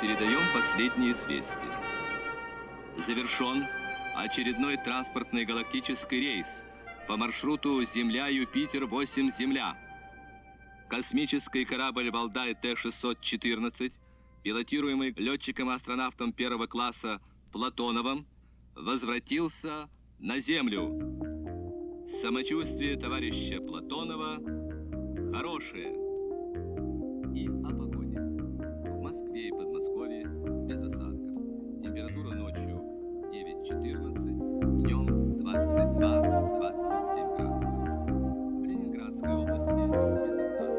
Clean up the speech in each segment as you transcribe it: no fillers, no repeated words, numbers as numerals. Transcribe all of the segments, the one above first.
Передаем последние известия. Завершен очередной транспортный галактический рейс по маршруту Земля-Юпитер-8 Земля. Космический корабль Валдай Т-614, пилотируемый летчиком-астронавтом первого класса Платоновым, возвратился на Землю. Самочувствие товарища Платонова хорошее. И о погоде. В Москве и Подмосковье без осадков. Температура ночью 9-14, днем 22-27 градусов. В Ленинградской области без осадков.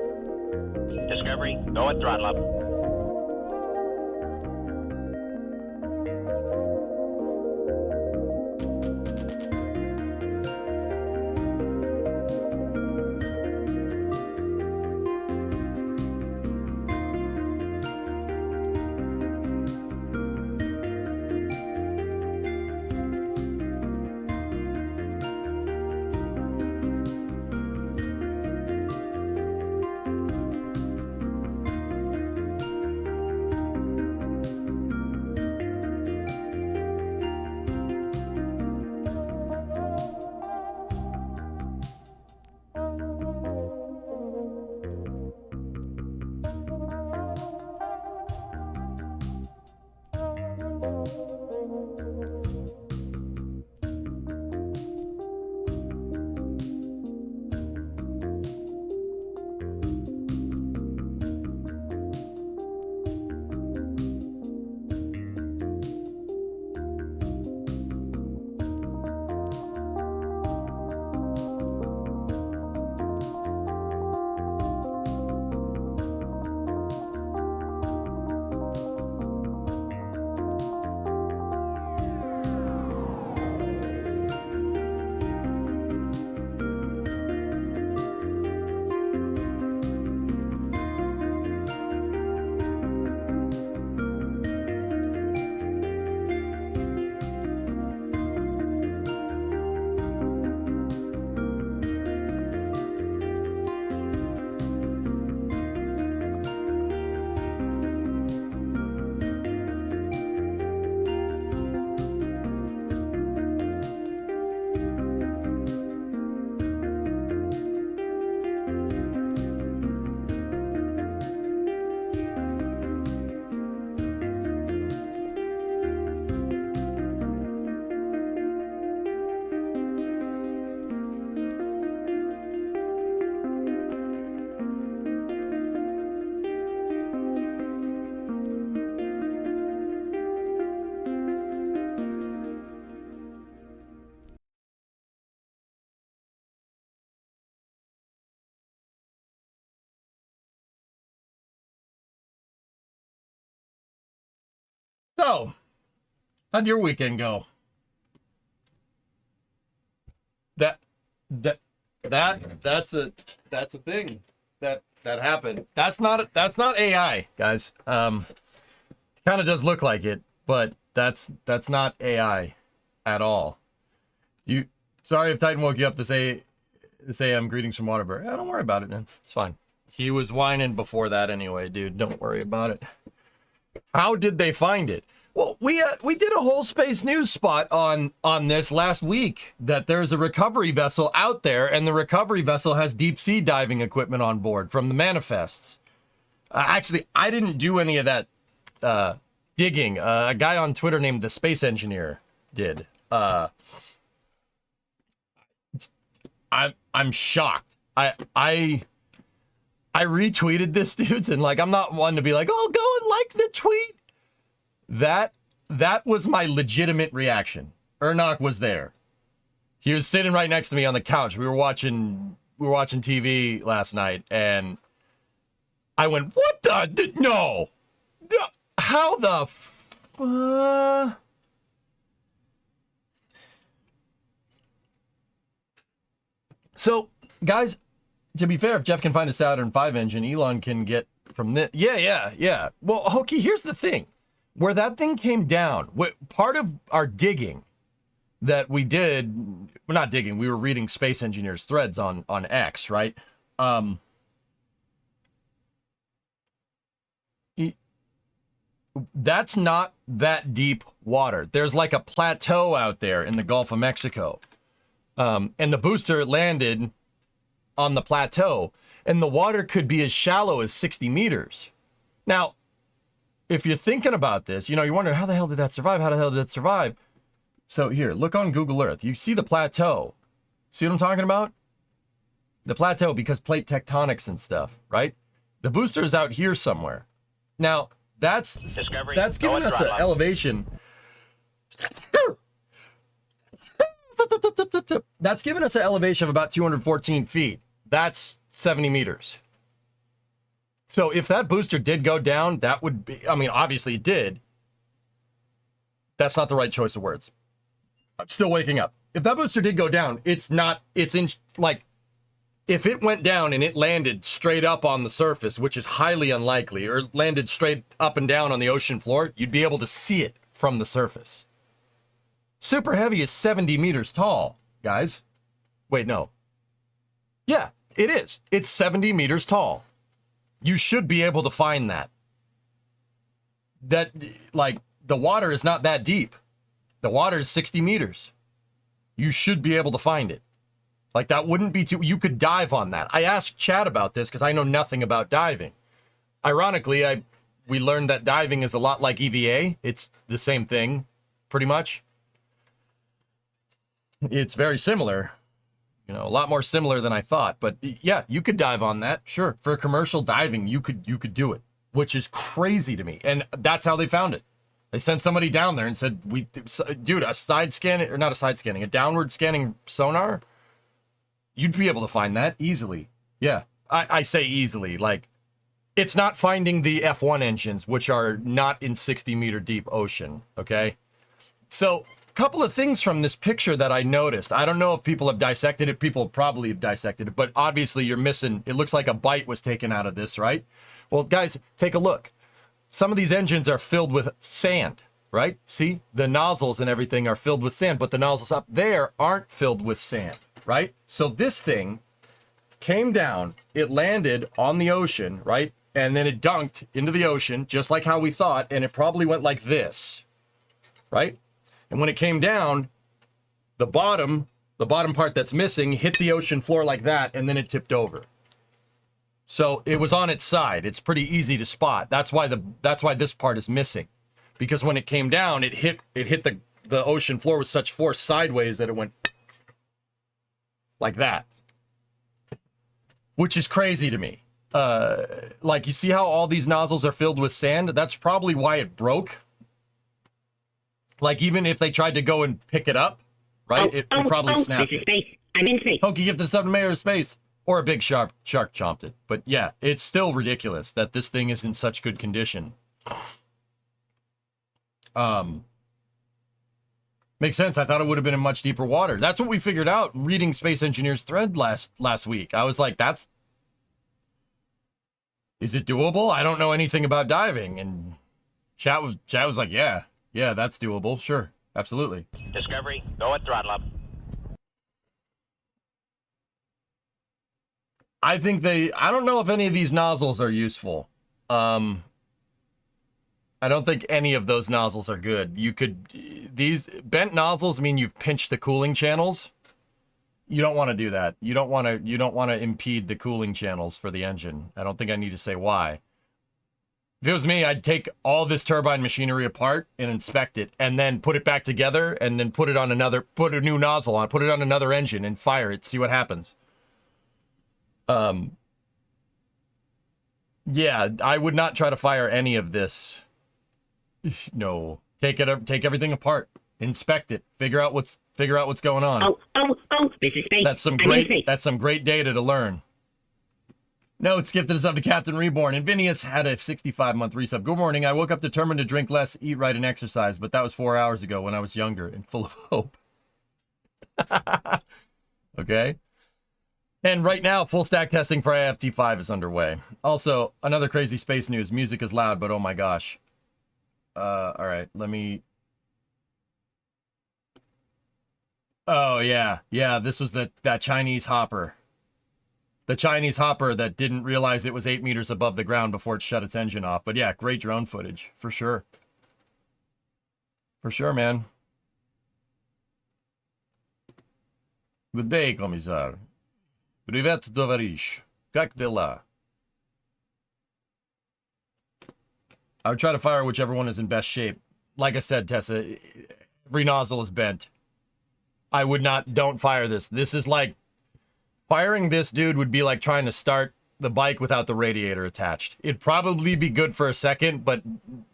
Discovery, go at throttle up. So, how'd your weekend go? That's a thing that happened. That's not AI, guys. Kind of does look like it, but that's not AI at all. Sorry if Titan woke you up to say greetings from Waterbury. Don't worry about it, man. It's fine. He was whining before that anyway, dude. Don't worry about it. How did they find it? Well, we did a whole space news spot on this last week, that there's a recovery vessel out there, and the recovery vessel has deep sea diving equipment on board from the manifests. Actually, I didn't do any of that digging. A guy on Twitter named the Space Engineer did. I'm shocked. I retweeted this, dudes, and like, I'm not one to be like, oh, go and like the tweet. That was my legitimate reaction. Ernok was there. He was sitting right next to me on the couch. We were watching TV last night, and I went, what the? No. How the? So, guys, to be fair, if Jeff can find a Saturn V engine, Elon can get from this. Yeah. Well, okay, here's the thing. Where that thing came down, part of our digging that we did, we're not digging, we were reading Space Engineers threads on X, right? That's not that deep water. There's like a plateau out there in the Gulf of Mexico. And the booster landed on the plateau, and the water could be as shallow as 60 meters. Now, if you're thinking about this, you know, you're wondering, how the hell did that survive? How the hell did it survive? So here, look on Google Earth. You see the plateau. See what I'm talking about? The plateau, because plate tectonics and stuff, right? The booster is out here somewhere. Now, that's giving us an elevation. That's giving us an elevation of about 214 feet. That's 70 meters. So if that booster did go down, that would be, I mean, obviously it did. That's not the right choice of words. I'm still waking up. If that booster did go down, it's in, like, if it went down and it landed straight up on the surface, which is highly unlikely, or landed straight up and down on the ocean floor, you'd be able to see it from the surface. Super Heavy is 70 meters tall, guys. Wait, no. Yeah, it is. It's 70 meters tall. You should be able to find that. That, like, the water is not that deep. The water is 60 meters. You should be able to find it. Like, that wouldn't be too... You could dive on that. I asked Chad about this because I know nothing about diving. Ironically, we learned that diving is a lot like EVA. It's the same thing, pretty much. It's very similar. You know, a lot more similar than I thought. But, yeah, you could dive on that. Sure. For commercial diving, you could do it, which is crazy to me. And that's how they found it. They sent somebody down there and said, dude, a side scanning... Or not a side scanning, a downward scanning sonar... You'd be able to find that easily. Yeah, I say easily. Like, it's not finding the F1 engines, which are not in 60-meter deep ocean, okay? So, a couple of things from this picture that I noticed. I don't know if people have dissected it. People probably have dissected it, but obviously you're missing... It looks like a bite was taken out of this, right? Well, guys, take a look. Some of these engines are filled with sand, right? See? The nozzles and everything are filled with sand, but the nozzles up there aren't filled with sand. Right? So this thing came down, it landed on the ocean, right? And then it dunked into the ocean, just like how we thought, and it probably went like this, right? And when it came down, the bottom part that's missing hit the ocean floor like that, and then it tipped over. So it was on its side. It's pretty easy to spot. That's why this part is missing. Because when it came down, it hit the ocean floor with such force sideways that it went like that, which is crazy to me. Like, you see how all these nozzles are filled with sand? That's probably why it broke. Like, even if they tried to go and pick it up, right? It probably snapped. This is space. I'm in space. Pokey, give the 7 mayor of space. Or a big shark chomped it. But yeah, it's still ridiculous that this thing is in such good condition. Makes sense. I thought it would have been in much deeper water. That's what we figured out reading Space Engineer's thread last week. I was like, is it doable? I don't know anything about diving. And chat was like, yeah, that's doable. Sure. Absolutely. Discovery, go at throttle up. I don't know if any of these nozzles are useful. I don't think any of those nozzles are good. These bent nozzles mean you've pinched the cooling channels. You don't want to do that. You don't want to impede the cooling channels for the engine. I don't think I need to say why. If it was me, I'd take all this turbine machinery apart and inspect it, and then put it back together, and then put a new nozzle on, put it on another engine, and fire it. See what happens. Yeah, I would not try to fire any of this. No, take everything apart, inspect it, figure out what's going on. Oh, this is space. That's some great data to learn. No, it's gifted us up to Captain Reborn. And Vinius had a 65-month resub. Good morning. I woke up determined to drink less, eat right, and exercise, but that was 4 hours ago when I was younger and full of hope. Okay. And right now, full stack testing for IFT5 is underway. Also, another crazy space news. Music is loud, but oh my gosh. All right, let me... Oh, yeah. Yeah, this was that Chinese hopper. the Chinese hopper that didn't realize it was 8 meters above the ground before it shut its engine off. But yeah, great drone footage, for sure. For sure, man. Good day, Commissar. Privet, товарищ. Как дела? I would try to fire whichever one is in best shape. Like I said, Tessa, every nozzle is bent. I would not, don't fire this. This is like, firing this, dude, would be like trying to start the bike without the radiator attached. It'd probably be good for a second, but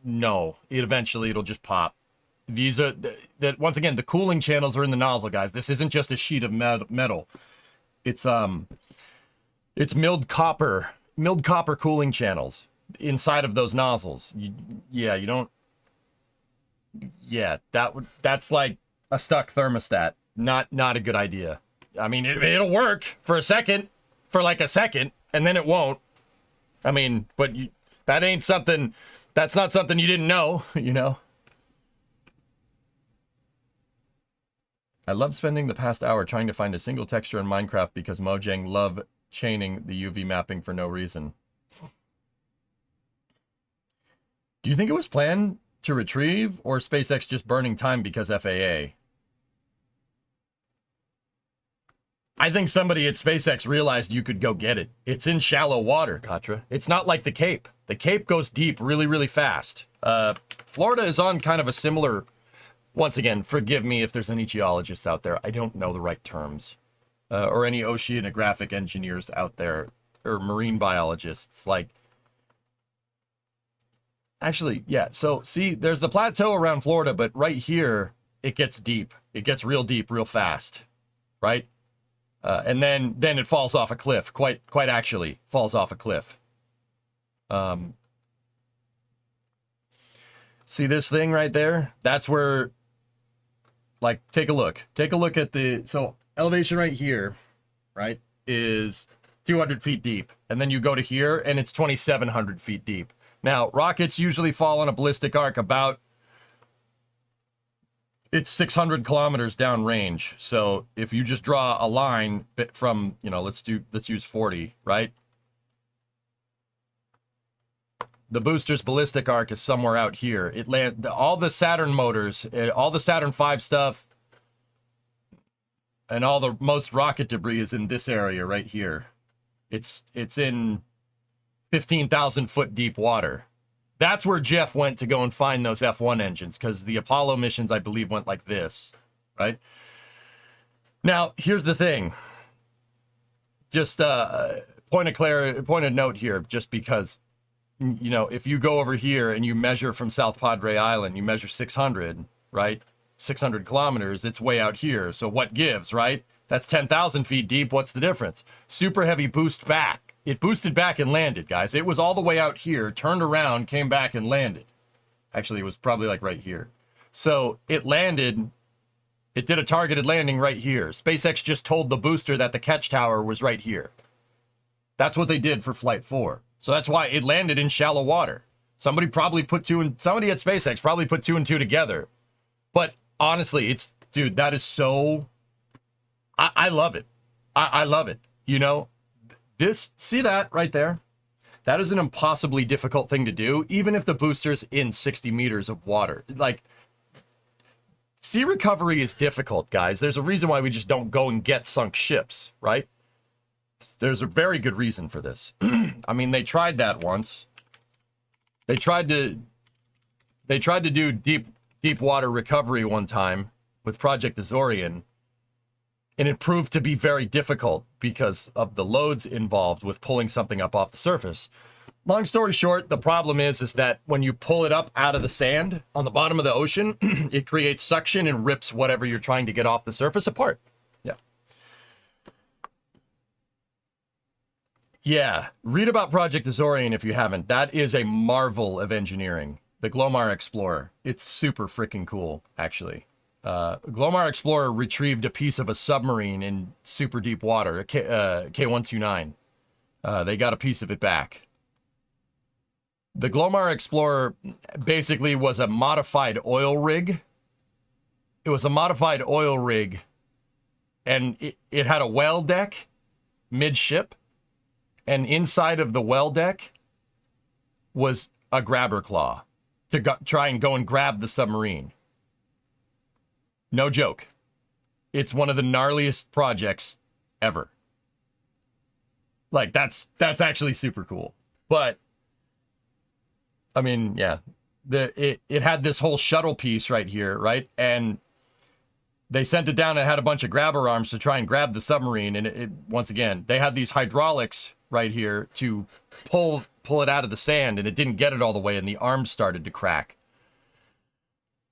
no, it'll just pop. These are, that once again, the cooling channels are in the nozzle, guys. This isn't just a sheet of metal. It's milled copper cooling channels inside of those nozzles. That's like a stuck thermostat. Not a good idea. I mean, it'll work for a second, and then it won't. I mean, but that's not something you didn't know, you know? I love spending the past hour trying to find a single texture in Minecraft because Mojang love chaining the UV mapping for no reason. Do you think it was planned to retrieve, or SpaceX just burning time because FAA? I think somebody at SpaceX realized you could go get it. It's in shallow water, Katra. It's not like the Cape. The Cape goes deep really, really fast. Florida is on kind of a similar... Once again, forgive me if there's any geologists out there. I don't know the right terms. Or any oceanographic engineers out there. Or marine biologists. Like... Actually, yeah. So, see, there's the plateau around Florida, but right here, it gets deep. It gets real deep, real fast. Right? And then it falls off a cliff. Quite actually falls off a cliff. See this thing right there? That's where, like, take a look. Take a look at so elevation right here, right, is 200 feet deep. And then you go to here, and it's 2,700 feet deep. Now, rockets usually fall on a ballistic arc about... It's 600 kilometers downrange. So if you just draw a line from, you know, let's use 40, right? The booster's ballistic arc is somewhere out here. All the Saturn motors, all the Saturn V stuff, and all the most rocket debris is in this area right here. It's in 15,000 foot deep water. That's where Jeff went to go and find those F1 engines, because the Apollo missions, I believe, went like this, right? Now, here's the thing. Just point of note here, just because, you know, if you go over here and you measure from South Padre Island, you measure 600, right? 600 kilometers, it's way out here. So what gives, right? That's 10,000 feet deep. What's the difference? Super heavy boost back. It boosted back and landed, guys. It was all the way out here, turned around, came back and landed. Actually, it was probably like right here. So it landed, it did a targeted landing right here. SpaceX just told the booster that the catch tower was right here. That's what they did for Flight 4. So that's why it landed in shallow water. Somebody at SpaceX probably put 2 and 2 together. But honestly, dude, that is so, I love it. I love it, you know? See that right there? That is an impossibly difficult thing to do, even if the booster's in 60 meters of water. Like, sea recovery is difficult, guys. There's a reason why we just don't go and get sunk ships, right? There's a very good reason for this. I mean, they tried that once. They tried to do deep water recovery one time with Project Azorian. And it proved to be very difficult because of the loads involved with pulling something up off the surface. Long story short, the problem is that when you pull it up out of the sand on the bottom of the ocean, it creates suction and rips whatever you're trying to get off the surface apart. Yeah. Yeah. Read about Project Azorian if you haven't. That is a marvel of engineering. The Glomar Explorer. It's super freaking cool, actually. Glomar Explorer retrieved a piece of a submarine in super deep water, K-129. They got a piece of it back. The Glomar Explorer basically was a modified oil rig. It was a modified oil rig, and it had a well deck midship, and inside of the well deck was a grabber claw to try and go and grab the submarine. No joke. It's one of the gnarliest projects ever. Like, that's actually super cool. But, I mean, yeah. It had this whole shuttle piece right here, right? And they sent it down and had a bunch of grabber arms to try and grab the submarine. And it once again, they had these hydraulics right here to pull it out of the sand, and it didn't get it all the way, and the arms started to crack.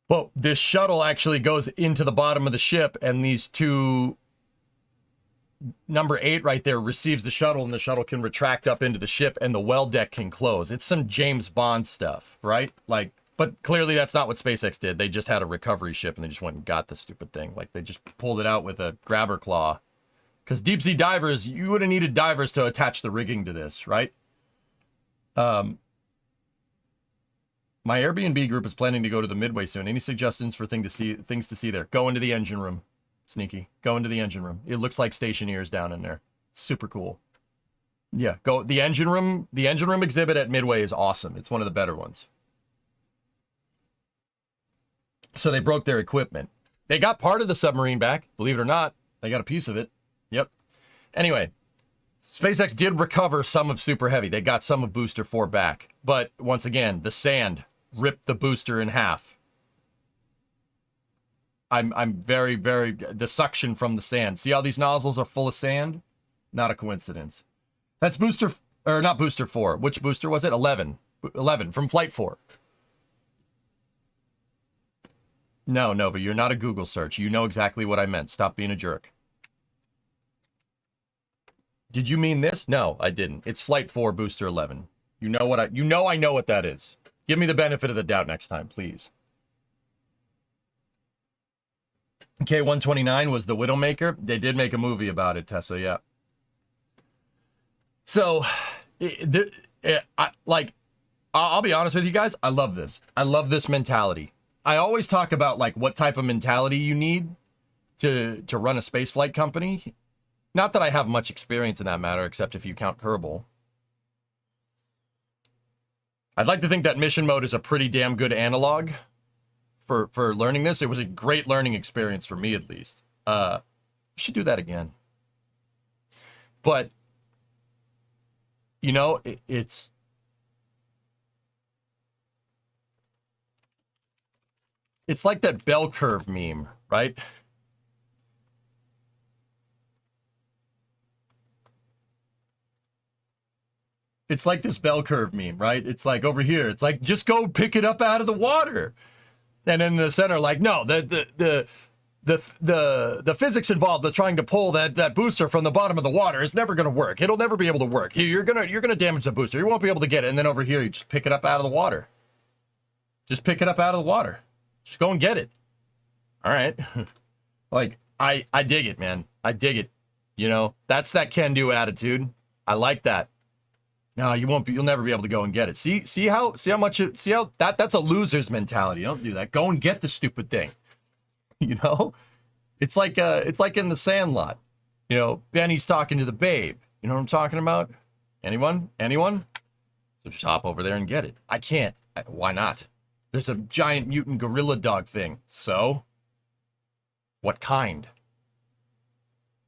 Well, this shuttle actually goes into the bottom of the ship, and these two, number 8 right there receives the shuttle, and the shuttle can retract up into the ship, and the well deck can close. It's some James Bond stuff, right? Like, but clearly that's not what SpaceX did. They just had a recovery ship, and they just went and got the stupid thing. Like, they just pulled it out with a grabber claw. Because deep sea divers, you would have needed divers to attach the rigging to this, right? My Airbnb group is planning to go to the Midway soon. Any suggestions for things to see there? Go into the engine room. Sneaky. Go into the engine room. It looks like Stationeers down in there. Super cool. Yeah, go. The engine room exhibit at Midway is awesome. It's one of the better ones. So they broke their equipment. They got part of the submarine back, believe it or not. They got a piece of it. Yep. Anyway, SpaceX did recover some of Super Heavy. They got some of Booster 4 back. But once again, the sand ripped the booster in half. I'm very, very... The suction from the sand. See how these nozzles are full of sand? Not a coincidence. That's Booster... Or not Booster 4. Which booster was it? 11. 11 from Flight 4. No, Nova, you're not a Google search. You know exactly what I meant. Stop being a jerk. Did you mean this? No, I didn't. It's Flight 4 Booster 11. You know what I know what that is. Give me the benefit of the doubt next time, please. K-129 was the Widowmaker. They did make a movie about it, Tessa, yeah. So, I'll be honest with you guys. I love this. I love this mentality. I always talk about, like, what type of mentality you need to run a spaceflight company. Not that I have much experience in that matter, except if you count Kerbal. I'd like to think that mission mode is a pretty damn good analog for learning this. It was a great learning experience for me, at least. Should do that again. But, you know, it's... It's like that bell curve meme, right? It's like this bell curve meme, right? It's like over here. It's like, just go pick it up out of the water. And in the center, like, no, the physics involved with trying to pull that booster from the bottom of the water is never going to work. It'll never be able to work. You're gonna damage the booster. You won't be able to get it. And then over here, you just pick it up out of the water. Just pick it up out of the water. Just go and get it. All right. Like, I dig it, man. I dig it. You know, that's that can-do attitude. I like that. No, you'll never be able to go and get it. See how that's a loser's mentality. Don't do that. Go and get the stupid thing. You know? It's like in the Sandlot. You know, Benny's talking to the babe. You know what I'm talking about? Anyone? So just hop over there and get it. I can't. Why not? There's a giant mutant gorilla dog thing. So? What kind?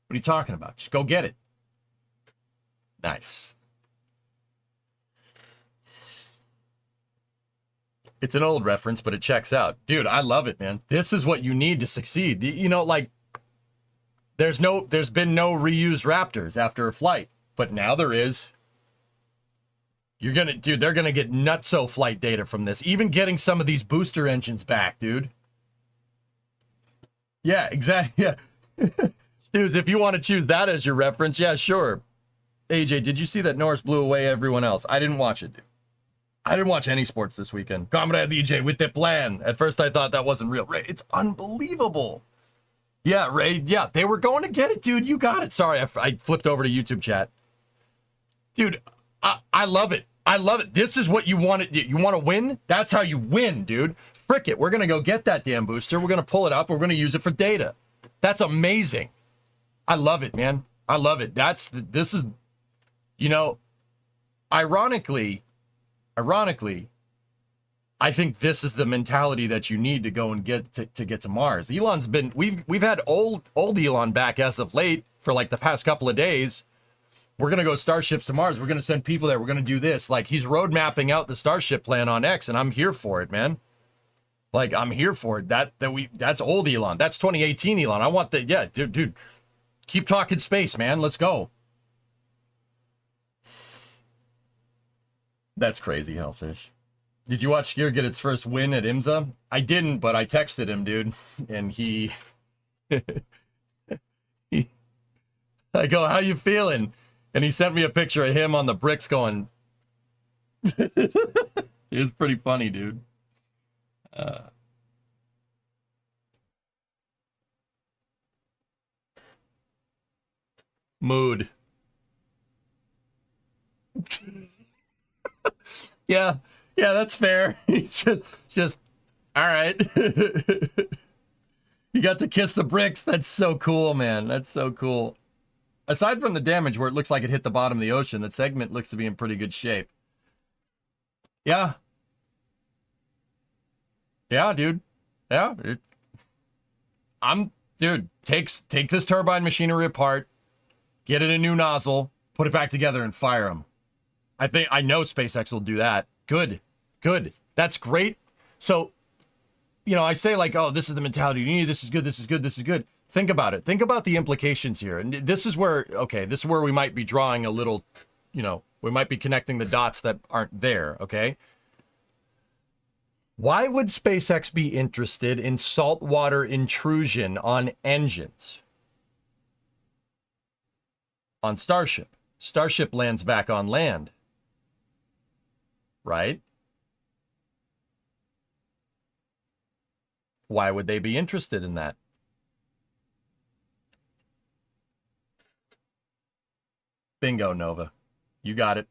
What are you talking about? Just go get it. Nice. It's an old reference, but it checks out. Dude, I love it, man. This is what you need to succeed. You know, like, there's been no reused Raptors after a flight, but now there is. They're gonna get nutso flight data from this. Even getting some of these booster engines back, dude. Yeah, exactly. Yeah. Dudes, if you want to choose that as your reference, yeah, sure. AJ, did you see that Norris blew away everyone else? I didn't watch it, dude. I didn't watch any sports this weekend. Comrade DJ with the plan. At first I thought that wasn't real. Ray, it's unbelievable. Yeah, Ray, yeah, they were going to get it, dude. You got it. Sorry, I flipped over to YouTube chat. Dude, I love it. I love it. This is what you want to do. You want to win? That's how you win, dude. Frick it. We're going to go get that damn booster. We're going to pull it up. We're going to use it for data. That's amazing. I love it, man. I love it. You know, ironically, I think this is the mentality that you need to go and get to Mars. Elon's been we've had old Elon back as of late for like the past couple of days. We're gonna go starships to Mars. We're gonna send people there. We're gonna do this. Like he's road mapping out the Starship plan on X, and I'm here for it, man. Like I'm here for it. That's old Elon. That's 2018 Elon. I want dude. Keep talking space, man. Let's go. That's crazy, Hellfish. Did you watch Skier get its first win at IMSA? I didn't, but I texted him, dude, and he I go, how you feeling? And he sent me a picture of him on the bricks going. It's pretty funny, dude. Mood. Yeah, that's fair. He's just all right. You got to kiss the bricks. That's so cool, man. That's so cool. Aside from the damage where it looks like it hit the bottom of the ocean, that segment looks to be in pretty good shape. Yeah. Yeah, dude. Yeah. Dude, take this turbine machinery apart, get it a new nozzle, put it back together and fire them. I know SpaceX will do that. Good. That's great. So, I say like, oh, this is the mentality you need. This is good. Think about it. Think about the implications here. And this is where we might be drawing a little, we might be connecting the dots that aren't there, okay? Why would SpaceX be interested in saltwater intrusion on engines? On Starship. Starship lands back on land. Right? Why would they be interested in that? Bingo, Nova. You got it.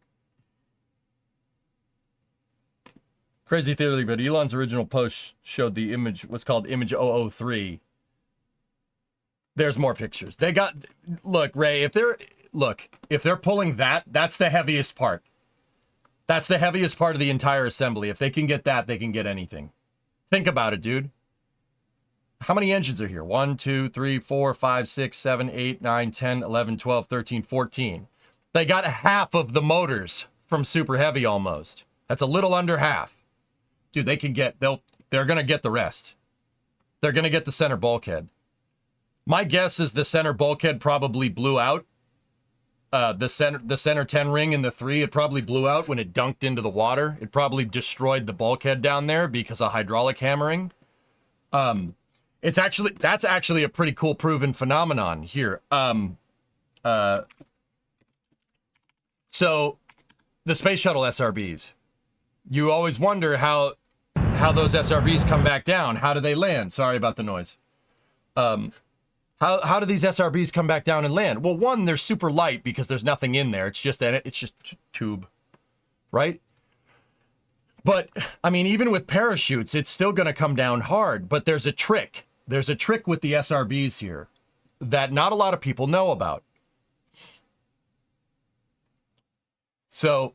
Crazy theory, but Elon's original post showed the image, what's called image 003. There's more pictures. They got, look, Ray, if they're pulling that, that's the heaviest part. That's the heaviest part of the entire assembly. If they can get that, they can get anything. Think about it, dude. How many engines are here? 1, 2, 3, 4, 5, 6, 7, 8, 9, 10, 11, 12, 13, 14. They got half of the motors from Super Heavy almost. That's a little under half. Dude, they're going to get the rest. They're going to get the center bulkhead. My guess is the center bulkhead probably blew out. The center 10 ring and the 3, it probably blew out when it dunked into the water. It probably destroyed the bulkhead down there because of hydraulic hammering. That's actually a pretty cool proven phenomenon here. So the space shuttle SRBs, you always wonder how those SRBs come back down. How do they land? Sorry about the noise. How do these SRBs come back down and land? Well, one, they're super light because there's nothing in there. It's just tube, right? But I mean, even with parachutes, it's still going to come down hard. But there's a trick. There's a trick with the SRBs here that not a lot of people know about. So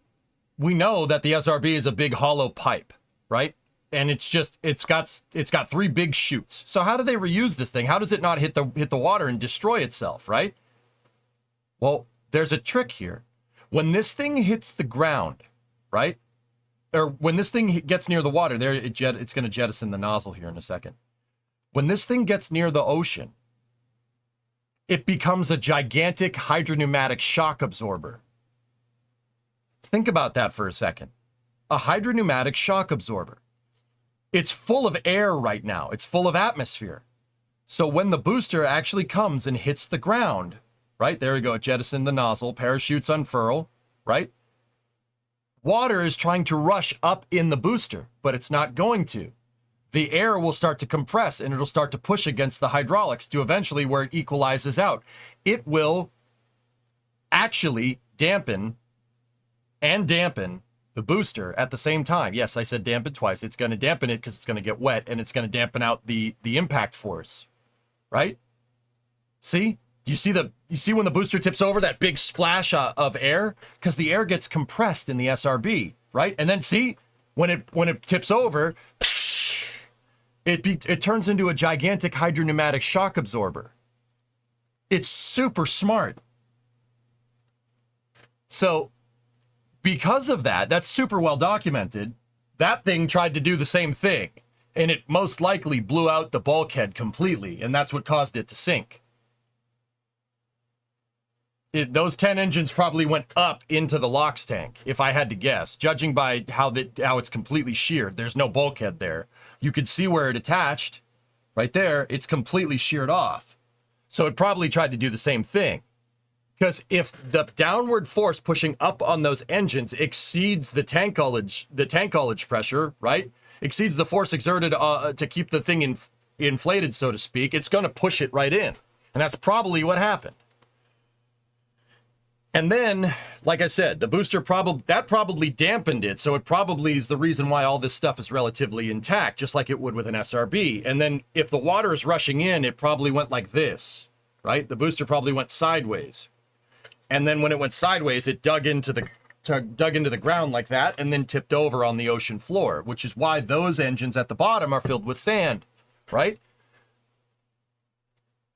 we know that the SRB is a big hollow pipe, right? And it's got 3 big chutes. So how do they reuse this thing? How does it not hit the water and destroy itself, right? Well, there's a trick here. When this thing hits the ground, right? Or when this thing gets near the water, it's going to jettison the nozzle here in a second. When this thing gets near the ocean, it becomes a gigantic hydropneumatic shock absorber. Think about that for a second. A hydropneumatic shock absorber. It's full of air right now. It's full of atmosphere. So when the booster actually comes and hits the ground, right? There we go. It jettisoned the nozzle. Parachutes unfurl, right? Water is trying to rush up in the booster, but it's not going to. The air will start to compress and it'll start to push against the hydraulics to eventually where it equalizes out. It will actually dampen the booster at the same time. Yes, I said dampen twice. It's going to dampen it because it's going to get wet and it's going to dampen out the impact force, right? See? You see when the booster tips over, that big splash of air? Because the air gets compressed in the SRB, right? And then see, when it tips over, it turns into a gigantic hydropneumatic shock absorber. It's super smart. So, because of that, that's super well documented. That thing tried to do the same thing, and it most likely blew out the bulkhead completely, and that's what caused it to sink. Those 10 engines probably went up into the LOX tank, if I had to guess, judging by how it's completely sheared. There's no bulkhead there. You could see where it attached. Right there, it's completely sheared off. So it probably tried to do the same thing. Because if the downward force pushing up on those engines exceeds the tankage pressure, right? Exceeds the force exerted to keep the thing inflated, so to speak, it's going to push it right in. And that's probably what happened. And then, like I said, the booster probably dampened it, so it probably is the reason why all this stuff is relatively intact, just like it would with an SRB. And then if the water is rushing in, it probably went like this, right? The booster probably went sideways. And then when it went sideways, it dug into the ground like that and then tipped over on the ocean floor, which is why those engines at the bottom are filled with sand, right?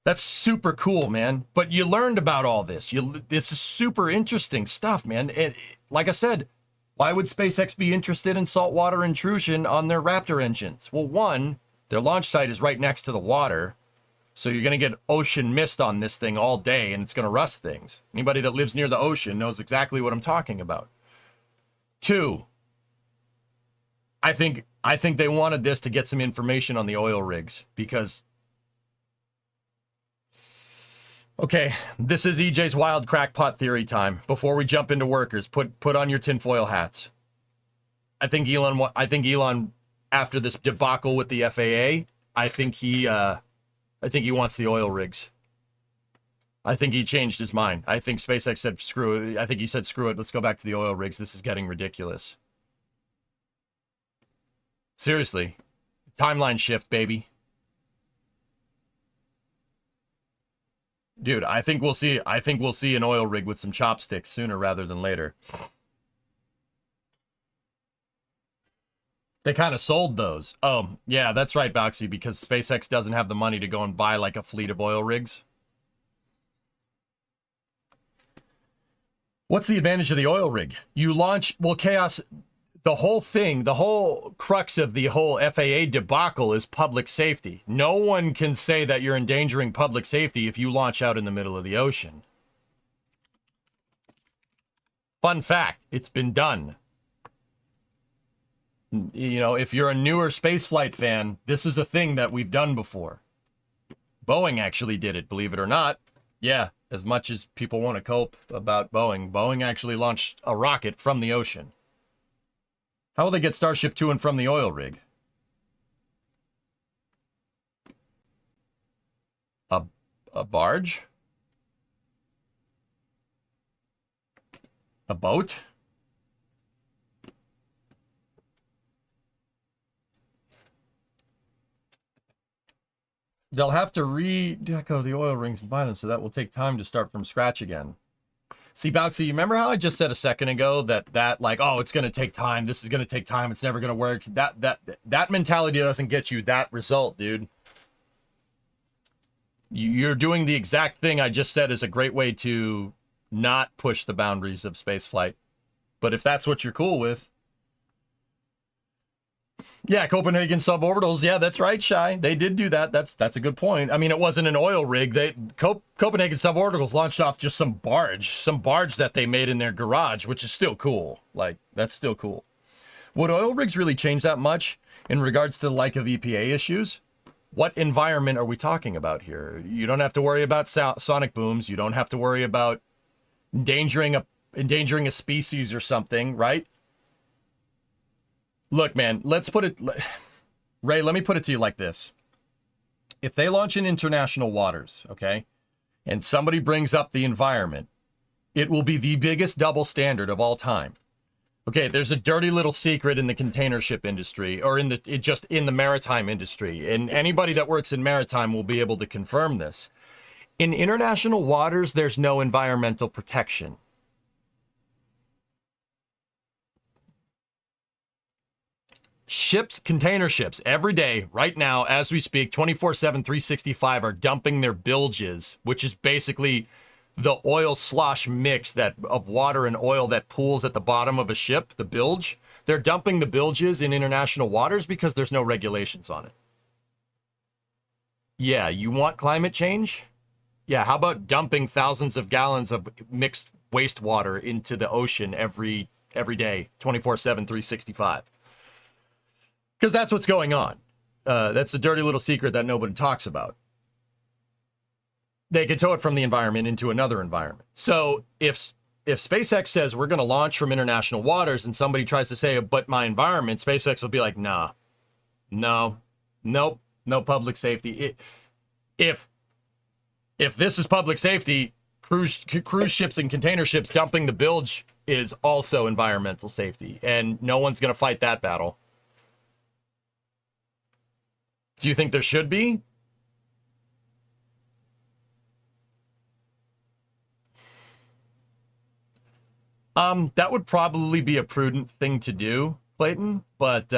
That's super cool, man. But you learned about all this. This is super interesting stuff, man. And like I said, why would SpaceX be interested in saltwater intrusion on their Raptor engines? Well, one, their launch site is right next to the water. So you're going to get ocean mist on this thing all day, and it's going to rust things. Anybody that lives near the ocean knows exactly what I'm talking about. Two, I think they wanted this to get some information on the oil rigs because... Okay, this is EJ's wild crackpot theory time. Before we jump into workers, put on your tinfoil hats. I think Elon, after this debacle with the FAA, I think he wants the oil rigs. I think he changed his mind. I think SpaceX said screw it. I think he said screw it. Let's go back to the oil rigs. This is getting ridiculous. Seriously, timeline shift, baby. Dude, I think we'll see an oil rig with some chopsticks sooner rather than later. They kind of sold those. Oh, yeah, that's right, Boxy, because SpaceX doesn't have the money to go and buy like a fleet of oil rigs. What's the advantage of the oil rig? You launch, well, Chaos, the whole crux of the whole FAA debacle is public safety. No one can say that you're endangering public safety if you launch out in the middle of the ocean. Fun fact, it's been done. You know, if you're a newer spaceflight fan, this is a thing that we've done before. Boeing actually did it, believe it or not. Yeah, as much as people want to cope about Boeing actually launched a rocket from the ocean. How will they get Starship to and from the oil rig? A barge? A boat? They'll have to re-deco the oil rings and buy them, so that will take time to start from scratch again. See, Boxy, you remember how I just said a second ago that like, oh, it's going to take time. This is going to take time. It's never going to work. That mentality doesn't get you that result, dude. You're doing the exact thing I just said is a great way to not push the boundaries of spaceflight. But if that's what you're cool with. Yeah, Copenhagen suborbitals. Yeah, that's right, Shy. They did do that. That's a good point. I mean, it wasn't an oil rig. Copenhagen suborbitals launched off just some barge that they made in their garage, which is still cool. Like, that's still cool. Would oil rigs really change that much in regards to the like of EPA issues? What environment are we talking about here? You don't have to worry about sonic booms. You don't have to worry about endangering a species or something, right? Look, man, Ray, let me put it to you like this. If they launch in international waters, okay, and somebody brings up the environment, it will be the biggest double standard of all time. Okay, there's a dirty little secret in the container ship industry, or in the maritime industry, and anybody that works in maritime will be able to confirm this. In international waters, there's no environmental protection. Ships, container ships, every day, right now, as we speak, 24/7, 365, are dumping their bilges, which is basically the oil slosh mix of water and oil that pools at the bottom of a ship, the bilge. They're dumping the bilges in international waters because there's no regulations on it. Yeah, you want climate change? Yeah, how about dumping thousands of gallons of mixed wastewater into the ocean every day, 24/7, 365? Because that's what's going on. That's the dirty little secret that nobody talks about. They can tow it from the environment into another environment. So if SpaceX says we're going to launch from international waters and somebody tries to say, but my environment, SpaceX will be like, nah, no, nope, no public safety. If this is public safety, cruise ships and container ships dumping the bilge is also environmental safety. And no one's going to fight that battle. Do you think there should be? That would probably be a prudent thing to do, Clayton, but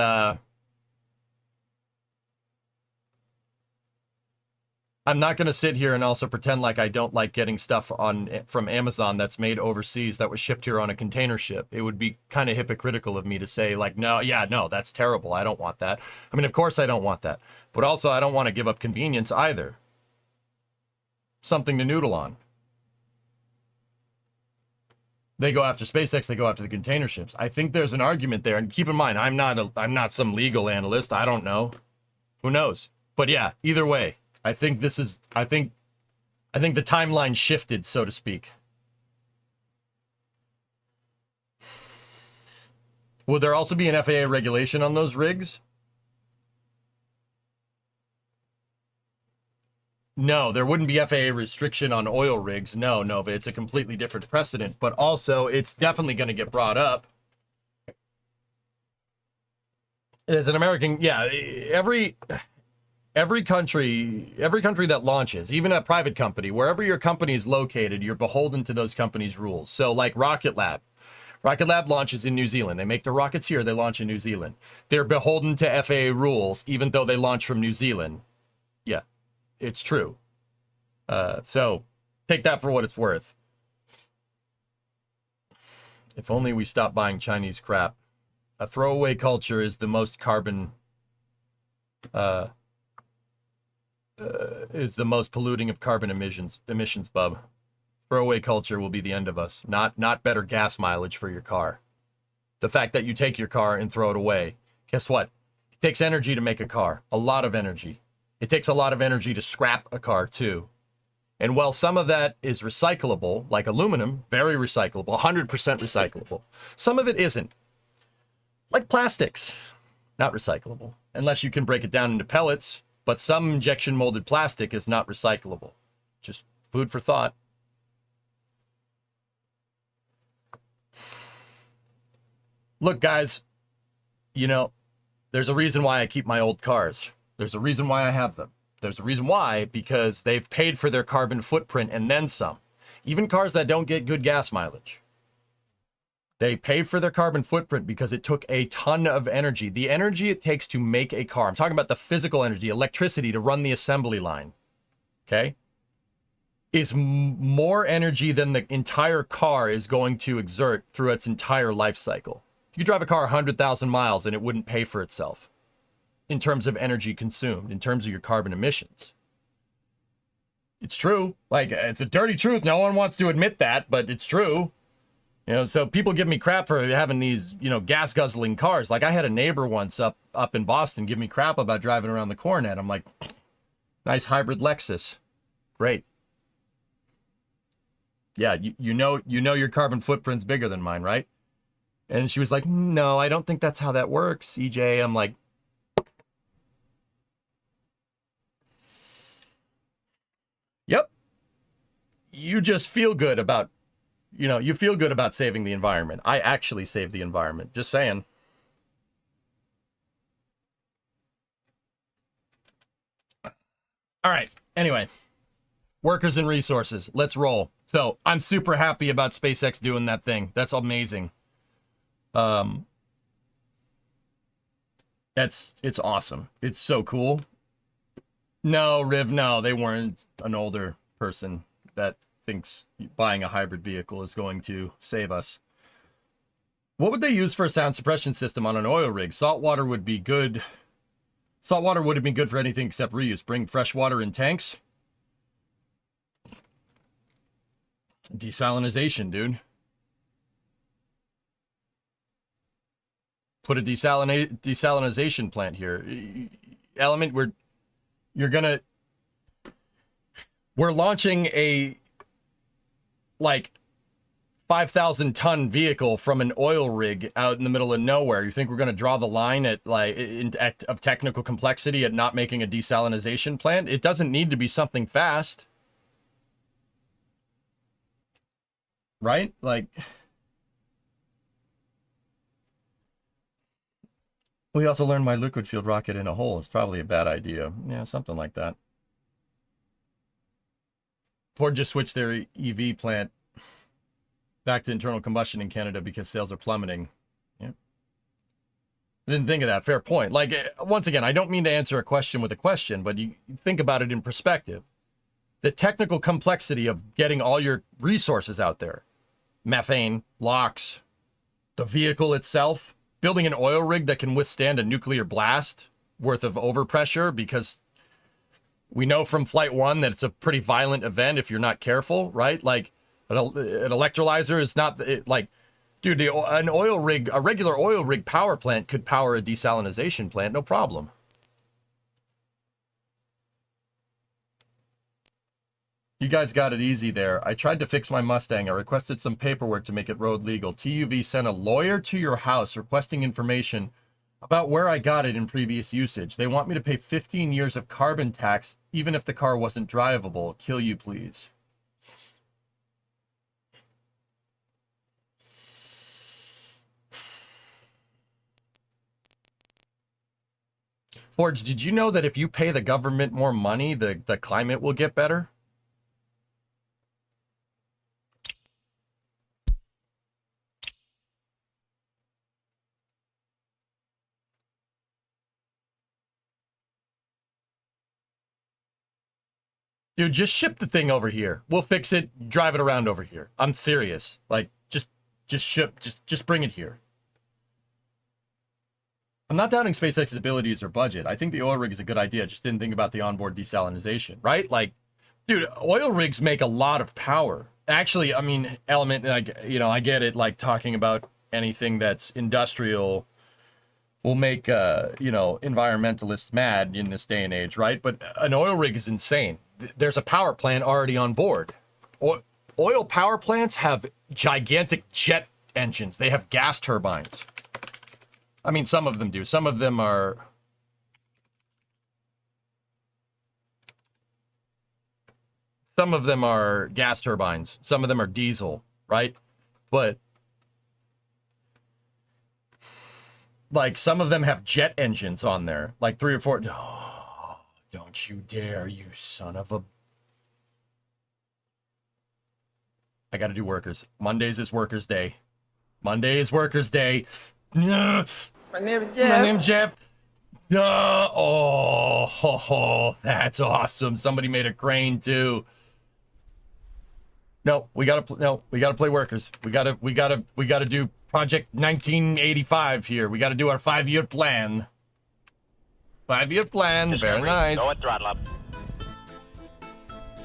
I'm not going to sit here and also pretend like I don't like getting stuff from Amazon that's made overseas that was shipped here on a container ship. It would be kind of hypocritical of me to say like, no, that's terrible. I don't want that. I mean, of course I don't want that. But also I don't want to give up convenience either. Something to noodle on. They go after SpaceX, they go after the container ships. I think there's an argument there. And keep in mind, I'm not some legal analyst. I don't know. Who knows? But yeah, either way. I think the timeline shifted, so to speak. Will there also be an FAA regulation on those rigs? No, there wouldn't be FAA restriction on oil rigs. No, but it's a completely different precedent. But also, it's definitely going to get brought up. As an American, yeah, every country that launches, even a private company, wherever your company is located, you're beholden to those companies' rules. So like Rocket Lab launches in New Zealand. They make their rockets here, they launch in New Zealand. They're beholden to FAA rules, even though they launch from New Zealand. Yeah, it's true. So take that for what it's worth. If only we stop buying Chinese crap. A throwaway culture is the most carbon... is the most polluting of carbon emissions, bub. Throwaway culture will be the end of us. Not better gas mileage for your car. The fact that you take your car and throw it away. Guess what? It takes energy to make a car. A lot of energy. It takes a lot of energy to scrap a car too. And while some of that is recyclable, like aluminum, very recyclable, 100% recyclable, some of it isn't. Like plastics, not recyclable, unless you can break it down into pellets. But some injection molded plastic is not recyclable. Just food for thought. Look, guys, there's a reason why I keep my old cars. There's a reason why I have them. There's a reason why, because they've paid for their carbon footprint and then some. Even cars that don't get good gas mileage. They pay for their carbon footprint because it took a ton of energy. The energy it takes to make a car, I'm talking about the physical energy, electricity to run the assembly line, okay, is more energy than the entire car is going to exert through its entire life cycle. You could drive a car 100,000 miles and it wouldn't pay for itself in terms of energy consumed, in terms of your carbon emissions. It's true. Like, it's a dirty truth. No one wants to admit that, but it's true. So people give me crap for having these, gas guzzling cars. Like I had a neighbor once up in Boston give me crap about driving around the Coronet. I'm like, nice hybrid Lexus. Great. Yeah, you know your carbon footprint's bigger than mine, right? And she was like, no, I don't think that's how that works, EJ. I'm like, yep. You just feel good about you feel good about saving the environment. I actually save the environment. Just saying. All right. Anyway, Workers and resources. Let's roll. So I'm super happy about SpaceX doing that thing. That's amazing. It's awesome. It's so cool. No, Riv, no, they weren't an older person that thinks buying a hybrid vehicle is going to save us. What would they use for a sound suppression system on an oil rig? Saltwater would be good. Saltwater would have been good for anything except reuse. Bring fresh water in tanks. Desalinization, dude. Put a desalinization plant here. Element, we're launching a like 5,000 ton vehicle from an oil rig out in the middle of nowhere. You think we're going to draw the line at of technical complexity at not making a desalinization plant? It doesn't need to be something fast. Right? Like, we also learned my liquid fueled rocket in a hole is probably a bad idea. Yeah, something like that. Ford just switched their EV plant back to internal combustion in Canada because sales are plummeting. Yeah. I didn't think of that. Fair point. Like, once again, I don't mean to answer a question with a question, but you think about it in perspective. The technical complexity of getting all your resources out there. Methane, LOX, the vehicle itself, building an oil rig that can withstand a nuclear blast worth of overpressure, because we know from Flight 1 that it's a pretty violent event if you're not careful, right? Like, an electrolyzer is not, like, dude, an oil rig, a regular oil rig power plant could power a desalinization plant, no problem. You guys got it easy there. I tried to fix my Mustang. I requested some paperwork to make it road legal. TUV sent a lawyer to your house requesting information about where I got it in previous usage. They want me to pay 15 years of carbon tax, even if the car wasn't drivable. Kill you, please. Forge, did you know that if you pay the government more money, the climate will get better? Dude, just ship the thing over here. We'll fix it, drive it around over here. I'm serious. Like, just bring it here. I'm not doubting SpaceX's abilities or budget. I think the oil rig is a good idea. Just didn't think about the onboard desalinization, right? Like, dude, oil rigs make a lot of power. Actually, I mean, Element, like, you know, I get it. Like, talking about anything that's industrial will make, you know, environmentalists mad in this day and age, right? But an oil rig is insane. There's a power plant already on board. Oil power plants have gigantic jet engines. They have gas turbines. I mean, some of them do. Some of them are... Some of them are gas turbines. Some of them are diesel, right? But... like, some of them have jet engines on there. Like 3 or 4... Oh, don't you dare, you son of a... I gotta do workers. Mondays is workers' day. Monday is workers' day. My name is Jeff. My name's Jeff. Oh, that's awesome. Somebody made a crane too. No, we gotta play workers. We gotta do Project 1985 here. We gotta do our 5-year plan. 5-year plan. Very nice. Go and throttle up.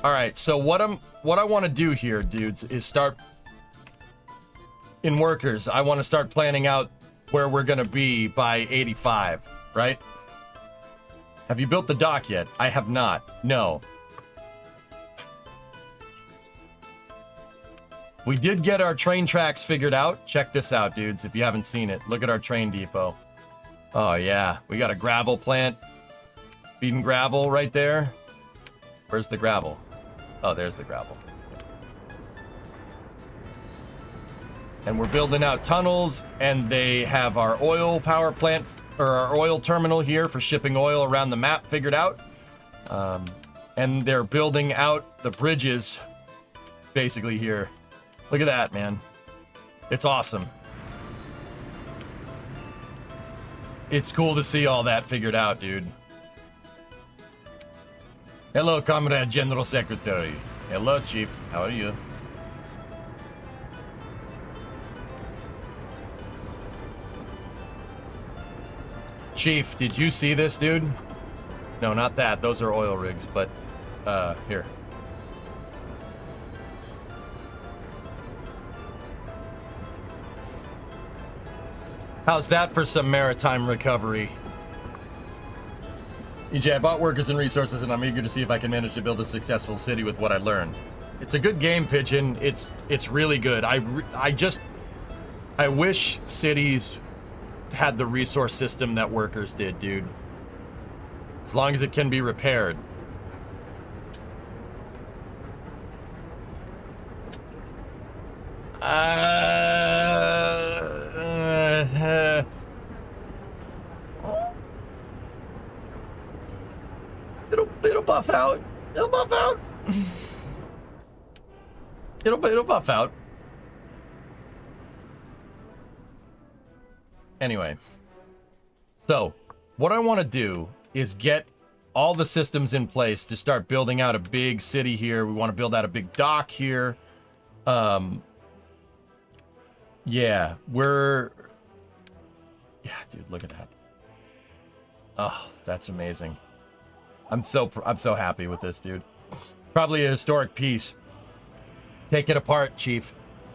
All right. So what I want to do here, dudes, is start in workers. I want to start planning out where we're gonna be by 85, right? Have you built the dock yet? I have not. No. We did get our train tracks figured out. Check this out, dudes, if you haven't seen it. Look at our train depot. Oh, yeah. We got a gravel plant. Feeding gravel right there. Where's the gravel? Oh, there's the gravel. And we're building out tunnels, and they have our oil power plant, or our oil terminal here for shipping oil around the map figured out. And they're building out the bridges basically here. Look at that, man. It's awesome. It's cool to see all that figured out, dude. Hello, Comrade General Secretary. Hello, Chief. How are you? Chief, did you see this, dude? No, not that. Those are oil rigs, but, here. How's that for some maritime recovery? EJ, I bought workers and resources, and I'm eager to see if I can manage to build a successful city with what I learned. It's a good game, Pigeon. It's really good. I wish cities had the resource system that workers did, dude. As long as it can be repaired. It'll buff out. It'll buff out. It'll buff out. Anyway, so what I want to do is get all the systems in place to start building out a big city here. We want to build out a big dock here. Yeah, dude, look at that. Oh, that's amazing. I'm so happy with this, dude. Probably a historic piece. Take it apart, Chief.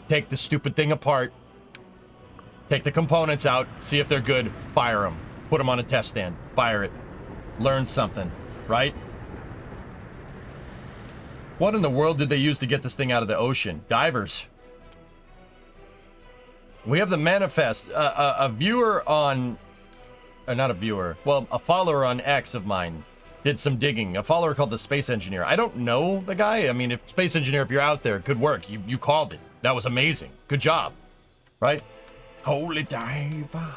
Take the stupid thing apart. Take the components out, see if they're good, fire them. Put them on a test stand, fire it. Learn something, right? What in the world did they use to get this thing out of the ocean? Divers. We have the manifest. A viewer on... not a viewer. Well, a follower on X of mine did some digging. A follower called the Space Engineer. I don't know the guy. I mean, if Space Engineer, if you're out there, good work. You called it. That was amazing. Good job. Right? Holy diver.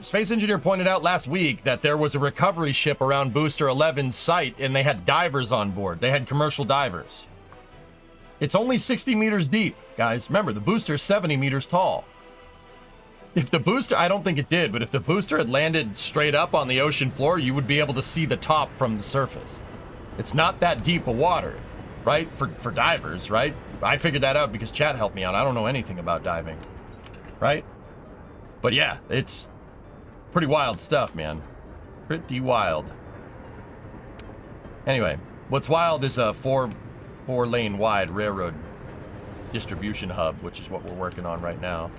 Space Engineer pointed out last week that there was a recovery ship around Booster 11's site, and they had divers on board. They had commercial divers. It's only 60 meters deep, guys. Remember, the booster's 70 meters tall. If the booster, I don't think it did, but if the booster had landed straight up on the ocean floor, you would be able to see the top from the surface. It's not that deep of water, right? For divers, right? I figured that out because chat helped me out. I don't know anything about diving, right? But yeah, it's pretty wild stuff, man. Pretty wild. Anyway, what's wild is a four-lane wide railroad distribution hub, which is what we're working on right now.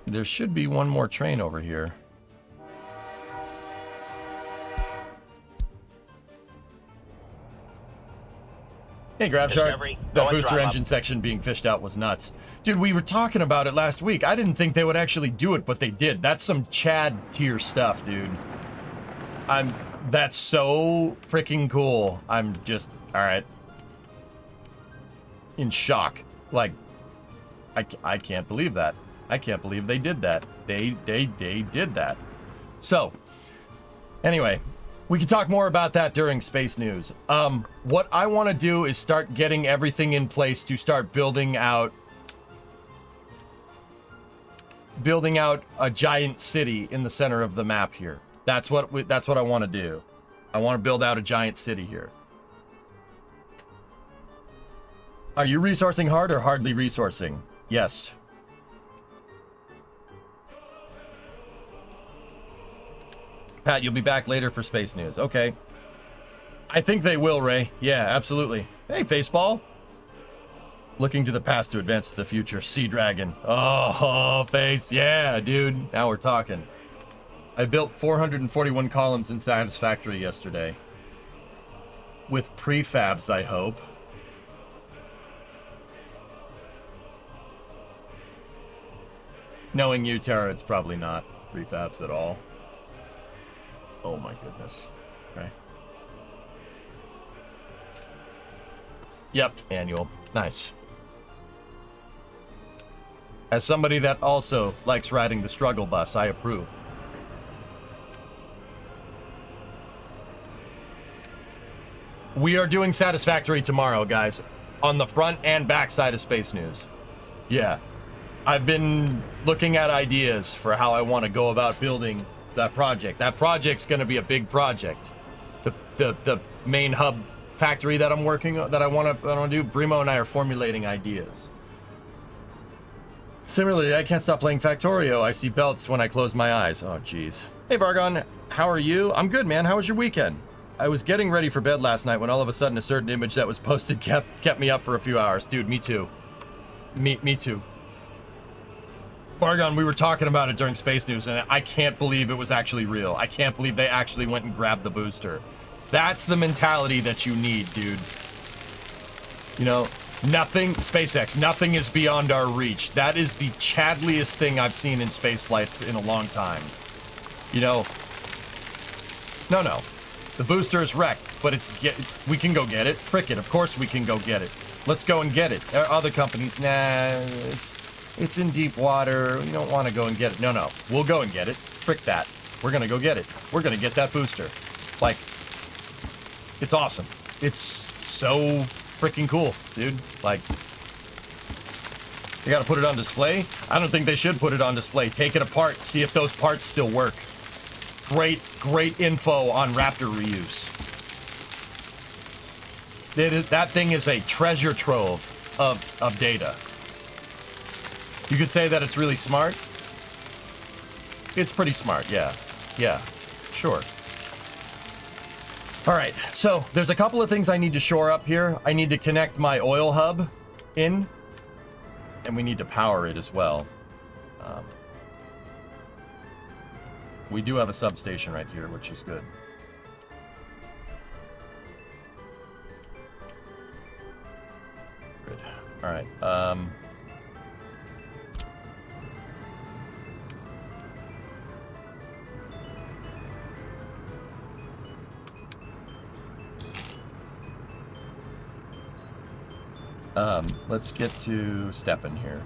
There should be one more train over here. Hey, GrabShark. That booster engine section being fished out was nuts. Dude, we were talking about it last week. I didn't think they would actually do it, but they did. That's some Chad tier stuff, dude. That's so freaking cool. I'm just, all right. In shock. Like, I can't believe that. I can't believe they did that. They did that. So, anyway, we can talk more about that during Space News. What I want to do is start getting everything in place to start building out a giant city in the center of the map here. That's what I want to do. I want to build out a giant city here. Are you resourcing hard or hardly resourcing? Yes. Pat, you'll be back later for Space News. Okay. I think they will, Ray. Yeah, absolutely. Hey, Faceball. Looking to the past to advance to the future. Sea Dragon. Oh, Face. Yeah, dude. Now we're talking. I built 441 columns in Satisfactory yesterday. With prefabs, I hope. Knowing you, Tara, it's probably not prefabs at all. Oh my goodness. Okay. Yep, annual. Nice. As somebody that also likes riding the struggle bus, I approve. We are doing Satisfactory tomorrow, guys, on the front and back side of Space News. Yeah. I've been looking at ideas for how I want to go about building that project. That project's going to be a big project. The main hub factory that I'm working on, that I want to do, Brimo and I are formulating ideas. Similarly, I can't stop playing Factorio. I see belts when I close my eyes. Oh, jeez. Hey, Vargon. How are you? I'm good, man. How was your weekend? I was getting ready for bed last night when all of a sudden a certain image that was posted kept me up for a few hours. Dude, me too. Me too. Vargon, we were talking about it during Space News, and I can't believe it was actually real. I can't believe they actually went and grabbed the booster. That's the mentality that you need, dude. You know, nothing, SpaceX, nothing is beyond our reach. That is the chadliest thing I've seen in spaceflight in a long time. You know, no. The booster is wrecked, but we can go get it. Frick it, of course we can go get it. Let's go and get it. Other companies, nah, it's in deep water. We don't want to go and get it. No, we'll go and get it. Frick that. We're going to go get it. We're going to get that booster. Like, it's awesome. It's so freaking cool, dude. Like, you got to put it on display? I don't think they should put it on display. Take it apart. See if those parts still work. Great info on Raptor reuse. That thing is a treasure trove of data. You could say that it's really smart. It's pretty smart, yeah. Yeah, sure. All right, so there's a couple of things I need to shore up here. I need to connect my oil hub in, and we need to power it as well. We do have a substation right here, which is good. Good. All right. Let's get to stepping here.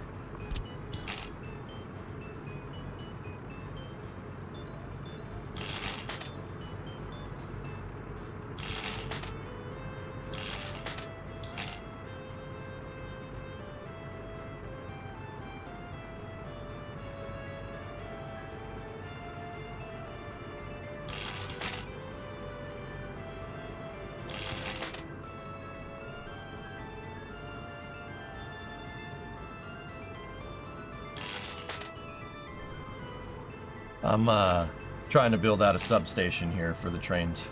I'm trying to build out a substation here for the trains.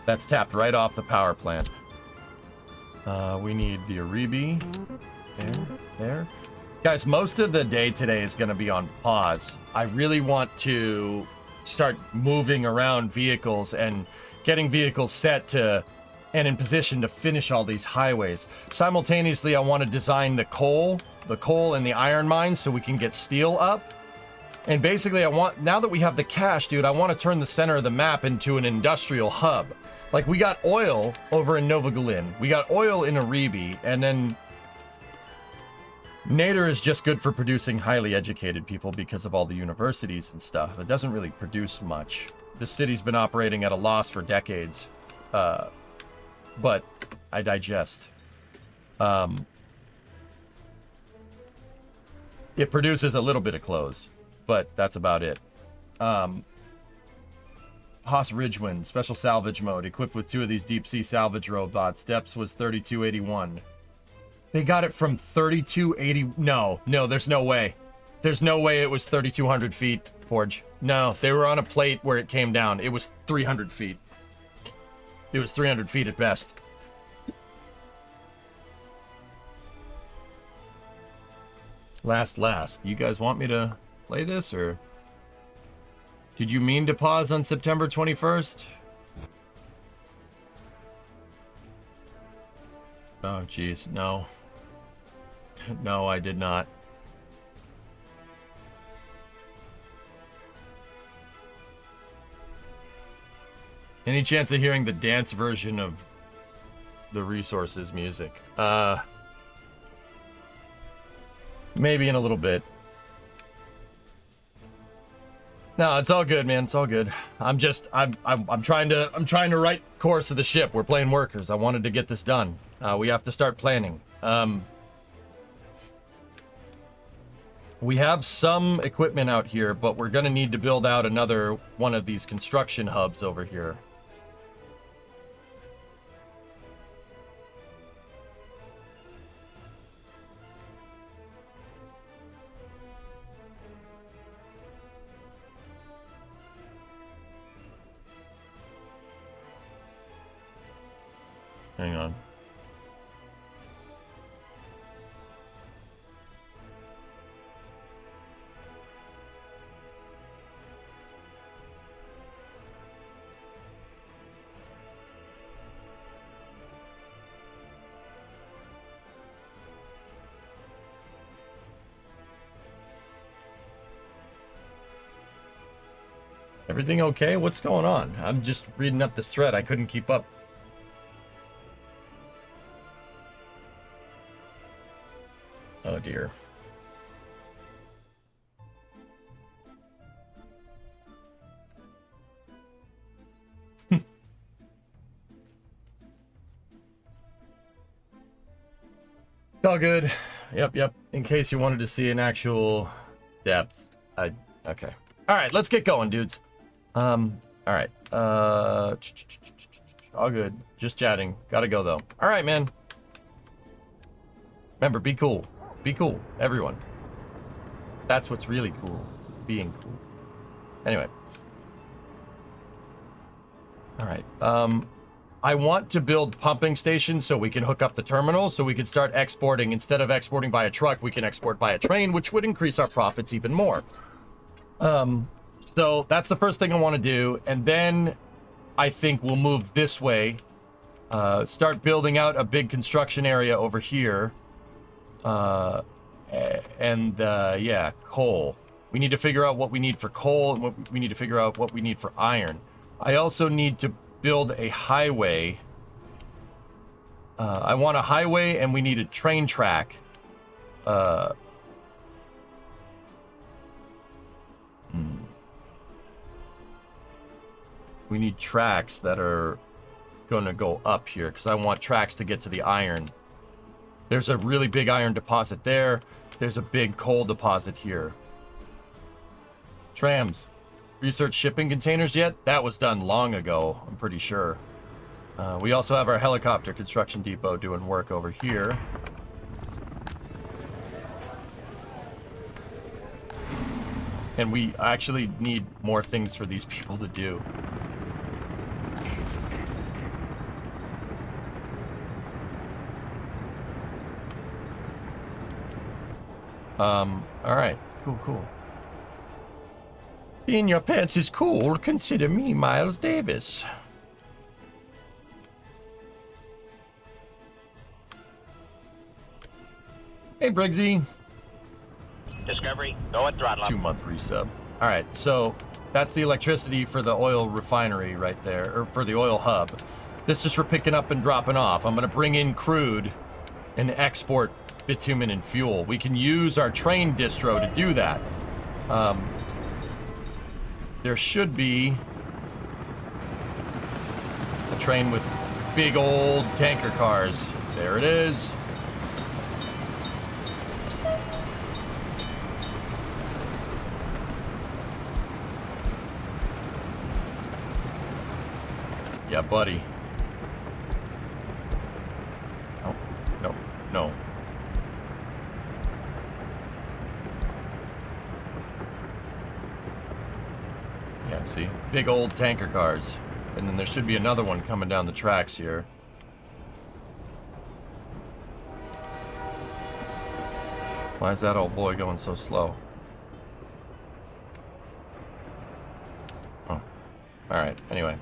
That's tapped right off the power plant. We need the Aribi. There. Guys, most of the day today is going to be on pause. I really want to start moving around vehicles and getting vehicles set to and in position to finish all these highways. Simultaneously, I want to design the coal and the iron mines so we can get steel up. And basically, now that we have the cash, dude, I want to turn the center of the map into an industrial hub. Like, we got oil over in Nova Galin. We got oil in Aribi. And then Nader is just good for producing highly educated people because of all the universities and stuff. It doesn't really produce much. This city's been operating at a loss for decades. But I digest. It produces a little bit of clothes, but that's about it. Haas Ridgewind, special salvage mode, equipped with 2 of these deep sea salvage robots. Depths was 3281. They got it from 3280. No, there's no way. There's no way it was 3,200 feet, Forge. No, they were on a plate where it came down. It was 300 feet. It was 300 feet at best. Last. You guys want me to play this, or did you mean to pause on September 21st? Oh, jeez, no. No, I did not. Any chance of hearing the dance version of the Resources music? Maybe in a little bit. No, it's all good, man. It's all good. I'm trying to right course of the ship. We're playing workers. I wanted to get this done. We have to start planning. We have some equipment out here, but we're gonna need to build out another one of these construction hubs over here. Hang on. Everything okay? What's going on? I'm just reading up this thread. I couldn't keep up. Oh dear. It's all good. Yep. In case you wanted to see an actual depth. Okay. All right, let's get going, dudes. All right. All good. Just chatting. Gotta go though. All right, man. Remember, be cool. Be cool, everyone. That's what's really cool. Being cool. Anyway. All right. I want to build pumping stations so we can hook up the terminal, so we can start exporting. Instead of exporting by a truck, we can export by a train, which would increase our profits even more. So that's the first thing I want to do. And then I think we'll move this way. Start building out a big construction area over here. Yeah, coal. We need to figure out what we need for coal, and we need to figure out what we need for iron. I also need to build a highway. I want a highway, and we need a train track. We need tracks that are gonna go up here, because I want tracks to get to the iron. There's a really big iron deposit there. There's a big coal deposit here. Trams. Research shipping containers yet? That was done long ago, I'm pretty sure. We also have our helicopter construction depot doing work over here. And we actually need more things for these people to do. Alright. Cool. Being your pants is cool. Consider me Miles Davis. Hey, Briggsy. Discovery, go and throttle up. 2-month resub. Alright, so that's the electricity for the oil refinery right there, or for the oil hub. This is for picking up and dropping off. I'm going to bring in crude and export bitumen and fuel. We can use our train distro to do that. There should be a train with big old tanker cars. There it is. Yeah, buddy. Oh, no. Yeah, see? Big old tanker cars. And then there should be another one coming down the tracks here. Why is that old boy going so slow? Oh. Alright, anyway.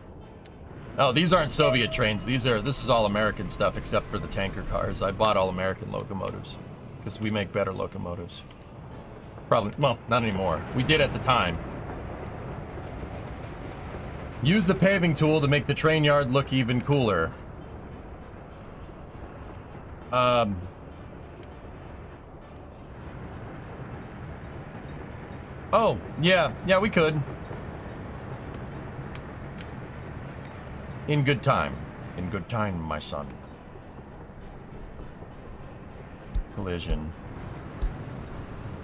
Oh, these aren't Soviet trains. This is all American stuff except for the tanker cars. I bought all American locomotives because we make better locomotives. Probably, well, not anymore. We did at the time. Use the paving tool to make the train yard look even cooler. Oh, yeah. Yeah, we could. In good time. In good time, my son. Collision.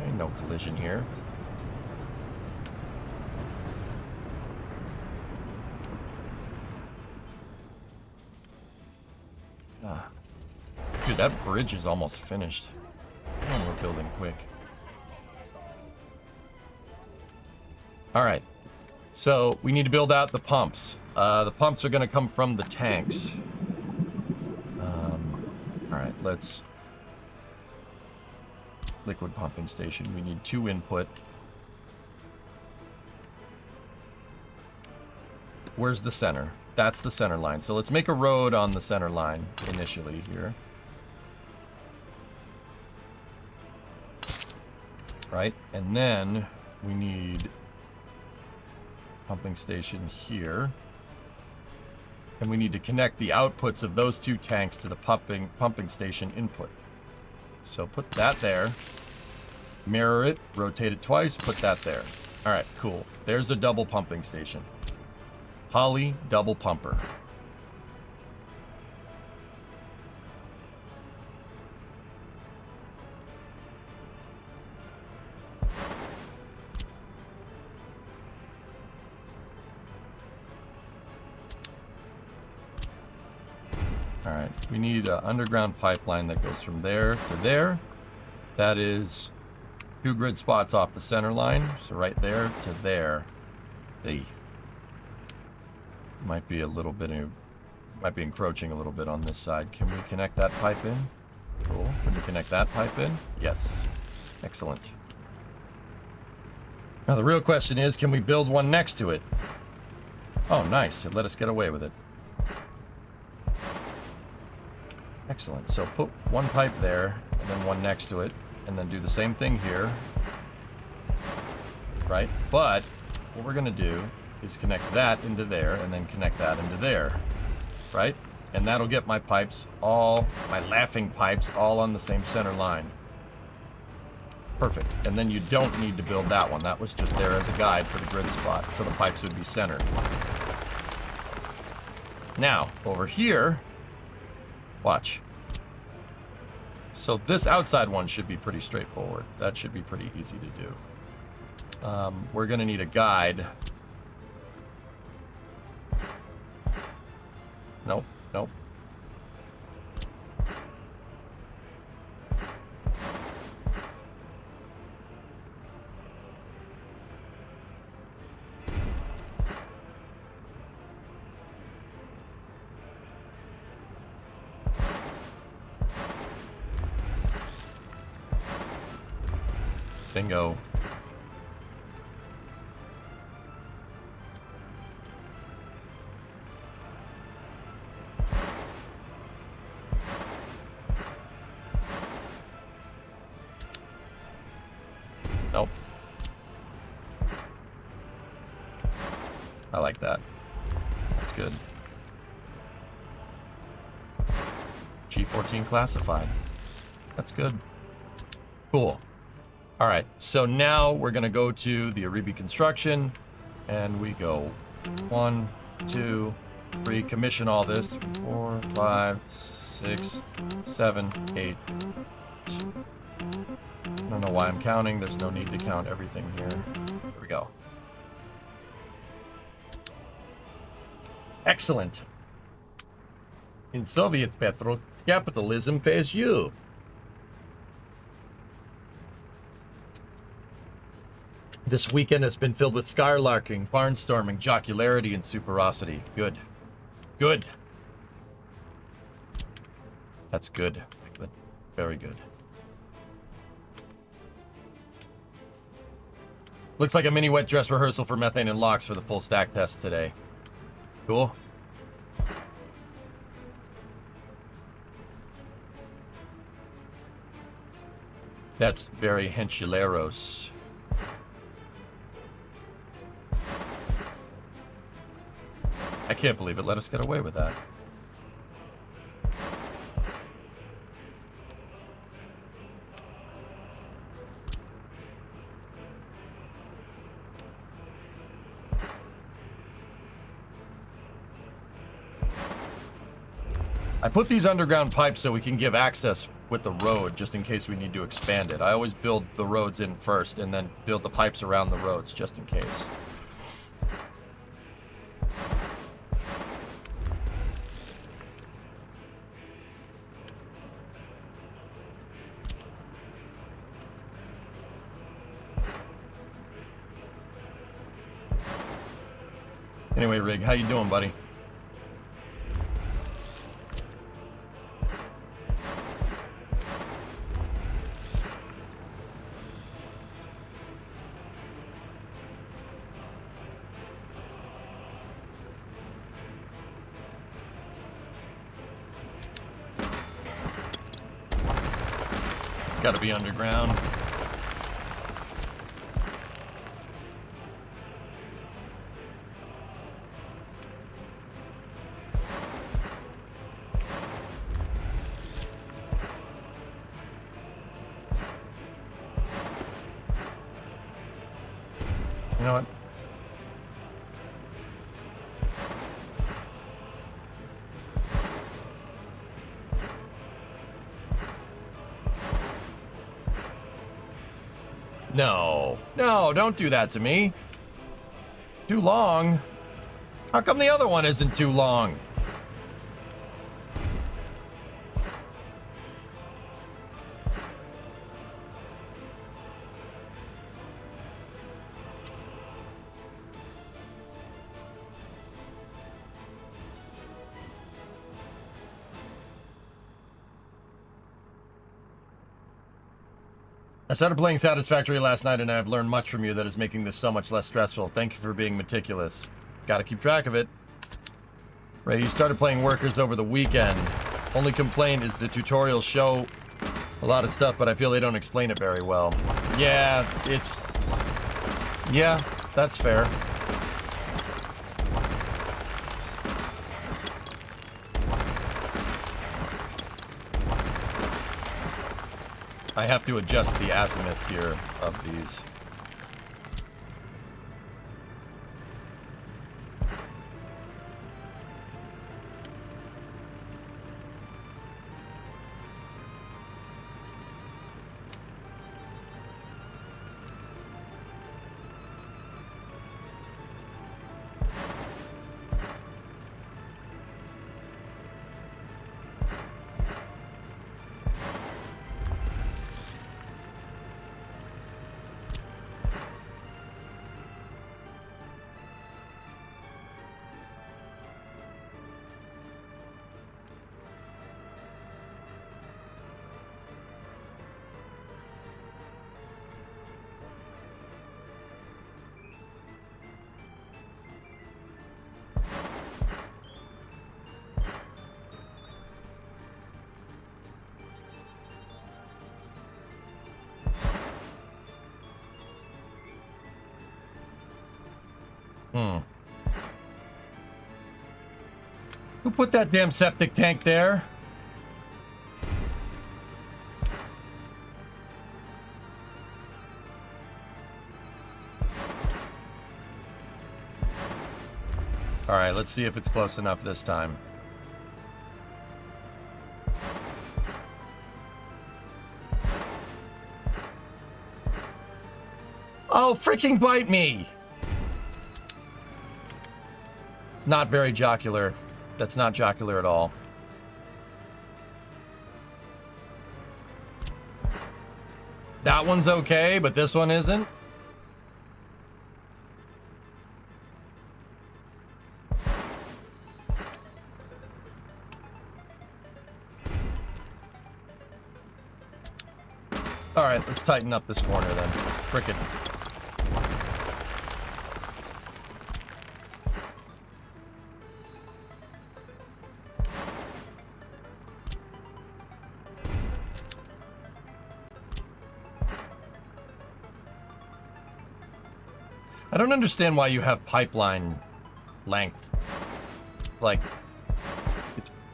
Ain't no collision here. Ah. Dude, that bridge is almost finished. Man, we're building quick. Alright. So, we need to build out the pumps. The pumps are going to come from the tanks. Alright, let's... Liquid pumping station. We need 2 input. Where's the center? That's the center line. So let's make a road on the center line initially here. Right? And then we need pumping station here. And we need to connect the outputs of those 2 tanks to the pumping station input. So put that there. Mirror it, rotate it twice, put that there. Alright, cool. There's a double pumping station. Holly double pumper. Alright, we need an underground pipeline that goes from there to there. That is 2 grid spots off the center line. So right there to there. Might be a little bit of, might be encroaching a little bit on this side. Can we connect that pipe in? Cool. Can we connect that pipe in? Yes. Excellent. Now the real question is, can we build one next to it? Oh, nice. It let us get away with it. Excellent. So put one pipe there, and then one next to it, and then do the same thing here. Right? But what we're going to do is connect that into there, and then connect that into there. Right? And that'll get my pipes all, my laughing pipes, all on the same center line. Perfect. And then you don't need to build that one. That was just there as a guide for the grid spot, so the pipes would be centered. Now, over here, watch. So this outside one should be pretty straightforward. That should be pretty easy to do. We're going to need a guide. Nope, nope. Bingo. Nope. I like that. That's good. G14 classified. That's good. Cool. All right, so now we're gonna go to the Aribi construction, and we go 1, 2, 3, commission all this, 3, 4, 5, 6, 7, 8. I don't know why I'm counting. There's no need to count everything here. Here we go. Excellent. In Soviet petrol, capitalism pays you. This weekend has been filled with skylarking, barnstorming, jocularity, and superosity. Good. Good. That's good. Good. Very good. Looks like a mini wet dress rehearsal for methane and locks for the full stack test today. Cool. That's very henchileros. I can't believe it let us get away with that. I put these underground pipes so we can give access with the road, just in case we need to expand it. I always build the roads in first, and then build the pipes around the roads, just in case. Anyway, Rig, how you doing, buddy? Got to be underground. You know what? No. No, don't do that to me. Too long. How come the other one isn't too long? I started playing Satisfactory last night, and I've learned much from you that is making this so much less stressful. Thank you for being meticulous. Gotta keep track of it. Ray, you started playing Workers over the weekend. Only complaint is the tutorials show a lot of stuff, but I feel they don't explain it very well. Yeah, yeah, that's fair. I have to adjust the azimuth here of these. Who put that damn septic tank there? All right, let's see if it's close enough this time. Oh, freaking bite me! It's not very jocular. That's not jocular at all. That one's okay, but this one isn't. All right, let's tighten up this corner then. Frick it. I don't understand why you have pipeline length like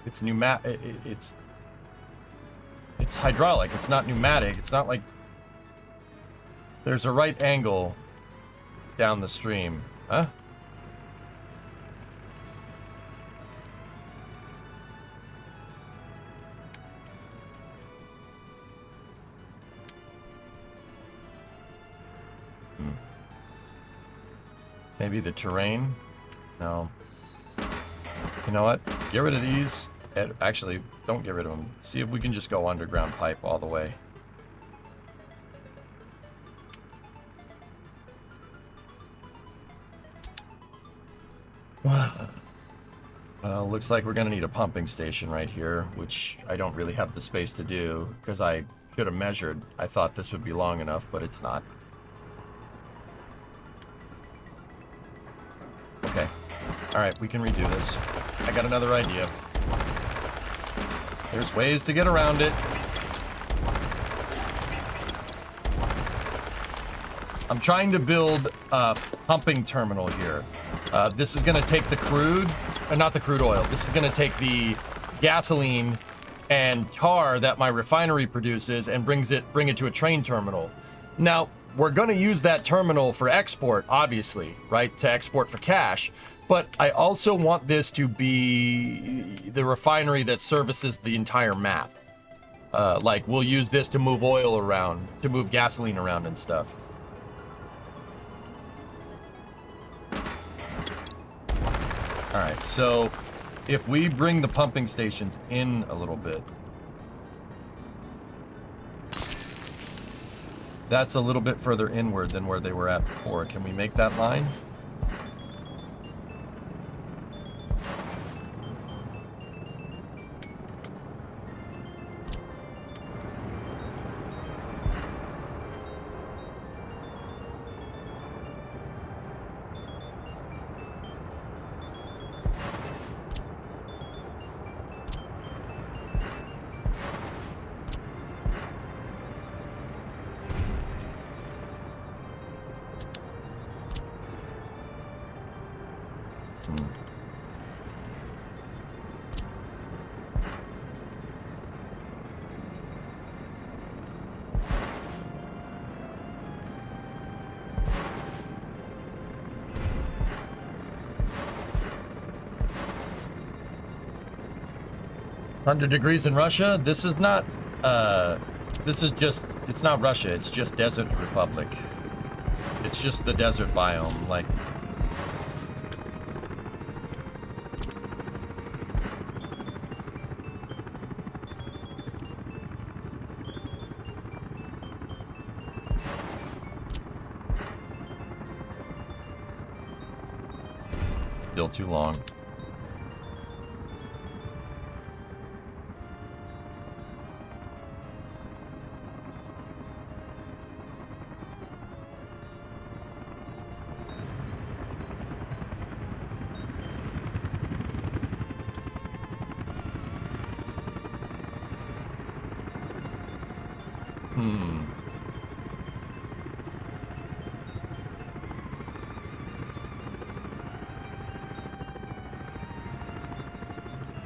it's pneumatic. It's hydraulic. It's not pneumatic. It's not like there's a right angle down the stream. Huh? Maybe the terrain? No. You know what? Get rid of these. Actually, don't get rid of them. See if we can just go underground pipe all the way. Well, looks like we're gonna need a pumping station right here, which I don't really have the space to do because I should have measured. I thought this would be long enough, but it's not. Okay. Alright, we can redo this. I got another idea. There's ways to get around it. I'm trying to build a pumping terminal here. This is going to take the crude, not the crude oil. This is going to take the gasoline and tar that my refinery produces and bring it to a train terminal. Now, we're going to use that terminal for export, obviously, right? To export for cash. But I also want this to be the refinery that services the entire map. Like, we'll use this to move oil around, to move gasoline around and stuff. Alright, so if we bring the pumping stations in a little bit, that's a little bit further inward than where they were at before. Can we make that line? "100 degrees in Russia?" This is not, this is just, it's not Russia, it's just Desert Republic. It's just the desert biome, like. Still too long.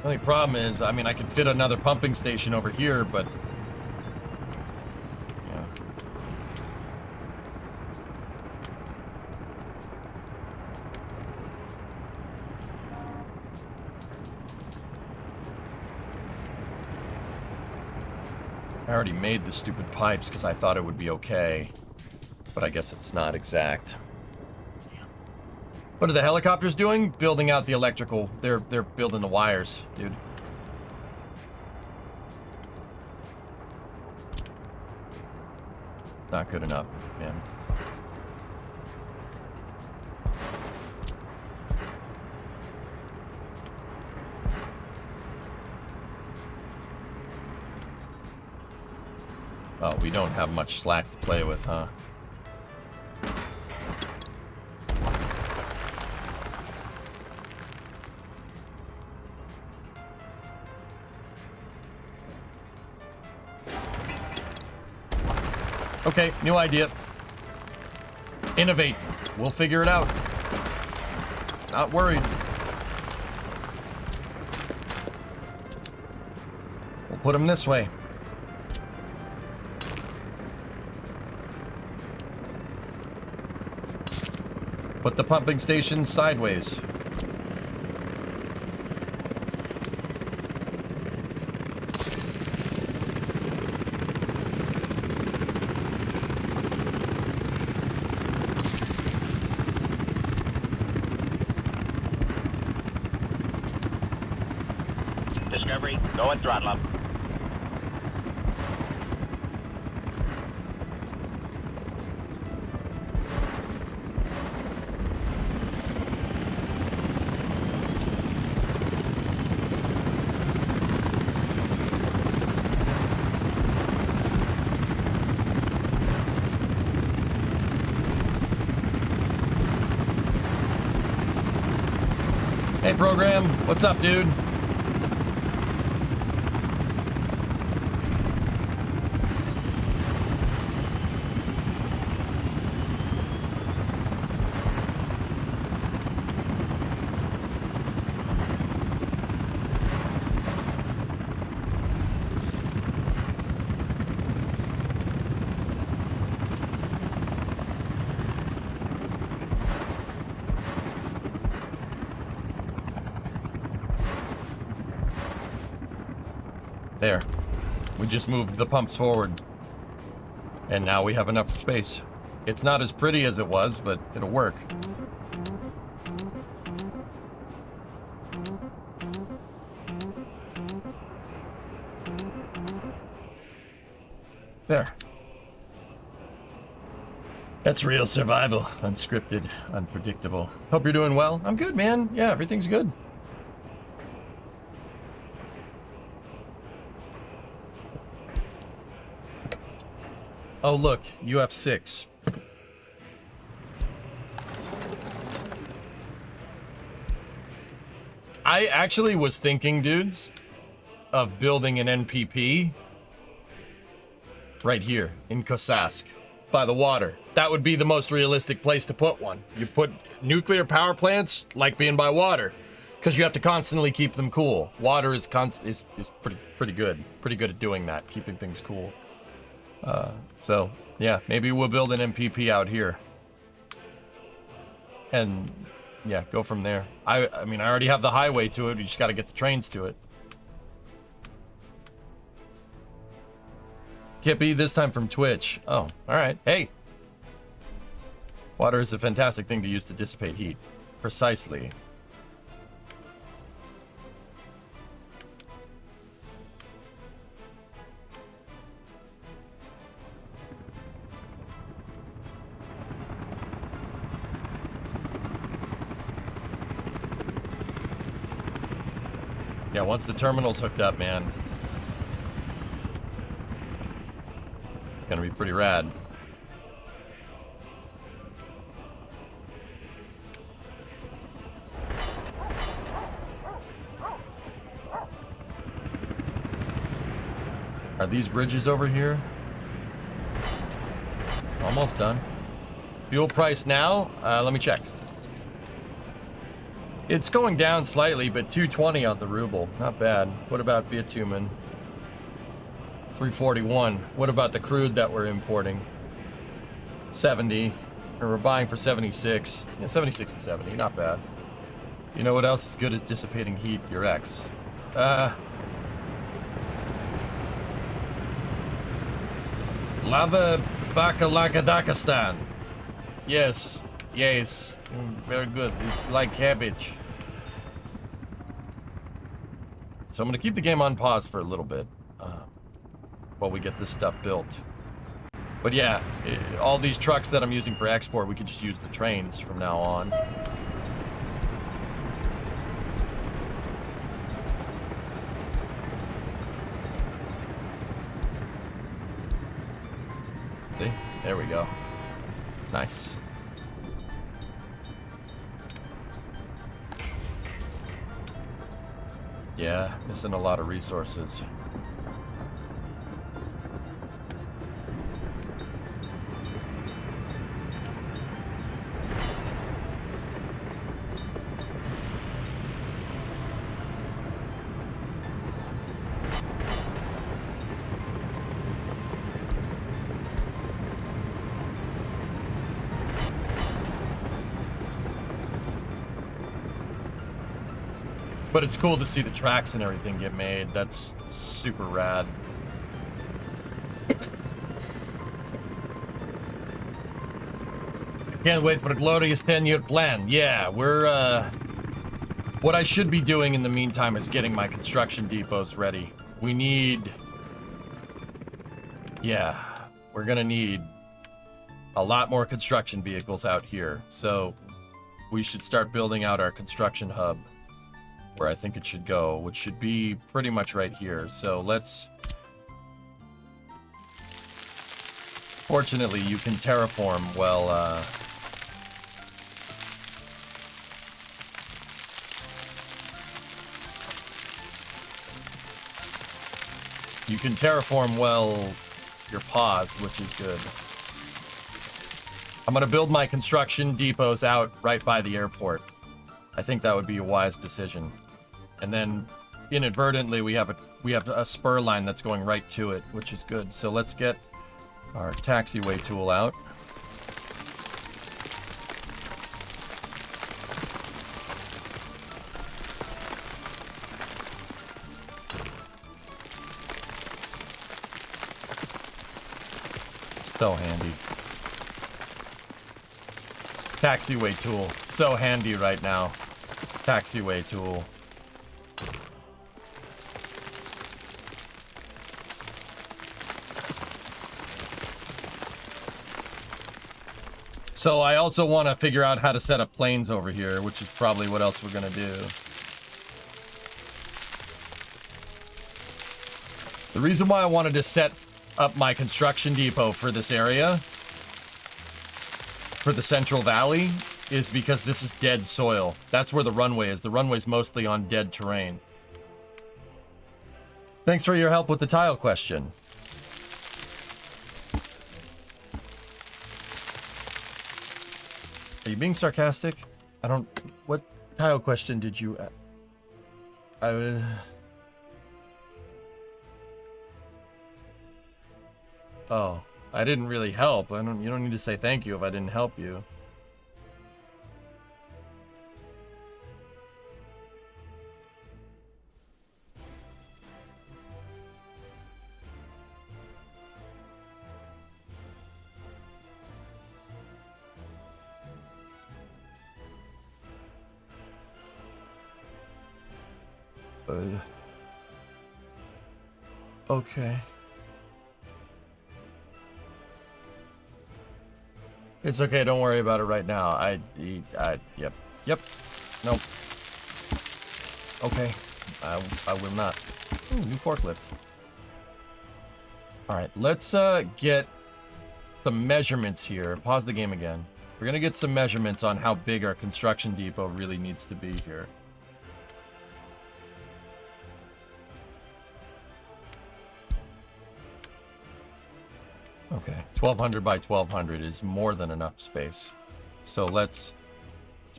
The only problem is, I mean, I could fit another pumping station over here, but yeah. I already made the stupid pipes because I thought it would be okay, but I guess it's not exact. What are the helicopters doing? Building out the electrical. They're building the wires, dude. Not good enough, man. Oh, we don't have much slack to play with, huh? Okay, new idea. Innovate. We'll figure it out. Not worried. We'll put them this way. Put the pumping station sideways. Discovery, go and throttle up. Hey, program. What's up, dude? There. We just moved the pumps forward. And now we have enough space. It's not as pretty as it was, but it'll work. There. That's real survival. Unscripted, unpredictable. Hope you're doing well. I'm good, man. Yeah, everything's good. Oh, look, UF6. I actually was thinking, dudes, of building an NPP right here in Kosask by the water. That would be the most realistic place to put one. You put nuclear power plants like being by water because you have to constantly keep them cool. Water is pretty good at doing that, keeping things cool. So, yeah, maybe we'll build an MPP out here. And, yeah, go from there. I mean, I already have the highway to it. We just got to get the trains to it. Kippy, this time from Twitch. Oh, all right. Hey! Water is a fantastic thing to use to dissipate heat. Precisely. Yeah, once the terminal's hooked up, man, it's gonna be pretty rad. Are these bridges over here? Almost done. Fuel price now? Let me check. It's going down slightly, but 220 on the ruble. Not bad. What about bitumen? 341. What about the crude that we're importing? 70. Or we're buying for 76. Yeah, 76 and 70. Not bad. You know what else is good at dissipating heat? Your ex. Slava Bakalakadakastan. Yes. Yes. Very good. It's like cabbage. So I'm going to keep the game on pause for a little bit while we get this stuff built. But yeah, all these trucks that I'm using for export, we could just use the trains from now on. See? There we go. Nice. Yeah, missing a lot of resources. But it's cool to see the tracks and everything get made. That's super rad. Can't wait for the glorious 10-year plan. Yeah, we're, what I should be doing in the meantime is getting my construction depots ready. We need... Yeah, we're gonna need a lot more construction vehicles out here. So we should start building out our construction hub where I think it should go, which should be pretty much right here. So let's... Fortunately, you can terraform well, you can terraform well, you're paused, which is good. I'm gonna build my construction depots out right by the airport. I think that would be a wise decision. And then inadvertently we have a spur line that's going right to it, which is good. So let's get our taxiway tool out. So handy. Taxiway tool. So handy right now. Taxiway tool. So I also want to figure out how to set up planes over here, which is probably what else we're going to do. The reason why I wanted to set up my construction depot for this area, for the Central Valley, is because this is dead soil. That's where the runway is. The runway's mostly on dead terrain. Thanks for your help with the tile question. Are you being sarcastic? I don't... What tile question did you... I would... Oh, I didn't really help. You don't need to say thank you if I didn't help you. Okay. It's okay, don't worry about it right now. Yep. Nope. Okay. I will not. Ooh, new forklift. Alright, let's get some measurements here. Pause the game again. We're gonna get some measurements on how big our construction depot really needs to be here. Okay, 1200 by 1200 is more than enough space. So let's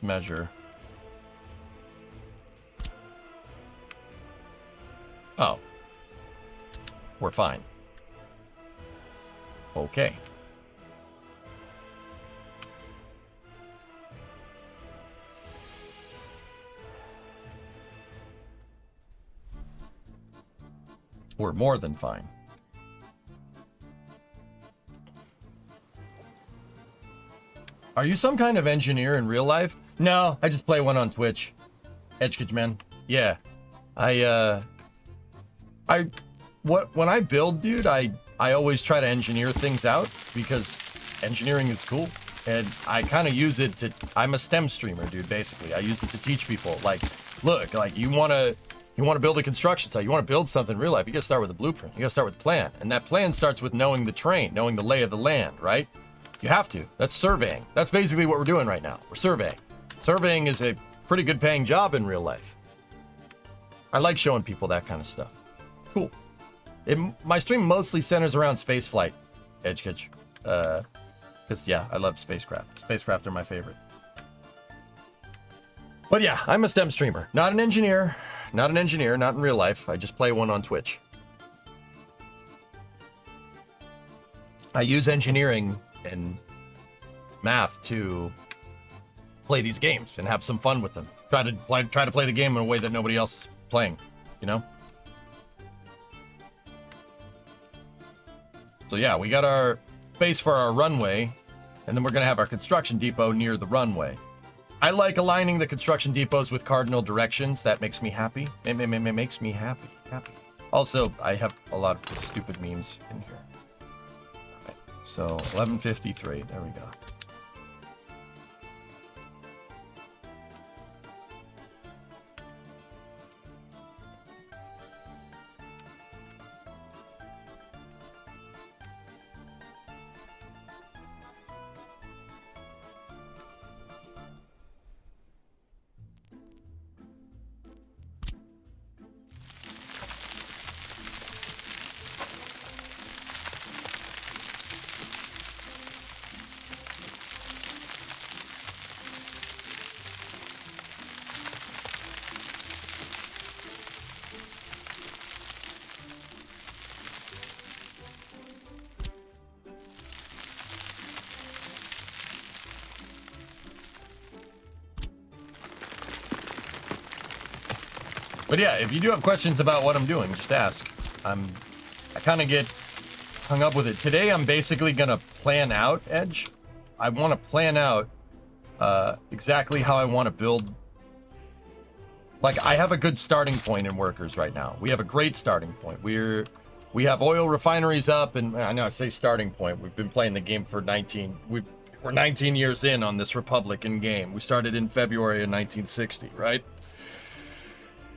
measure. Oh. We're fine. Okay. We're more than fine. Are you some kind of engineer in real life? No, I just play one on Twitch. Edgekitch man. Yeah. When I build, dude, I always try to engineer things out because engineering is cool. And I kind of use it to, I'm a STEM streamer, dude, basically. I use it to teach people, like, look, like, you want to build a construction site, you want to build something in real life, you got to start with a blueprint, you got to start with a plan. And that plan starts with knowing the terrain, knowing the lay of the land, right? You have to. That's surveying. That's basically what we're doing right now. We're surveying. Surveying is a pretty good paying job in real life. I like showing people that kind of stuff. It's cool. My stream mostly centers around spaceflight, Edgekitch. Because, yeah, I love spacecraft. Spacecraft are my favorite. But yeah, I'm a STEM streamer. Not an engineer. Not in real life. I just play one on Twitch. I use engineering and math to play these games and have some fun with them. Try to play the game in a way that nobody else is playing, you know? So yeah, we got our space for our runway, and then we're gonna have our construction depot near the runway. I like aligning the construction depots with cardinal directions. That makes me happy. It makes me happy. Also, I have a lot of stupid memes in here. Okay, so 1153, there we go. But yeah, if you do have questions about what I'm doing, just ask. I kind of get hung up with it. Today, I'm basically going to plan out, Edge. I want to plan out exactly how I want to build. Like, I have a good starting point in workers right now. We have a great starting point. We have oil refineries up, and I know I say starting point. We've been playing the game for 19... We're 19 years in on this Republican game. We started in February of 1960, right?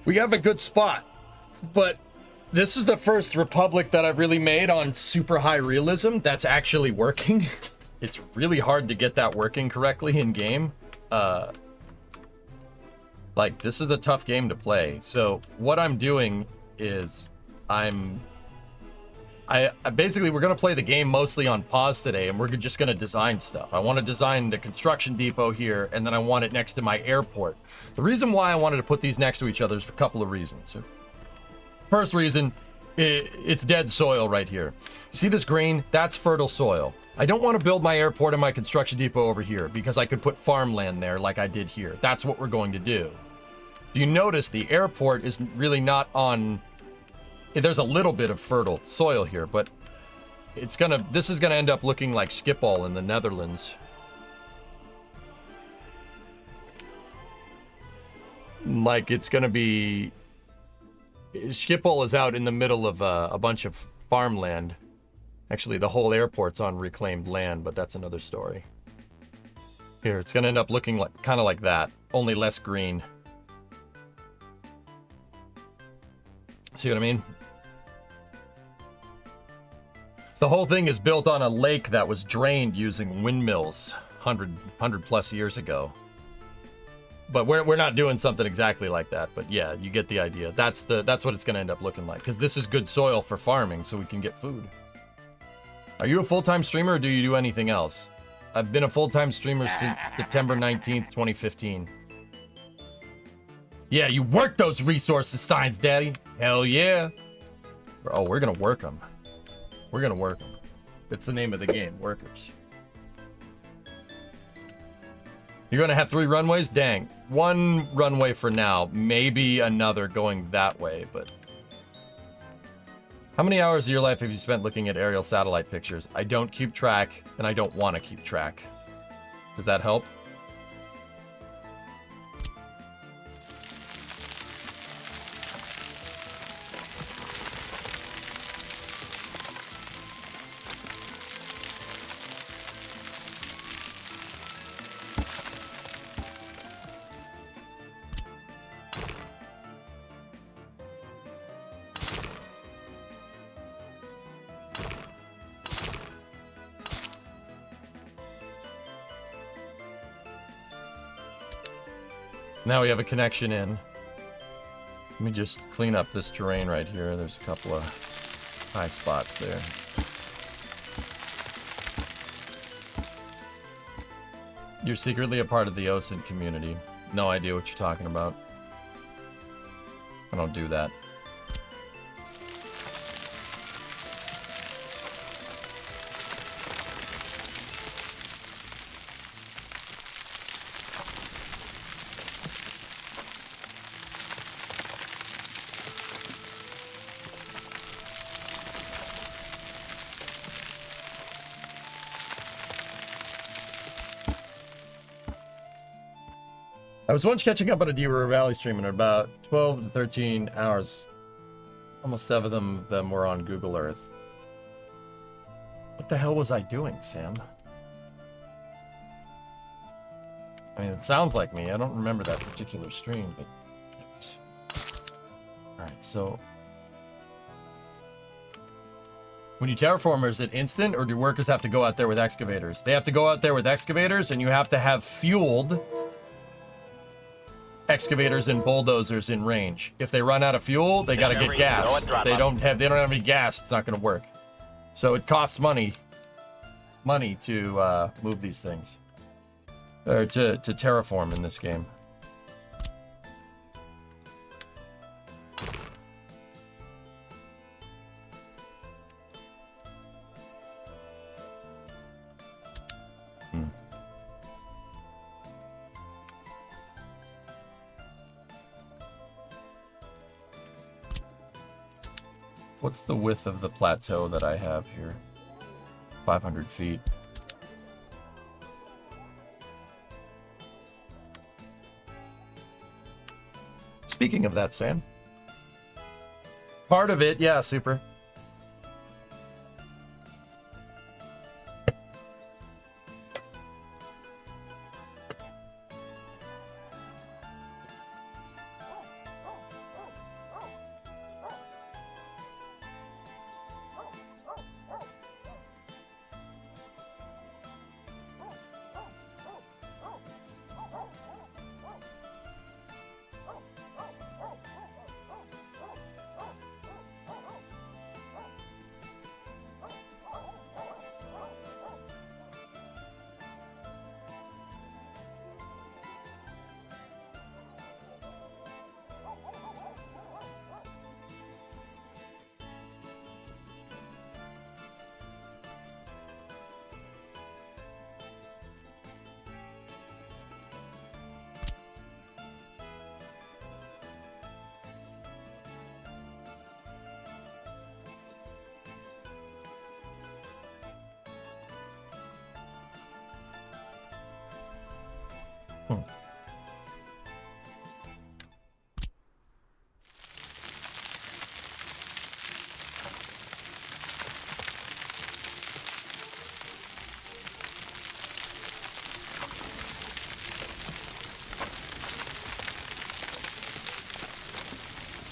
We have a good spot, but this is the first Republic that I've really made on super high realism that's actually working. It's really hard to get that working correctly in game. Like, this is a tough game to play. So what I'm doing is basically, we're going to play the game mostly on pause today, and we're just going to design stuff. I want to design the construction depot here, and then I want it next to my airport. The reason why I wanted to put these next to each other is for a couple of reasons. First reason, it's dead soil right here. See this green? That's fertile soil. I don't want to build my airport and my construction depot over here because I could put farmland there like I did here. That's what we're going to do. You notice the airport is really not on... There's a little bit of fertile soil here, but this is gonna end up looking like Schiphol in the Netherlands. Like, it's gonna be... Schiphol is out in the middle of a bunch of farmland. Actually, the whole airport's on reclaimed land, but that's another story. Here, it's gonna end up looking like kind of like that, only less green. See what I mean? The whole thing is built on a lake that was drained using windmills 100 plus years ago. But we're not doing something exactly like that. But yeah, you get the idea. That's what it's going to end up looking like. Because this is good soil for farming, so we can get food. Are you a full-time streamer, or do you do anything else? I've been a full-time streamer since September 19th, 2015. Yeah, you work those resources, Science Daddy. Hell yeah. Oh, we're going to work them. We're going to work them. It's the name of the game, workers. You're going to have 3 runways? Dang. 1 runway for now. Maybe another going that way, but... How many hours of your life have you spent looking at aerial satellite pictures? I don't keep track, and I don't want to keep track. Does that help? Now we have a connection in. Let me just clean up this terrain right here. There's a couple of high spots there. You're secretly a part of the OSINT community. No idea what you're talking about. I don't do that. was once catching up on a D River Valley stream, and about 12 to 13 hours. Almost 7 of them were on Google Earth. What the hell was I doing, Sam? I mean, it sounds like me. I don't remember that particular stream, but... Alright, so... When you terraform, is it instant, or do workers have to go out there with excavators? They have to go out there with excavators, and you have to have fueled excavators and bulldozers in range. If they run out of fuel, they gotta get gas. They don't have any gas, it's not gonna work. So it costs money to move these things. Or to terraform in this game. What's the width of the plateau that I have here? 500 feet. Speaking of that, Sam. Part of it, yeah, super.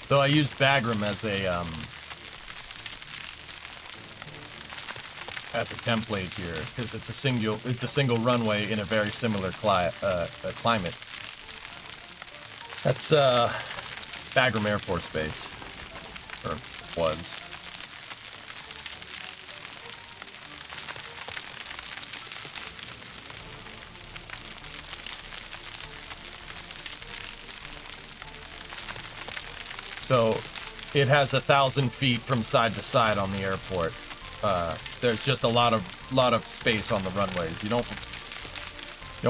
So I used Bagram as a template here because it's a single runway in a very similar climate. That's Bagram Air Force Base, or was. So it has 1,000 feet from side to side on the airport. There's just a lot of space on the runways. You don't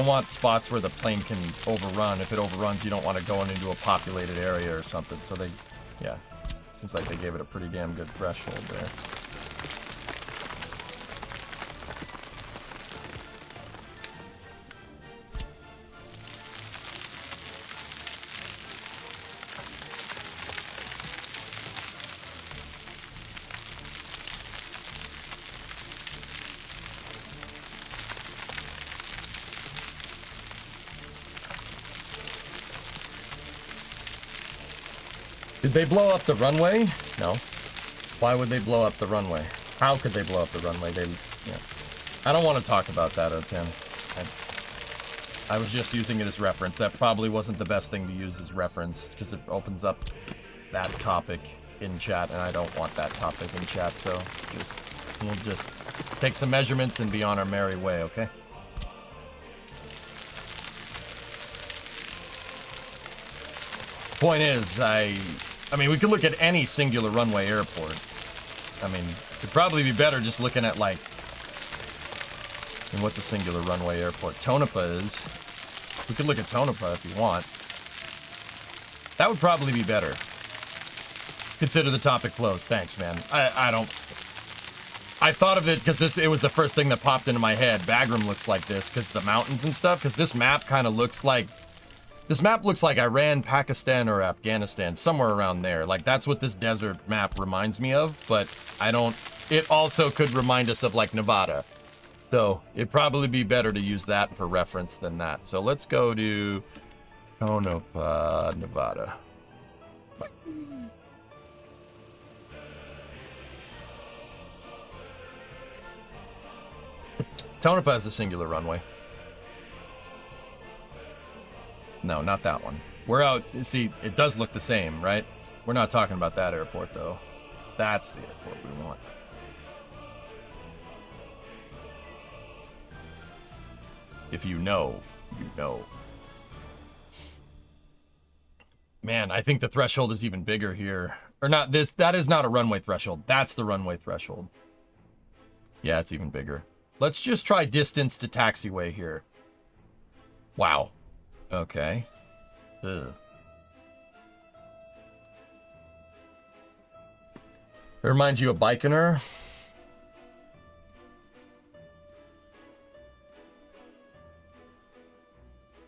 want spots where the plane can overrun. If it overruns, you don't want to go into a populated area or something. So seems like they gave it a pretty damn good threshold there. Did they blow up the runway? No. Why would they blow up the runway? How could they blow up the runway? I don't want to talk about that, O10. I was just using it as reference. That probably wasn't the best thing to use as reference because it opens up that topic in chat, and I don't want that topic in chat. So we'll just take some measurements and be on our merry way, okay? Point is, I mean, we could look at any singular runway airport. I mean, it'd probably be better just looking at, like, what's a singular runway airport? Tonopah is. We could look at Tonopah if you want. That would probably be better. Consider the topic closed. Thanks, man. I thought of it because it was the first thing that popped into my head. Bagram looks like this because the mountains and stuff. Because this map kind of looks like This map looks like Iran, Pakistan, or Afghanistan, somewhere around there. Like, that's what this desert map reminds me of, but I don't... It also could remind us of, like, Nevada. So, it'd probably be better to use that for reference than that. So, let's go to Tonopah, Nevada. Tonopah is a singular runway. No, not that one. We're out. See, it does look the same, right? We're not talking about that airport, though. That's the airport we want. If you know, you know. Man, I think the threshold is even bigger here. Or not this. That is not a runway threshold. That's the runway threshold. Yeah, it's even bigger. Let's just try distance to taxiway here. Wow. Okay. Ugh. It reminds you of Baikonur.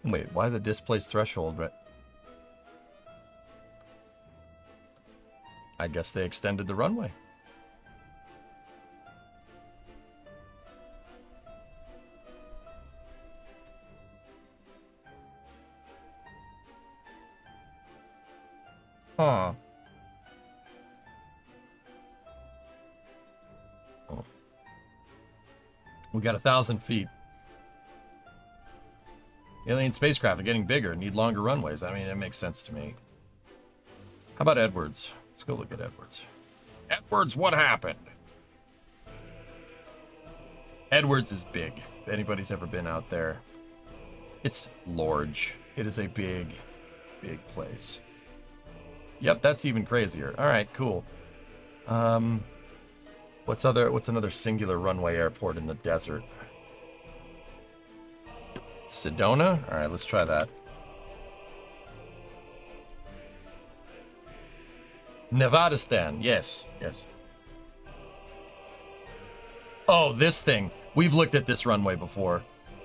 Wait, why the displaced threshold? Right. I guess they extended the runway. Huh. Oh. We got 1,000 feet. Alien spacecraft are getting bigger, need longer runways. I mean, it makes sense to me. How about Edwards? Let's go look at Edwards. Edwards, what happened? Edwards is big. If anybody's ever been out there, it's large. It is a big, big place. Yep, that's even crazier. All right, cool. What's another singular runway airport in the desert? Sedona? All right, let's try that. Nevadastan. Yes, yes. Oh, this thing. We've looked at this runway before.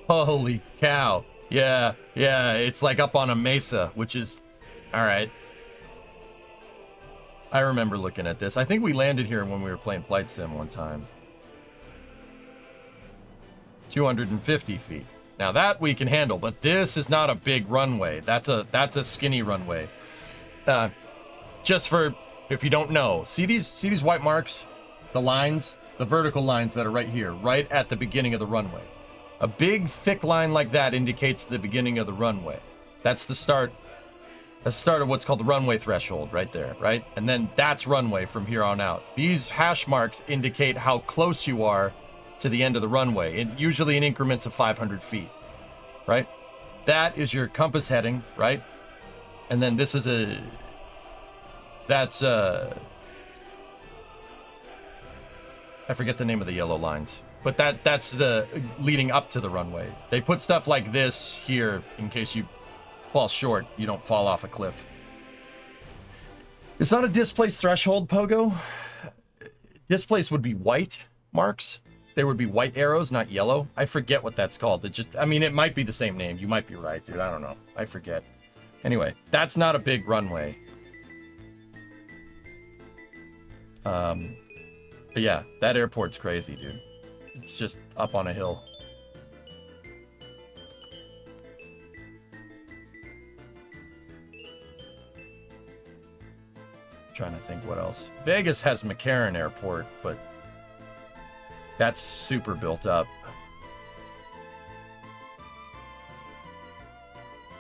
Holy cow. Yeah, it's like up on a mesa, which is... All right. I remember looking at this. I think we landed here when we were playing Flight Sim one time. 250 feet. Now that we can handle, but this is not a big runway. That's a skinny runway. Just for, if you don't know, see these white marks? The lines, the vertical lines that are right here, right at the beginning of the runway. A big thick line like that indicates the beginning of the runway. That's the start. That's the start of what's called the runway threshold right there, right? And then that's runway from here on out. These hash marks indicate how close you are to the end of the runway, usually in increments of 500 feet, right? That is your compass heading, right? And then this is I forget the name of the yellow lines, but that's the leading up to the runway. They put stuff like this here in case you fall short, you don't fall off a cliff. It's not a displaced threshold, Pogo. Displaced would be white marks. There would be white arrows, not yellow. I forget what that's called. It might be the same name. You might be right, dude. I don't know. I forget. Anyway, that's not a big runway. But yeah, that airport's crazy, dude. It's just up on a hill. Trying to think what else. Vegas has McCarran Airport, but that's super built up.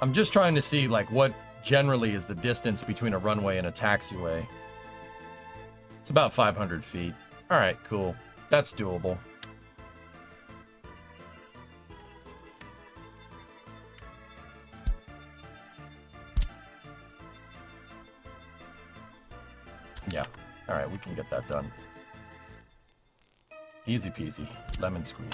I'm just trying to see like what generally is the distance between a runway and a taxiway. It's about 500 feet. All right, cool. That's doable. Yeah. All right, we can get that done. Easy peasy. Lemon squeeze.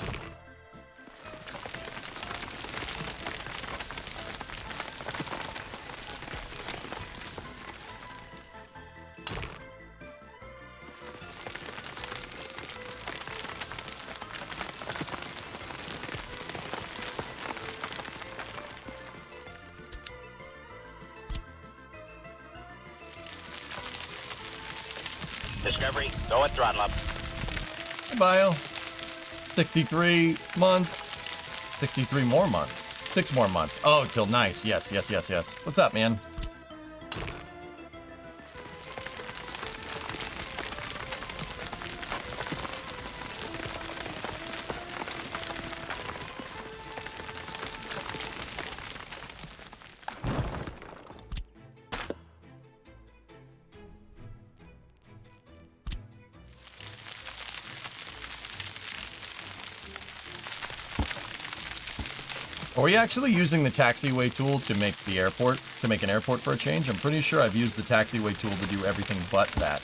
Discovery, go and throttle up. Hey, Bio. 63 months. 63 more months. 6 more months. Oh, till nice. Yes. What's up, man? Are we actually using the taxiway tool to make the airport, to make an airport for a change? I'm pretty sure I've used the taxiway tool to do everything but that.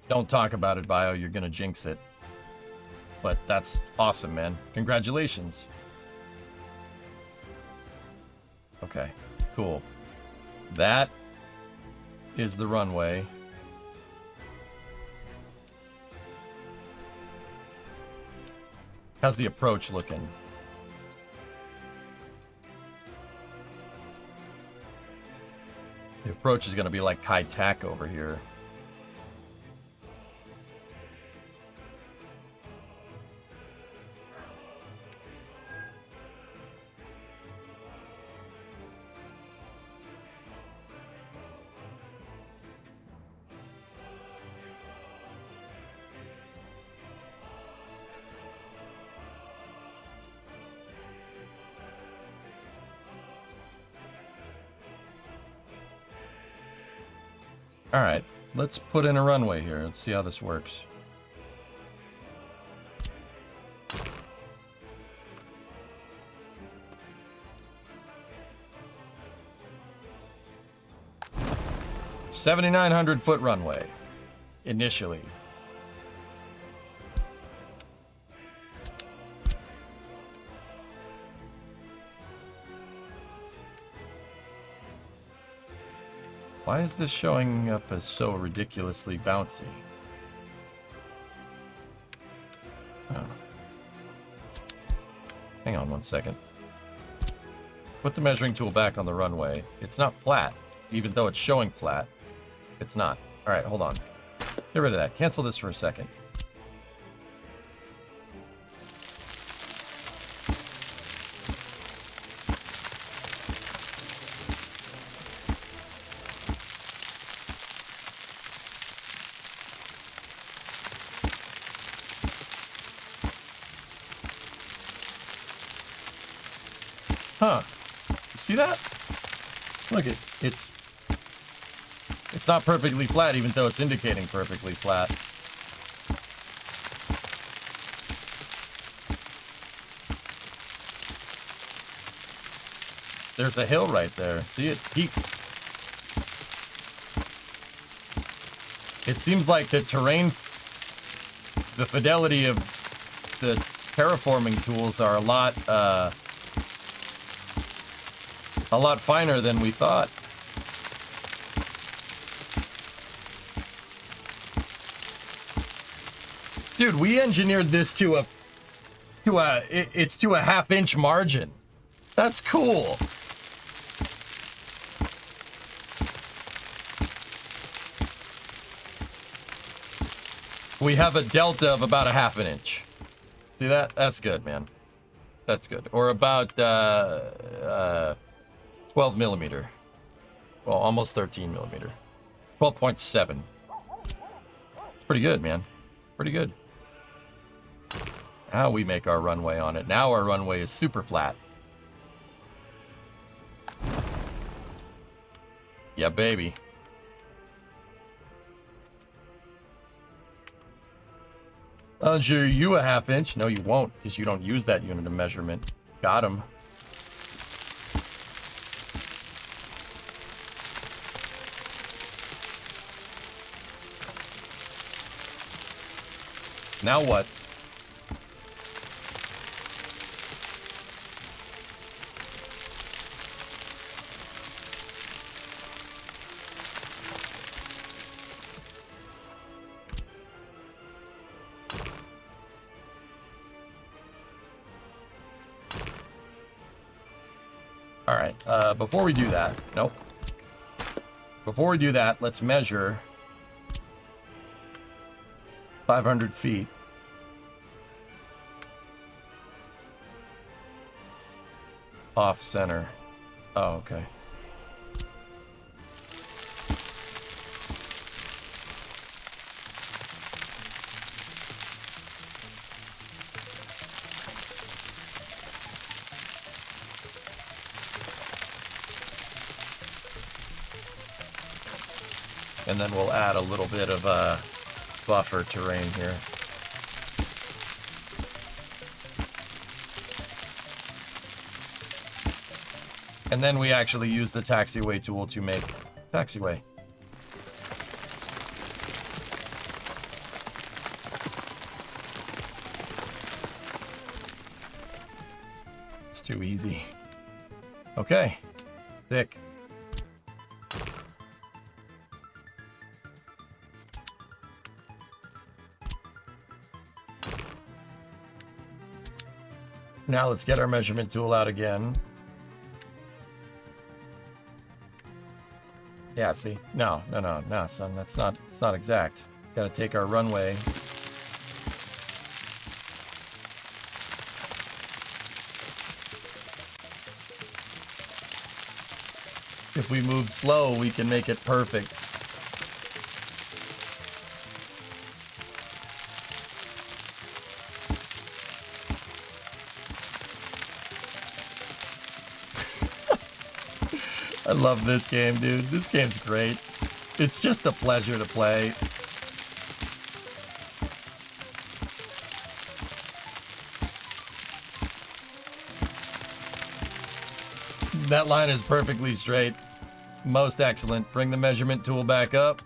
Don't talk about it, Bio. You're gonna jinx it. But that's awesome, man. Congratulations. Okay, cool. That is the runway. How's the approach looking? The approach is gonna be like Kai Tak over here. All right, let's put in a runway here. Let's see how this works. $7,900-foot runway, initially. Why is this showing up as so ridiculously bouncy? Oh. Hang on one second. Put the measuring tool back on the runway. It's not flat, even though it's showing flat. It's not. All right, hold on. Get rid of that. Cancel this for a second. Huh. You see that? Look, it's not perfectly flat, even though it's indicating perfectly flat. There's a hill right there. See it? It seems like the terrain, the fidelity of the terraforming tools are a lot finer than we thought. Dude, we engineered this to a half-inch margin. That's cool. We have a delta of about a half an inch. See that? That's good, man. That's good. Or about 12 millimeter. Well, almost 13 millimeter. 12.7. It's pretty good, man. Pretty good. Now we make our runway on it. Now our runway is super flat. Yeah, baby. I'll measure you a half inch. No, you won't, because you don't use that unit of measurement. Got him. Now what? All right, before we do that, nope. Before we do that, let's measure 500 feet. Off center. Oh, okay. And then we'll add a little bit of buffer terrain here. And then we actually use the taxiway tool to make taxiway. It's too easy. Okay. Thick. Now let's get our measurement tool out again. Yeah, see? No, son, it's not exact. Gotta take our runway. If we move slow, we can make it perfect. I love this game, dude. This game's great. It's just a pleasure to play. That line is perfectly straight. Most excellent. Bring the measurement tool back up.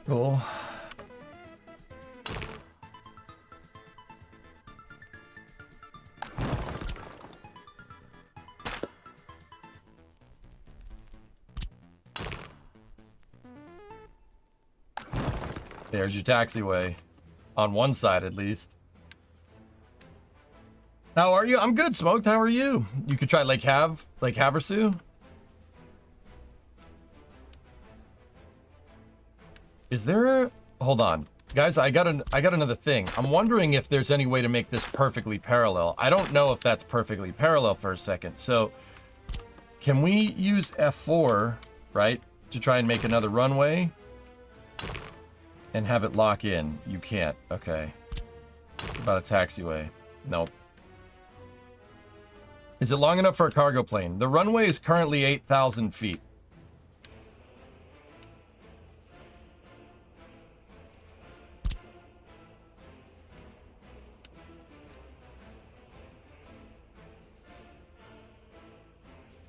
Cool. There's your taxiway. On one side, at least. How are you? I'm good, Smoked. How are you? You could try Lake Havasu. Is there a... Hold on. Guys, I got another thing. I'm wondering if there's any way to make this perfectly parallel. I don't know if that's perfectly parallel for a second. So, can we use F4, right, to try and make another runway? And have it lock in? You can't. Okay. What about a taxiway? Nope. Is it long enough for a cargo plane? The runway is currently 8,000 feet.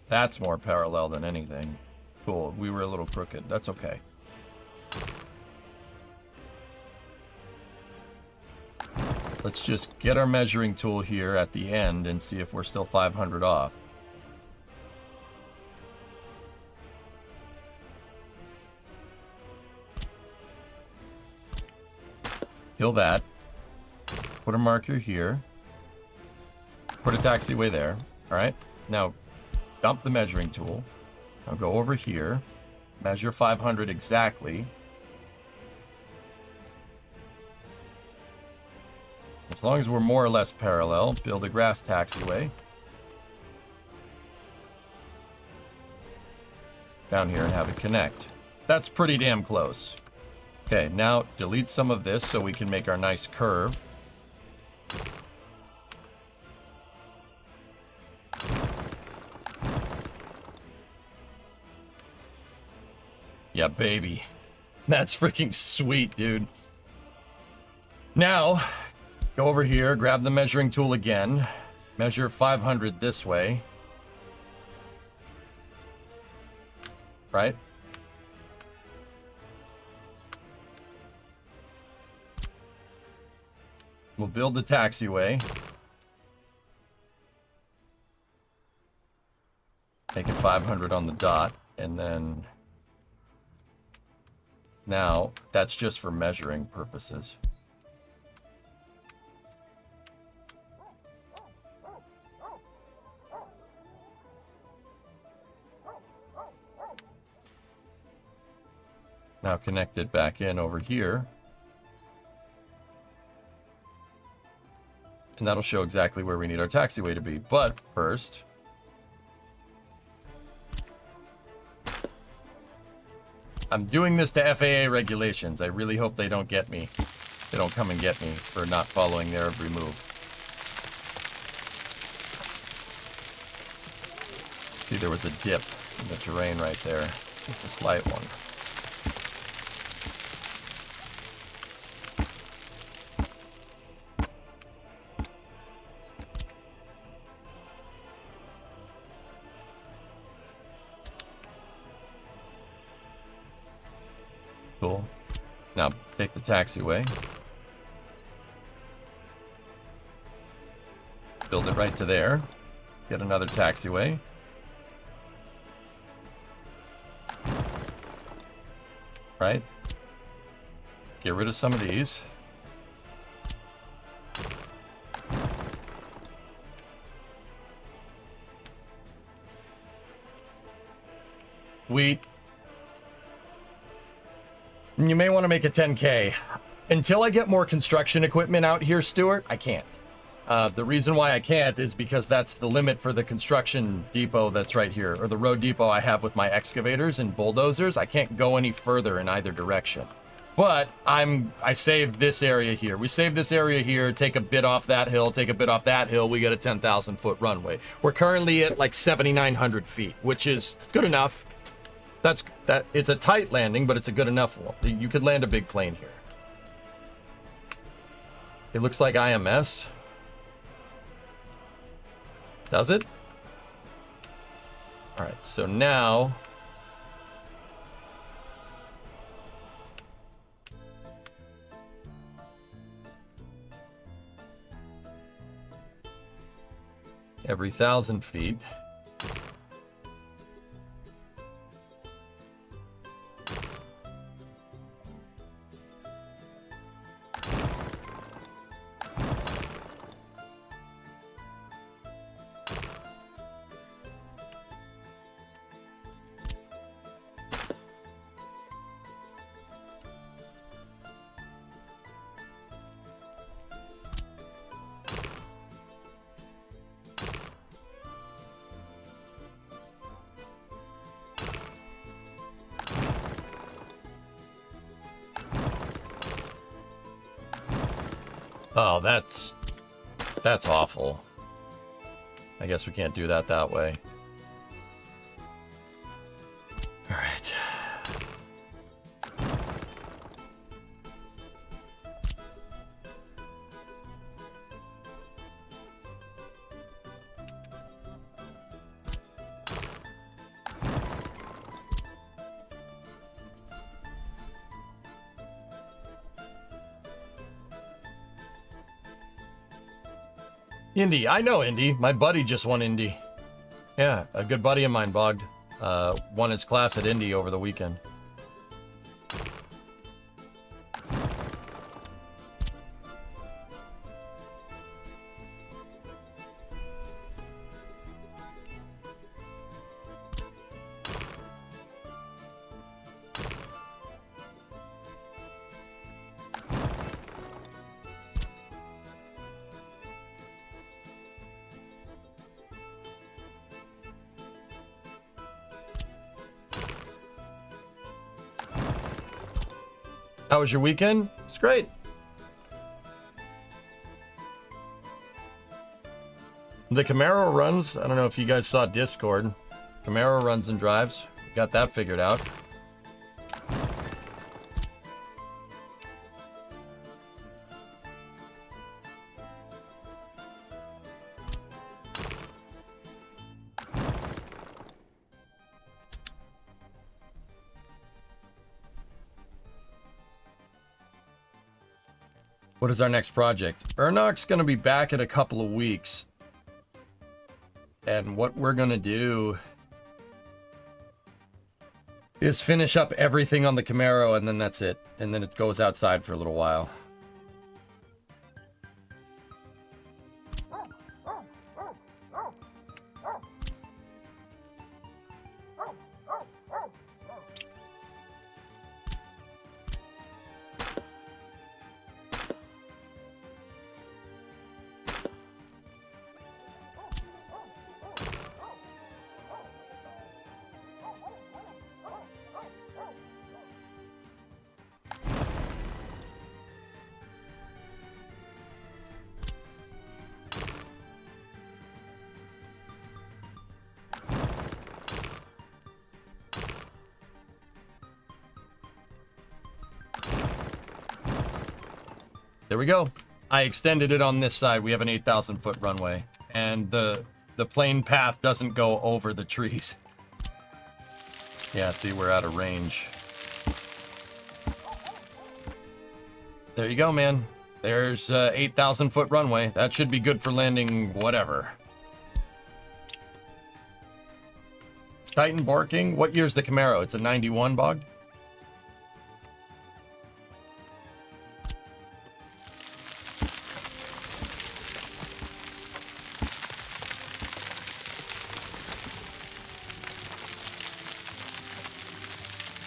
That's more parallel than anything. Cool. We were a little crooked. That's okay. Let's just get our measuring tool here at the end and see if we're still 500 off. Kill that. Put a marker here. Put a taxiway there. All right. Now, dump the measuring tool. Now go over here. Measure 500 exactly. As long as we're more or less parallel, build a grass taxiway. Down here and have it connect. That's pretty damn close. Okay, now delete some of this so we can make our nice curve. Yeah, baby. That's freaking sweet, dude. Now, go over here, grab the measuring tool again. Measure 500 this way. Right? We'll build the taxiway. Make it 500 on the dot, and then now that's just for measuring purposes. Now connect it back in over here. And that'll show exactly where we need our taxiway to be. But first, I'm doing this to FAA regulations. I really hope they don't get me. They don't come and get me for not following their every move. See, there was a dip in the terrain right there. Just a slight one. Cool. Now, take the taxiway. Build it right to there. Get another taxiway. Right? Get rid of some of these. Sweet. You may want to make a 10K. Until I get more construction equipment out here, Stuart, I can't. The reason why I can't is because that's the limit for the construction depot that's right here, or the road depot I have with my excavators and bulldozers. I can't go any further in either direction. But I saved this area here. We saved this area here, take a bit off that hill, take a bit off that hill, we get a 10,000 foot runway. We're currently at like 7,900 feet, which is good enough. It's a tight landing, but it's a good enough one. You could land a big plane here. It looks like IMS. Does it? All right, so now every 1,000 feet. Oh, that's awful. I guess we can't do that way. All right. Indy, I know Indy. My buddy just won Indy. Yeah, a good buddy of mine, Bogged, won his class at Indy over the weekend. How was your weekend? It's great. The Camaro runs. I don't know if you guys saw Discord. Camaro runs and drives. Got that figured out. What is our next project? Ernok's going to be back in a couple of weeks. And what we're going to do is finish up everything on the Camaro, and then that's it. And then it goes outside for a little while. There we go. I extended it on this side. We have an 8,000 foot runway, and the plane path doesn't go over the trees. Yeah, see, we're out of range. There you go, man. There's 8,000 foot runway. That should be good for landing whatever. Is Titan barking? What year's the Camaro? It's a 91, Bog?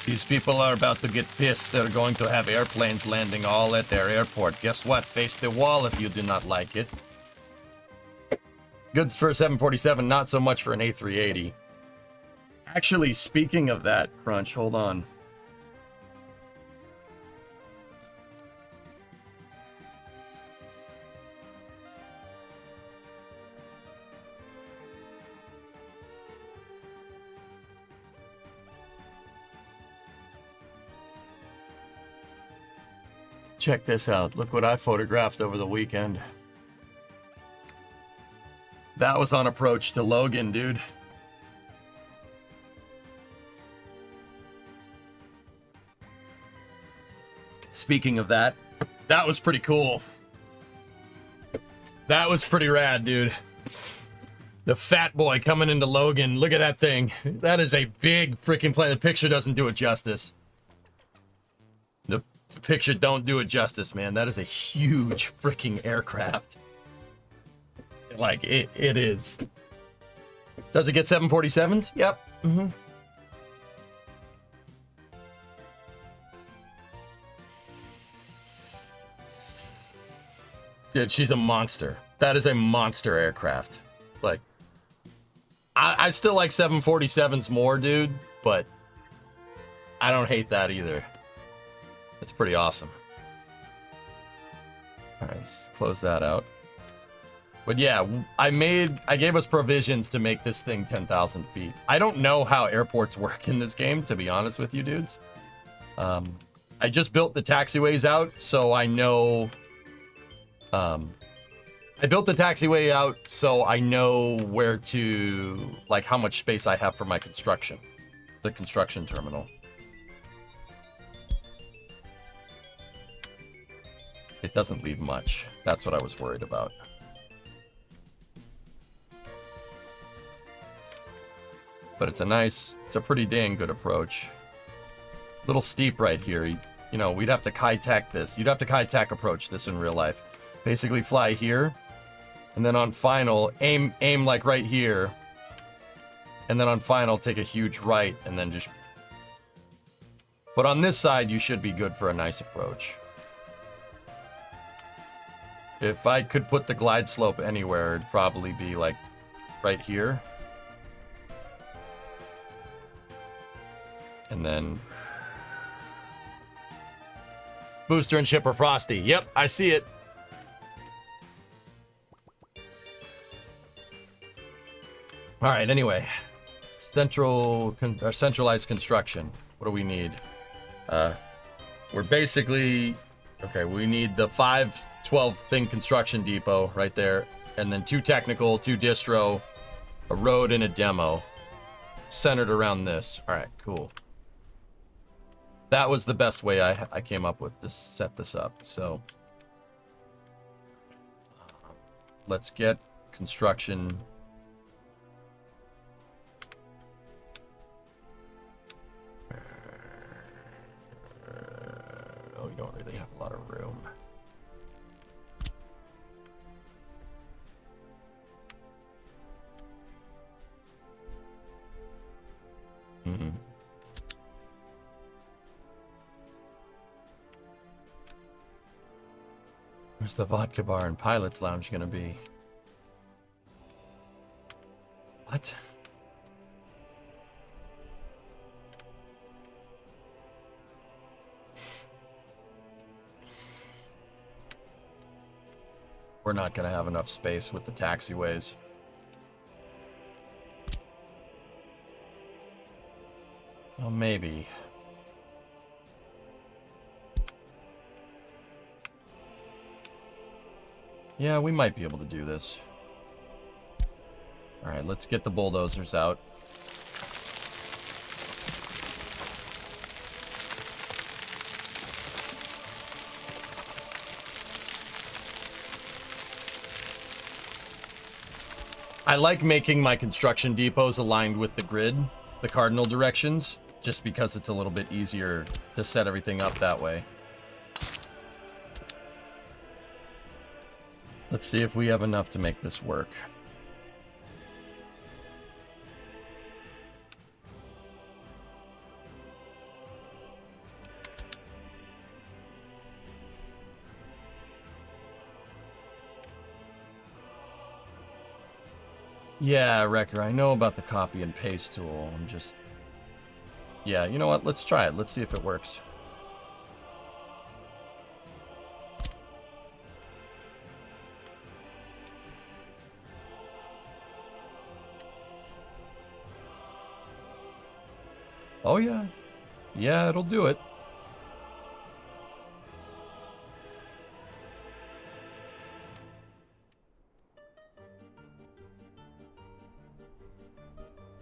These people are about to get pissed. They're going to have airplanes landing all at their airport. Guess what? Face the wall if you do not like it. Goods for a 747, not so much for an A380. Actually, speaking of that, Crunch, hold on. Check this out. Look what I photographed over the weekend. That was on approach to Logan, dude. Speaking of that, that was pretty cool. That was pretty rad, dude. The fat boy coming into Logan. Look at that thing. That is a big freaking plane. The picture doesn't do it justice. The picture don't do it justice, man. That is a huge freaking aircraft. Like, it is. Does it get 747s? Yep. Mm-hmm. Dude, she's a monster. That is a monster aircraft. Like, I still like 747s more, dude, but I don't hate that either. It's pretty awesome. All right, let's close that out. But yeah, I gave us provisions to make this thing 10,000 feet. I don't know how airports work in this game, to be honest with you dudes. I just built the taxiways out, so I know... I built the taxiway out so I know where to, like, how much space I have for my construction. The construction terminal. It doesn't leave much. That's what I was worried about. But it's a pretty dang good approach. A little steep right here. You know, we'd have to Kai-Tak this. You'd have to Kai-Tak approach this in real life. Basically fly here, and then on final, aim like right here, and then on final, take a huge right, and then just... But on this side, you should be good for a nice approach. If I could put the glide slope anywhere, it'd probably be like right here. And then... Booster and shipper Frosty. Yep, I see it. All right, anyway. Centralized construction. What do we need? We're basically... Okay, we need the 512 thing construction depot right there. And then 2 technical, 2 distro, a road, and a demo. Centered around this. All right, cool. That was the best way I came up with to set this up. So let's get construction. Oh, we don't really have a lot of room. Mm-hmm. Where's the vodka bar and pilot's lounge gonna be? What? We're not gonna have enough space with the taxiways. Well, maybe. Yeah, we might be able to do this. All right, let's get the bulldozers out. I like making my construction depots aligned with the grid, the cardinal directions, just because it's a little bit easier to set everything up that way. Let's see if we have enough to make this work. Yeah, Wrecker, I know about the copy and paste tool. I'm just... Yeah, you know what? Let's try it. Let's see if it works. Oh, yeah. Yeah, it'll do it.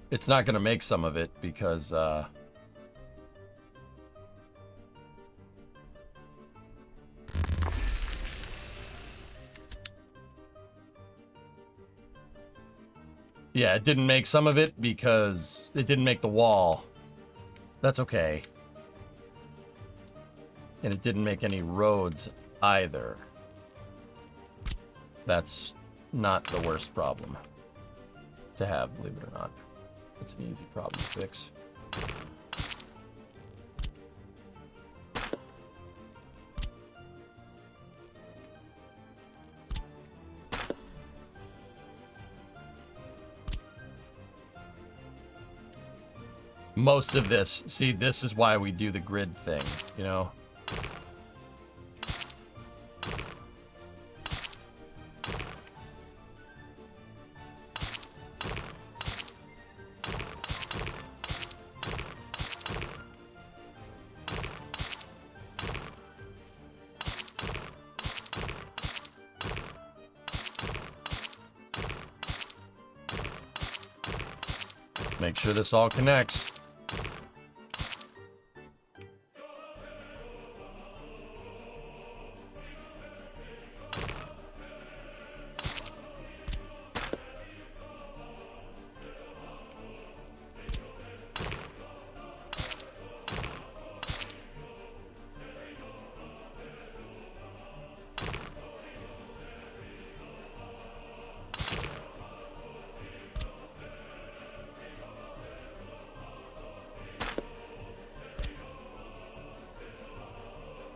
It's not going to make some of it because, yeah, it didn't make some of it because it didn't make the wall. That's okay. And it didn't make any roads either. That's not the worst problem to have, believe it or not. It's an easy problem to fix. Most of this, see, this is why we do the grid thing, you know? Make sure this all connects.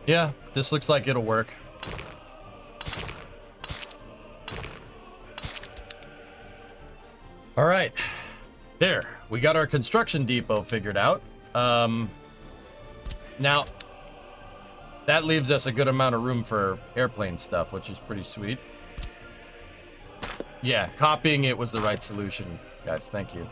Yeah, this looks like it'll work. All right, there, we got our construction depot figured out. Now, that leaves us a good amount of room for airplane stuff, which is pretty sweet. Yeah, copying it was the right solution, guys, thank you.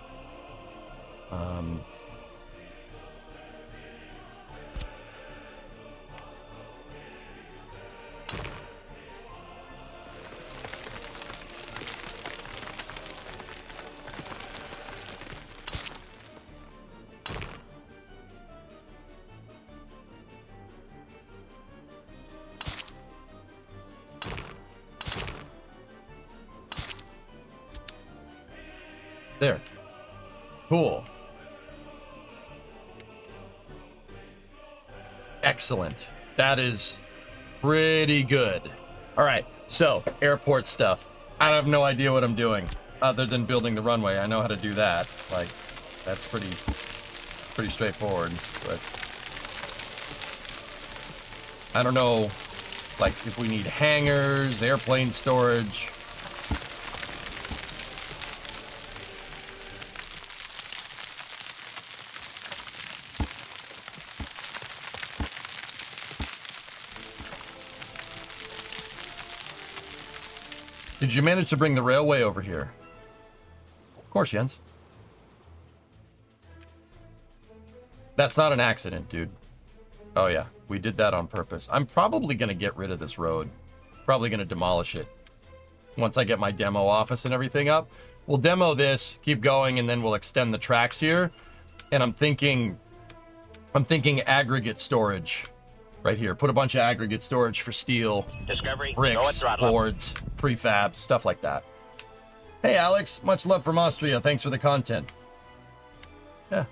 There. Cool. Excellent. That is pretty good. All right, so airport stuff. I have no idea what I'm doing other than building the runway. I know how to do that. Like, that's pretty straightforward, but I don't know, like, if we need hangars, airplane storage. Did you manage to bring the railway over here? Of course, Jens. That's not an accident, dude. Oh, yeah. We did that on purpose. I'm probably going to get rid of this road. Probably going to demolish it. Once I get my demo office and everything up. We'll demo this, keep going, and then we'll extend the tracks here. And I'm thinking aggregate storage right here. Put a bunch of aggregate storage for steel, Discovery, bricks, boards, prefab, stuff like that. Hey, Alex. Much love from Austria. Thanks for the content. Yeah.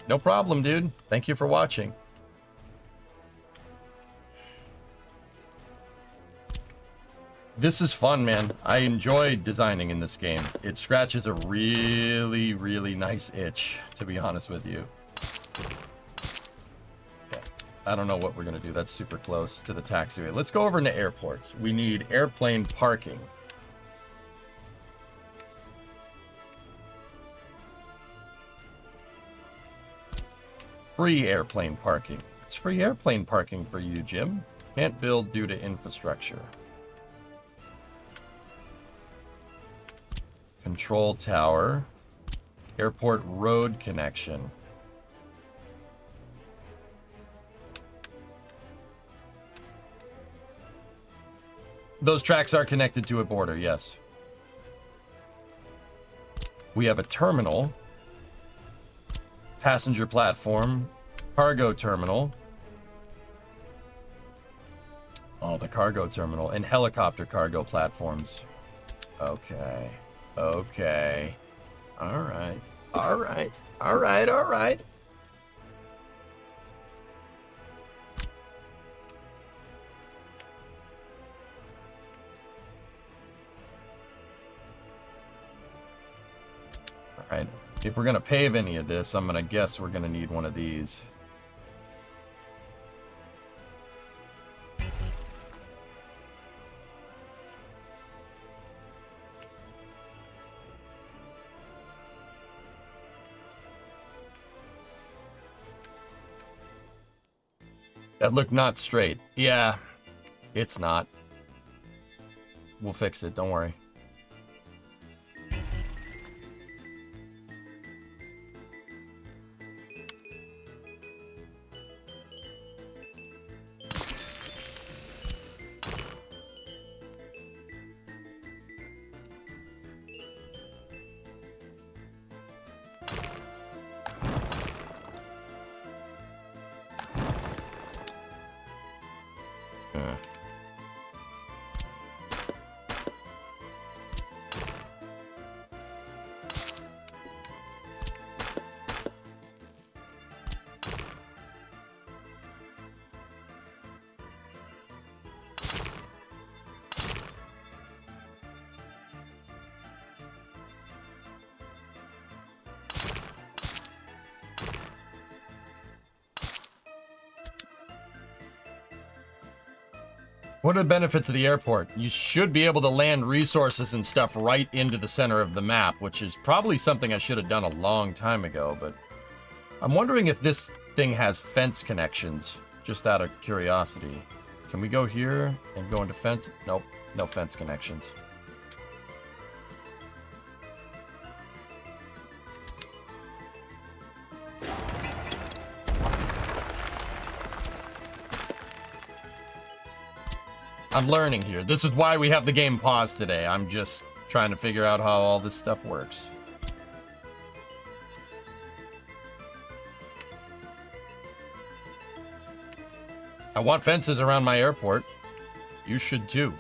No problem, dude. Thank you for watching. This is fun, man. I enjoy designing in this game. It scratches a really, really nice itch, to be honest with you. Okay. I don't know what we're going to do. That's super close to the taxiway. Let's go over into airports. We need airplane parking. Free airplane parking. It's free airplane parking for you, Jim. Can't build due to infrastructure. Control tower. Airport road connection. Those tracks are connected to a border, yes. We have a terminal. Passenger platform. Cargo terminal. Oh, the cargo terminal. And helicopter cargo platforms. Okay. Okay. All right. All right. All right. All right. All right. If we're going to pave any of this, I'm going to guess we're going to need one of these. That looked not straight. Yeah, it's not. We'll fix it, don't worry. What are the benefits of the airport? You should be able to land resources and stuff right into the center of the map, which is probably something I should have done a long time ago, but I'm wondering if this thing has fence connections, just out of curiosity. Can we go here and go into fence? Nope, no fence connections. I'm learning here. This is why we have the game paused today. I'm just trying to figure out how all this stuff works. I want fences around my airport. You should too.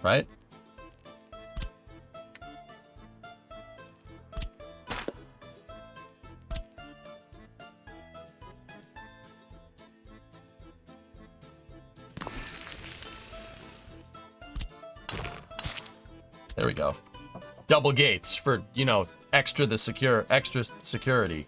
right? There we go. Double gates for, you know, extra security.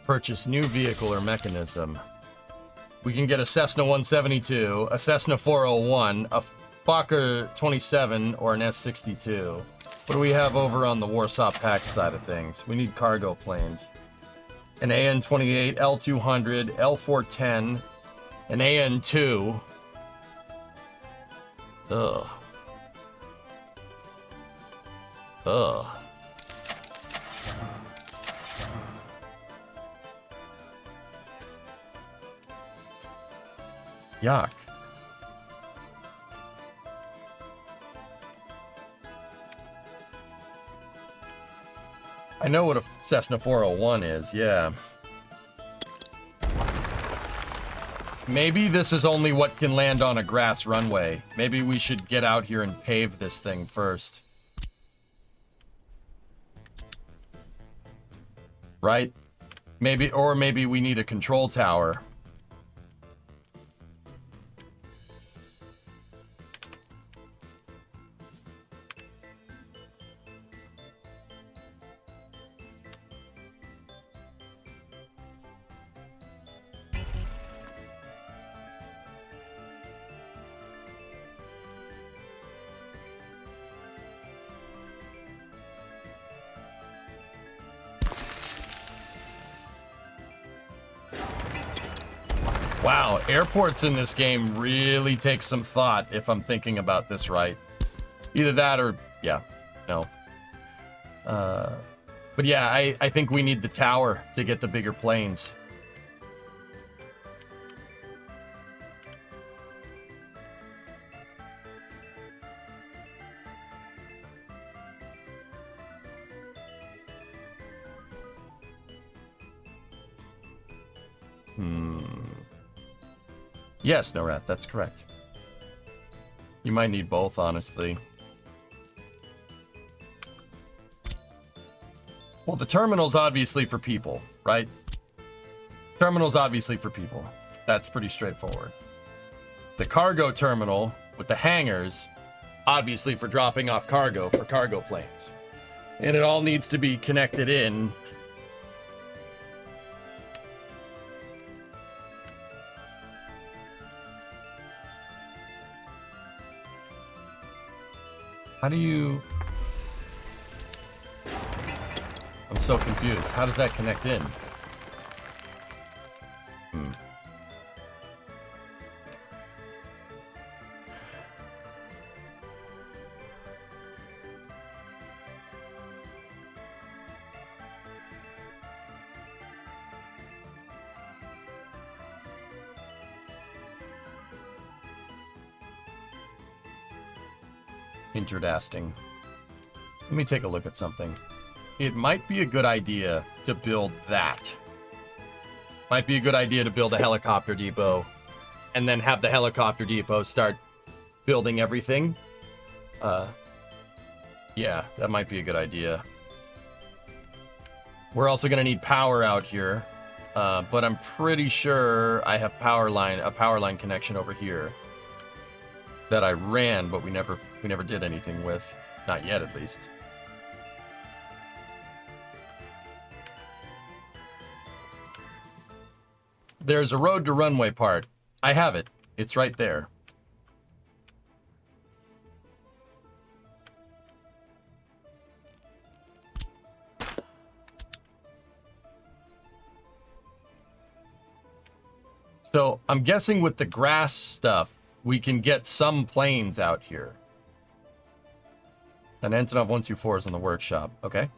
Purchase new vehicle or mechanism. We can get a Cessna 172, a Cessna 401, a Fokker 27, or an S62. What do we have over on the Warsaw Pact side of things? We need cargo planes. An AN-28, L200, L410, an AN-2. Ugh. Ugh. Yuck. I know what a Cessna 401 is, yeah. Maybe this is only what can land on a grass runway. Maybe we should get out here and pave this thing first. Right? Maybe, or maybe we need a control tower. Wow, airports in this game really take some thought if I'm thinking about this right. Either that or, yeah, no. But yeah, I think we need the tower to get the bigger planes. Yes, Norat, that's correct. You might need both, honestly. Well, the terminal's obviously for people, right? Terminal's obviously for people. That's pretty straightforward. The cargo terminal with the hangars, obviously for dropping off cargo for cargo planes. And it all needs to be connected in. How do you... I'm so confused. How does that connect in? Interdasting. Let me take a look at something. It might be a good idea to build that. Might be a good idea to build a helicopter depot and then have the helicopter depot start building everything. Yeah, that might be a good idea. We're also going to need power out here, but I'm pretty sure I have a power line connection over here that I ran, but we never did anything with. Not yet, at least. There's a road to runway part. I have it. It's right there. So I'm guessing with the grass stuff, we can get some planes out here. And Antonov 124 is in the workshop. Okay.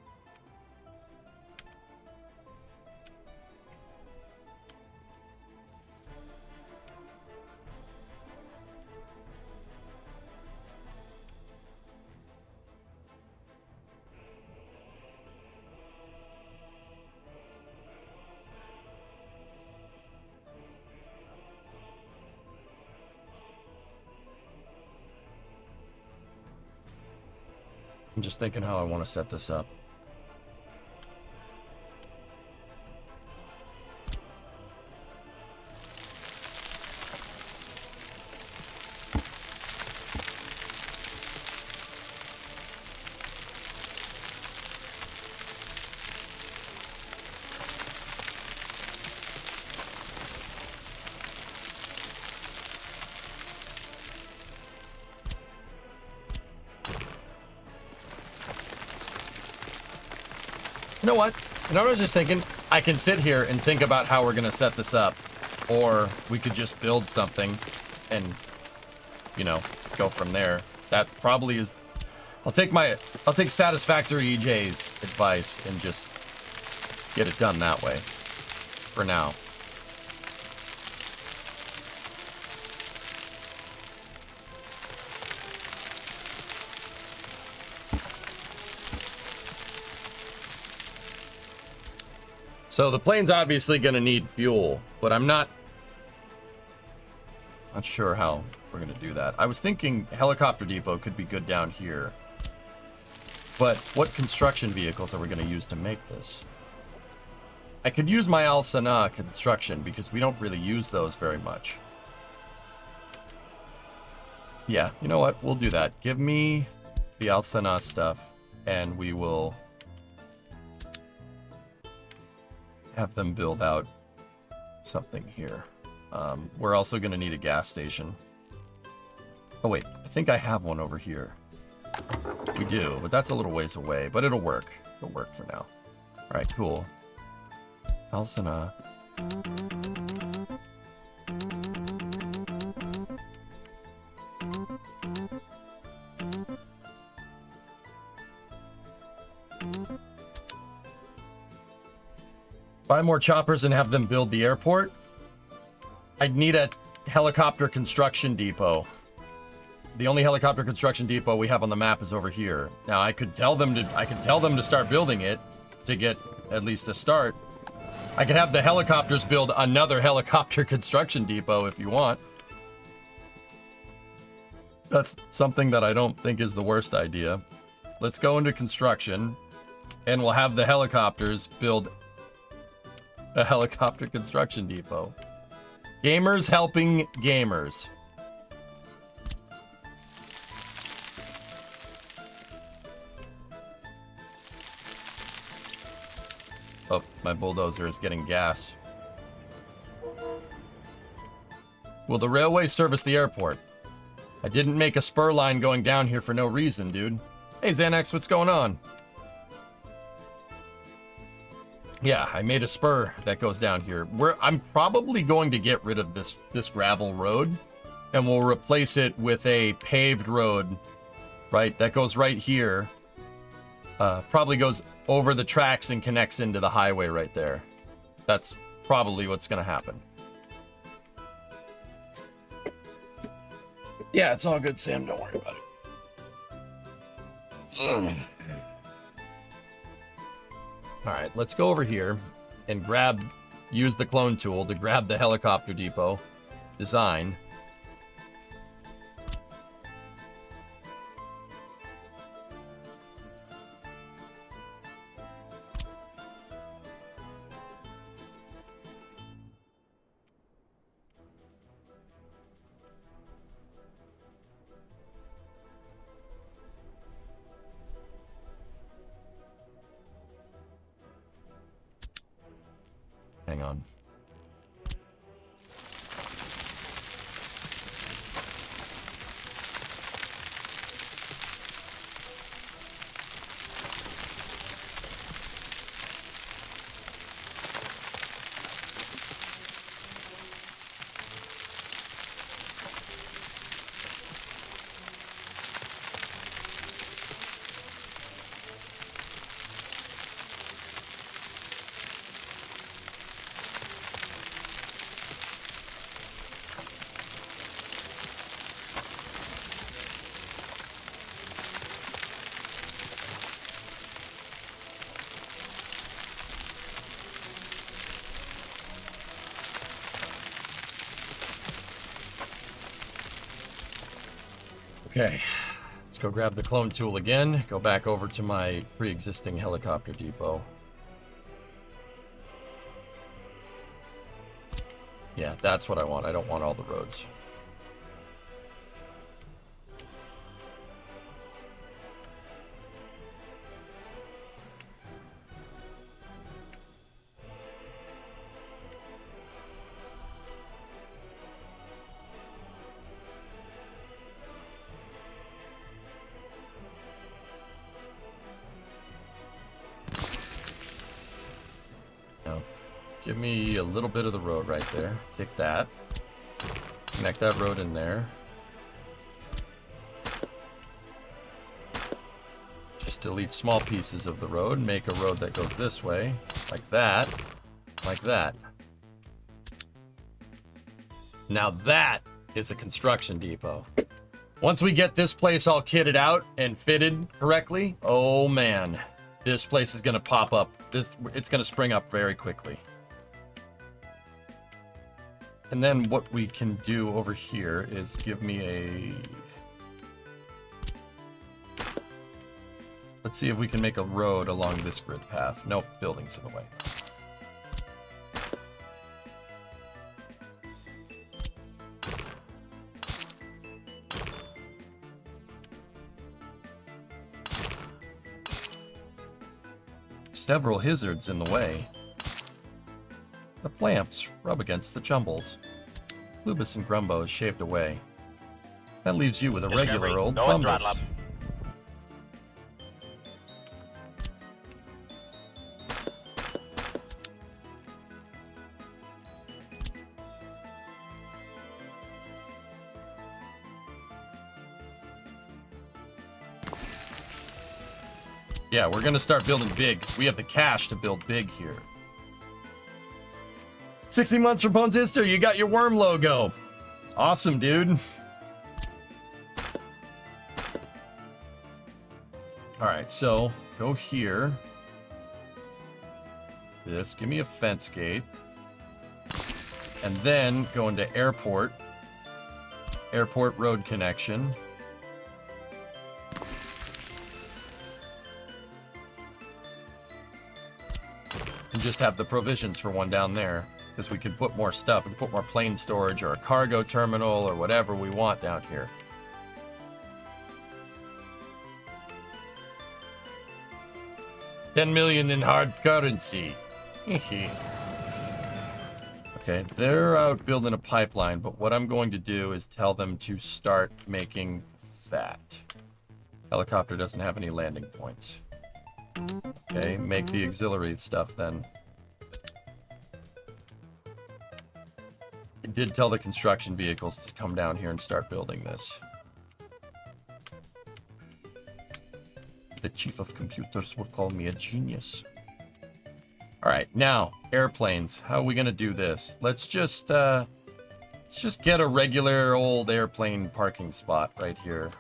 I'm just thinking how I want to set this up. You know what? You know what I was just thinking? I can sit here and think about how we're gonna set this up. Or we could just build something and, you know, go from there. That probably is... I'll take Satisfactory EJ's advice and just get it done that way. For now. So the plane's obviously going to need fuel, but I'm not sure how we're going to do that. I was thinking helicopter depot could be good down here. But what construction vehicles are we going to use to make this? I could use my Al Sana construction because we don't really use those very much. Yeah, you know what? We'll do that. Give me the Al Sana stuff and we will have them build out something here. We're also going to need a gas station. Oh wait, I think I have one over here. We do, but that's a little ways away, but it'll work. It'll work for now. All right, cool. Alsana. Buy more choppers and have them build the airport. I'd need a helicopter construction depot. The only helicopter construction depot we have on the map is over here. Now I could tell them to start building it to get at least a start. I could have the helicopters build another helicopter construction depot if you want. That's something that I don't think is the worst idea. Let's go into construction and we'll have the helicopters build a helicopter construction depot. Gamers helping gamers. Oh, my bulldozer is getting gas. Will the railway service the airport? I didn't make a spur line going down here for no reason, dude. Hey, Xanax, what's going on? Yeah, I made a spur that goes down here. I'm probably going to get rid of this gravel road, and we'll replace it with a paved road, right? That goes right here. Probably goes over the tracks and connects into the highway right there. That's probably what's going to happen. Yeah, it's all good, Sam. Don't worry about it. All right, let's go over here and use the clone tool to grab the helicopter depot design. Hang on. Okay, let's go grab the clone tool again. Go back over to my pre-existing helicopter depot. Yeah, that's what I want. I don't want all the roads. Now, give me a little bit of the road right there. Take that. Connect that road in there. Just delete small pieces of the road. Make a road that goes this way. Like that. Like that. Now that is a construction depot. Once we get this place all kitted out and fitted correctly, oh man, this place is going to pop up. It's going to spring up very quickly. And then what we can do over here is give me a... Let's see if we can make a road along this grid path. Nope, buildings in the way. Several hazards in the way. The plamps rub against the jumbles. Lubus and Grumbo is shaved away. That leaves you with a regular old No throttle Plumbus. up. Yeah, we're gonna start building big. We have the cash to build big here. 60 months from Bones History, you got your worm logo. Awesome, dude. Alright, so go here. This, give me a fence gate. And then go into airport. Airport road connection. And just have the provisions for one down there. Because we can put more stuff. We can put more plane storage or a cargo terminal or whatever we want down here. $10 million in hard currency. Okay, they're out building a pipeline, but what I'm going to do is tell them to start making that. Helicopter doesn't have any landing points. Okay, make the auxiliary stuff then. I did tell the construction vehicles to come down here and start building this. The chief of computers would call me a genius. Alright, now, airplanes. How are we gonna do this? Let's just get a regular old airplane parking spot right here.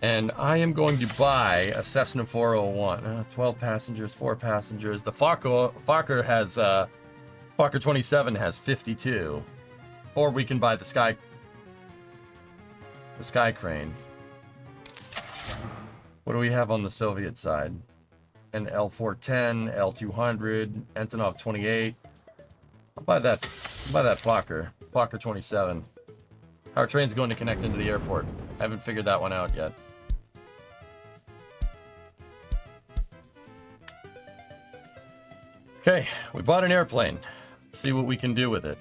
And I am going to buy a Cessna 401. 12 passengers, 4 passengers. The Fokker has, Fokker 27 has 52. Or we can buy the Sky Crane. What do we have on the Soviet side? An L410, L200, Antonov 28. I'll buy that Fokker 27. How our train's going to connect into the airport. I haven't figured that one out yet. Okay, we bought an airplane. Let's see what we can do with it.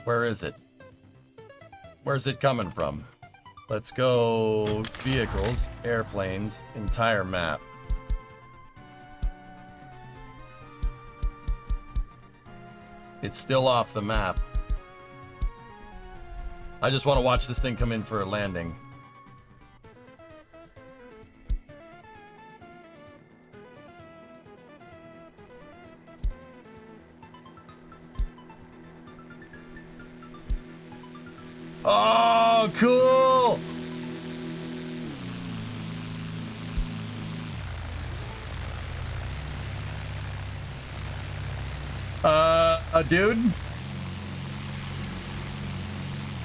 Where is it? Where's it coming from? Let's go vehicles, airplanes, entire map. It's still off the map. I just want to watch this thing come in for a landing. Oh, cool. Dude.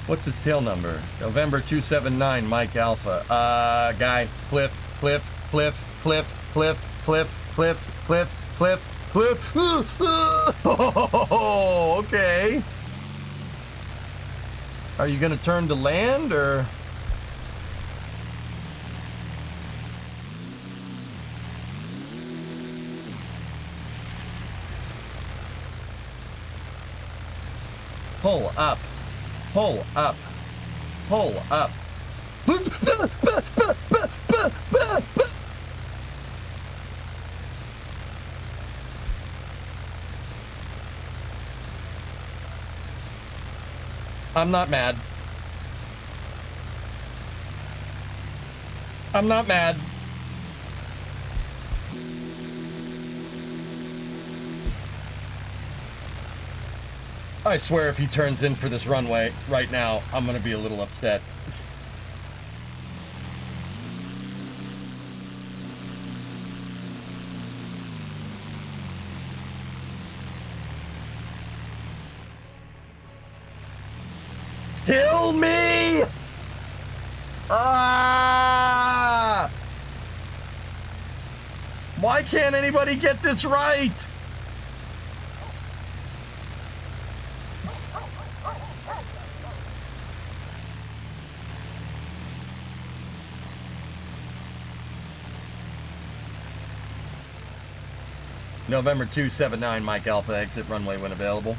What's his tail number? November 279, Mike Alpha. Guy, Cliff. Oh, okay. Are you gonna turn to land, or? Pull up. Pull up. Pull up. I'm not mad. I'm not mad. I swear if he turns in for this runway right now, I'm gonna be a little upset. Kill me! Ah! Why can't anybody get this right? November 279, Mike Alpha, exit runway when available.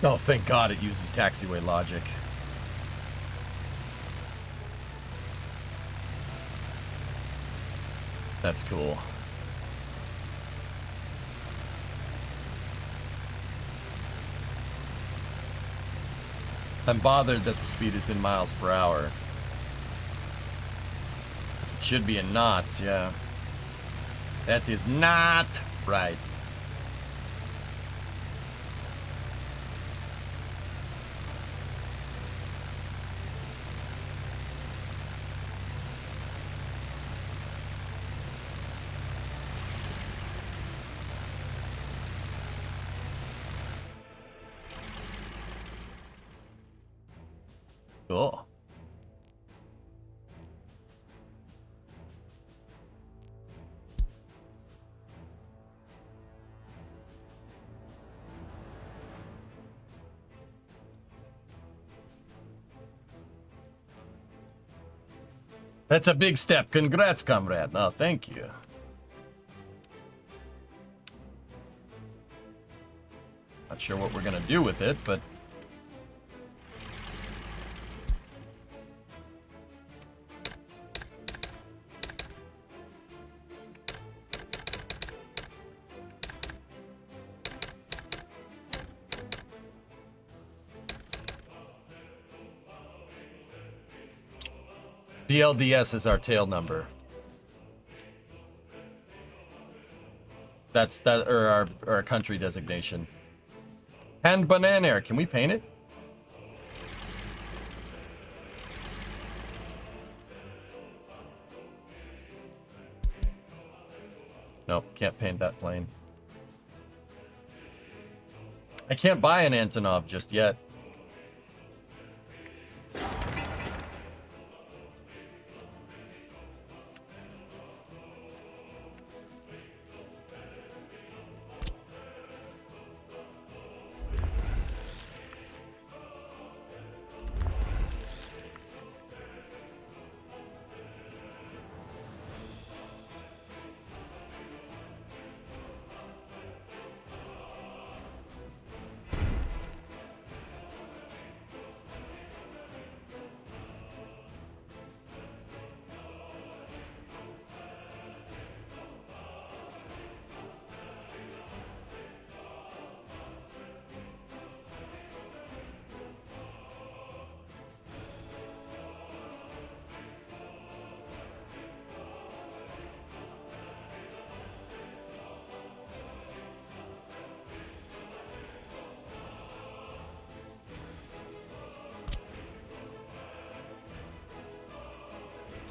Oh, thank God it uses taxiway logic. That's cool. I'm bothered that the speed is in miles per hour. It should be in knots, yeah. That is not right. Cool. That's a big step. Congrats, comrade. Oh, thank you. Not sure what we're gonna do with it, but BLDS is our tail number. That's that, or our country designation. And banana air. Can we paint it? Nope, can't paint that plane. I can't buy an Antonov just yet.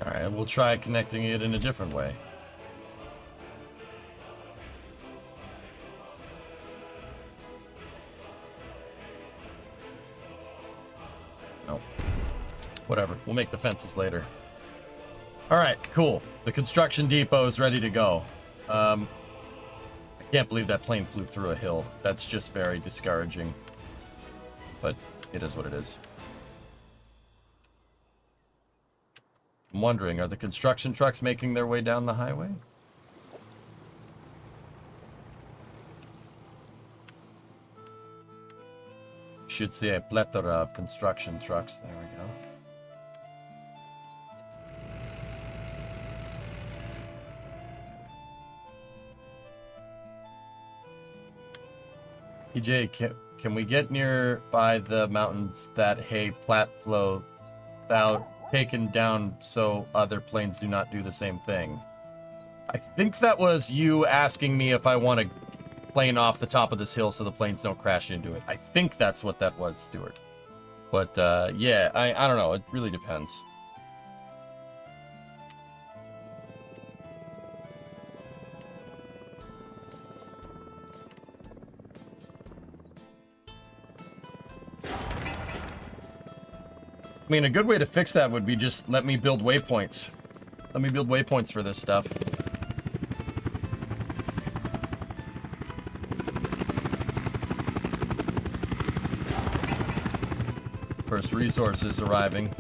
Alright, we'll try connecting it in a different way. No. Whatever, we'll make the fences later. Alright, cool. The construction depot is ready to go. I can't believe that plane flew through a hill. That's just very discouraging. But it is what it is. I'm wondering, are the construction trucks making their way down the highway? Should see a plethora of construction trucks. There we go. EJ, can we get near by the mountains that hay platflow thou taken down so other planes do not do the same thing? I think that was you asking me if I want to plane off the top of this hill so the planes don't crash into it. I think that's what that was, Stuart. But yeah, I don't know. It really depends. I mean, a good way to fix that would be just let me build waypoints. Let me build waypoints for this stuff. First resources arriving.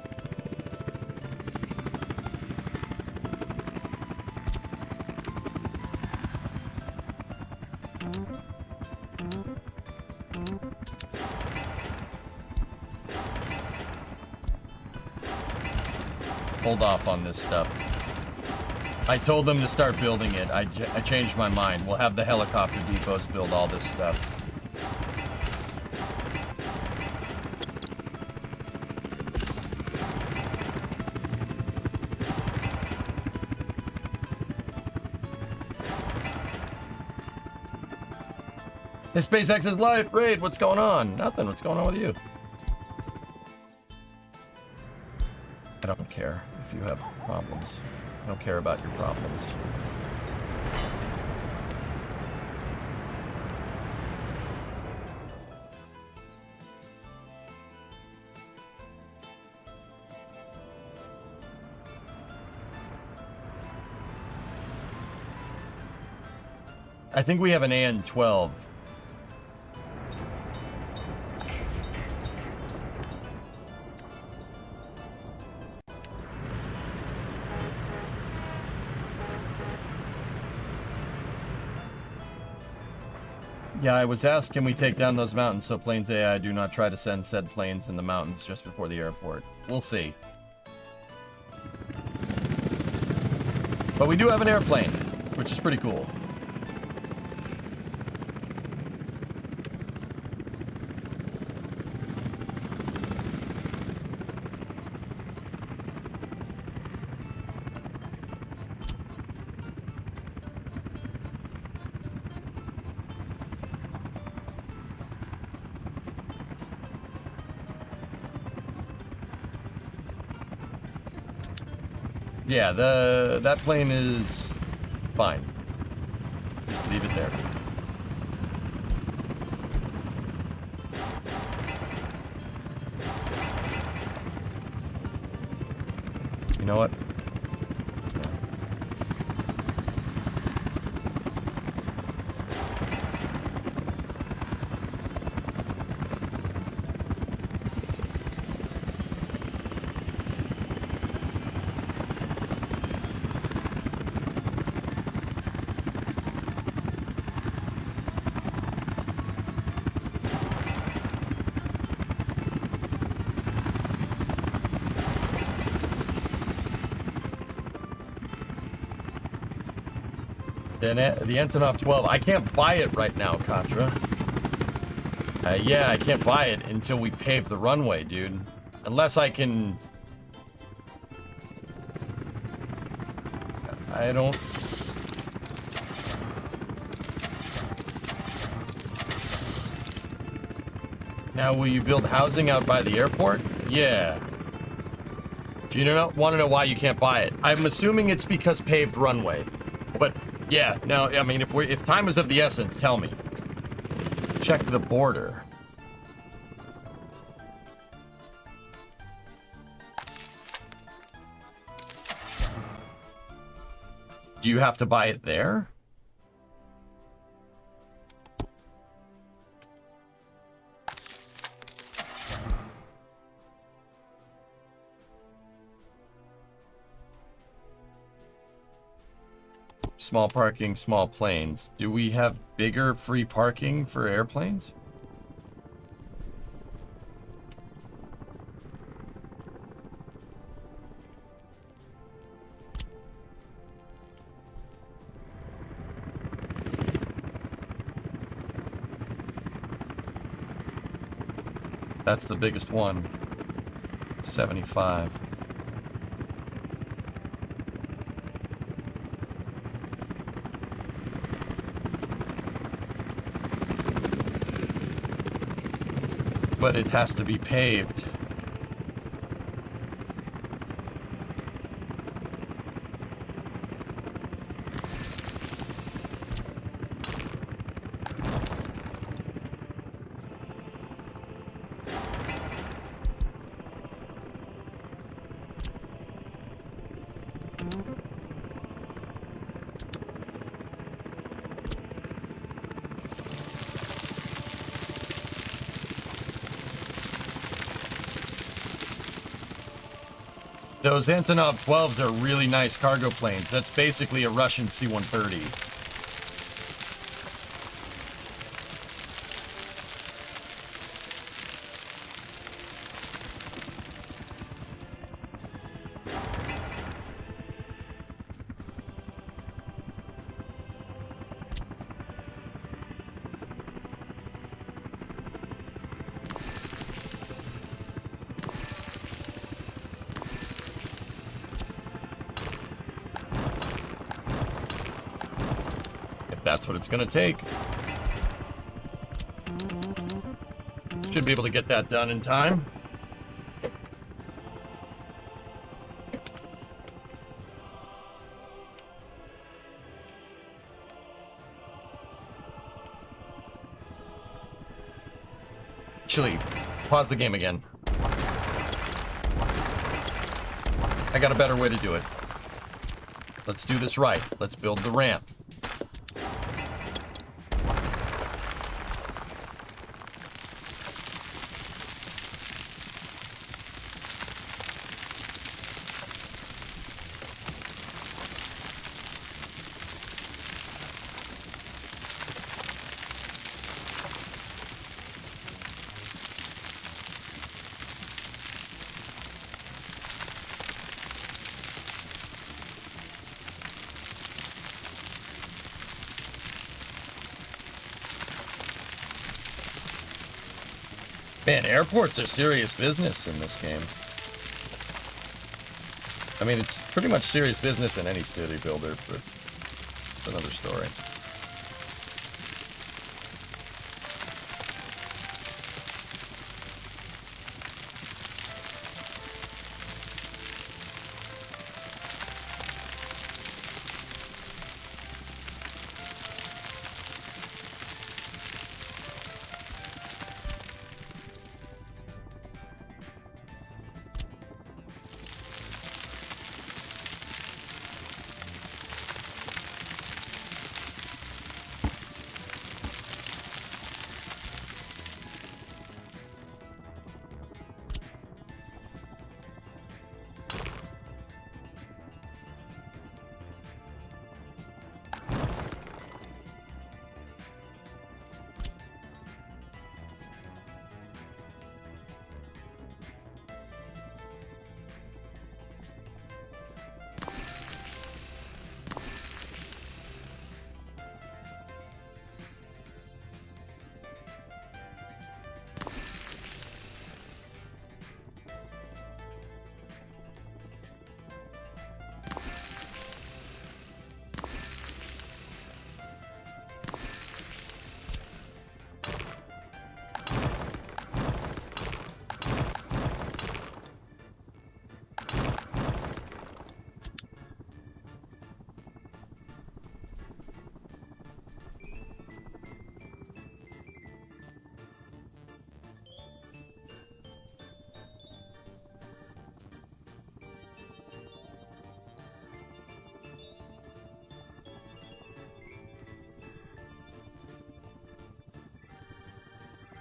Hold off on this stuff. I told them to start building it. I changed my mind. We'll have the helicopter depots build all this stuff. Hey, SpaceX is live. Raid, what's going on? Nothing. What's going on with you? I don't care if you have problems. I don't care about your problems. I think we have an AN-12. Yeah, I was asked, can we take down those mountains so planes AI do not try to send said planes in the mountains just before the airport. We'll see. But we do have an airplane, which is pretty cool. Yeah, that plane is fine. Just leave it there. You know what? The Antonov 12. I can't buy it right now, Contra. Yeah, I can't buy it until we pave the runway, dude. Unless I can... I don't... Now, will you build housing out by the airport? Yeah. Do you want to know why you can't buy it? I'm assuming it's because paved runway. But yeah, no, I mean, if time is of the essence, tell me. Check the border. Do you have to buy it there? Small parking, small planes. Do we have bigger free parking for airplanes? That's the biggest one. 75. But it has to be paved. Those Antonov 12s are really nice cargo planes. That's basically a Russian C-130. That's what it's gonna take. Should be able to get that done in time. Actually, pause the game again. I got a better way to do it. Let's do this right. Let's build the ramp. Man, airports are serious business in this game. I mean, it's pretty much serious business in any city builder, but it's another story.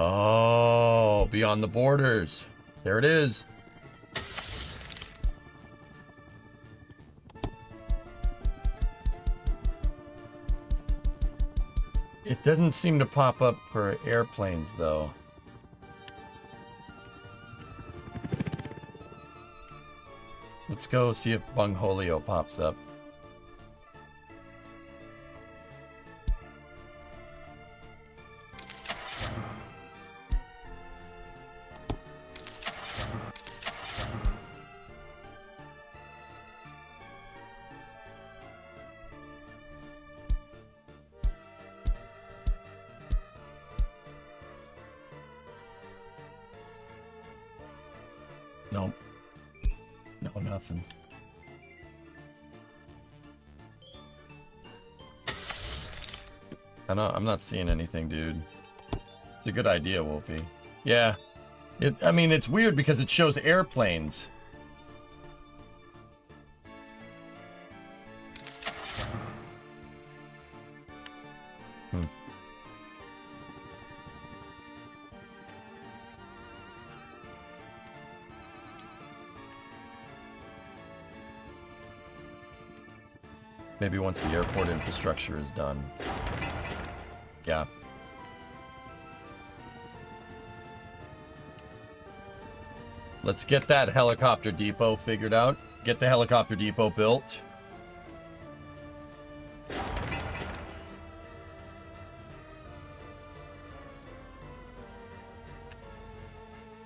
Oh, beyond the borders. There it is. It doesn't seem to pop up for airplanes, though. Let's go see if Bungholio pops up. Nope. No, nothing. I'm not seeing anything, dude. It's a good idea, Wolfie. Yeah. I mean, it's weird because it shows airplanes. Maybe once the airport infrastructure is done. Yeah. Let's get that helicopter depot figured out. Get the helicopter depot built.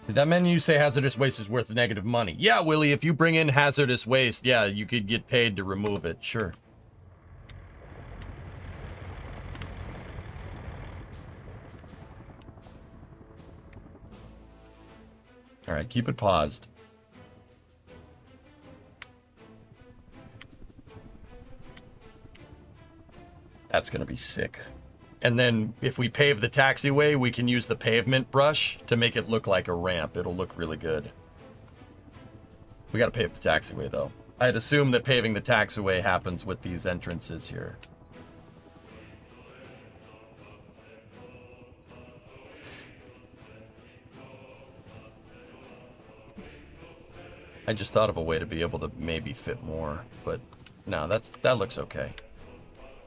Did that menu say hazardous waste is worth negative money? Yeah, Willie, if you bring in hazardous waste, yeah, you could get paid to remove it. Sure. All right, keep it paused. That's gonna be sick. And then if we pave the taxiway, we can use the pavement brush to make it look like a ramp. It'll look really good. We gotta pave the taxiway though. I'd assume that paving the taxiway happens with these entrances here. I just thought of a way to be able to maybe fit more, but no, that looks okay.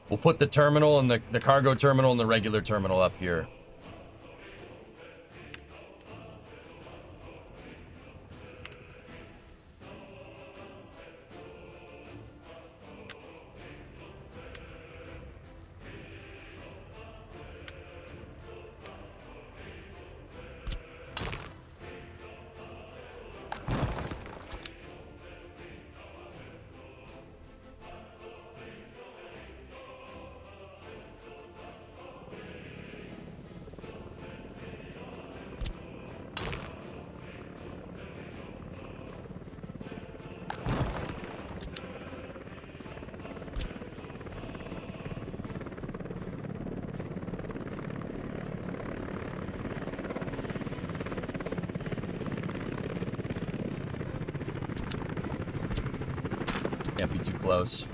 We'll put the terminal and the cargo terminal and the regular terminal up here. Can't be too close.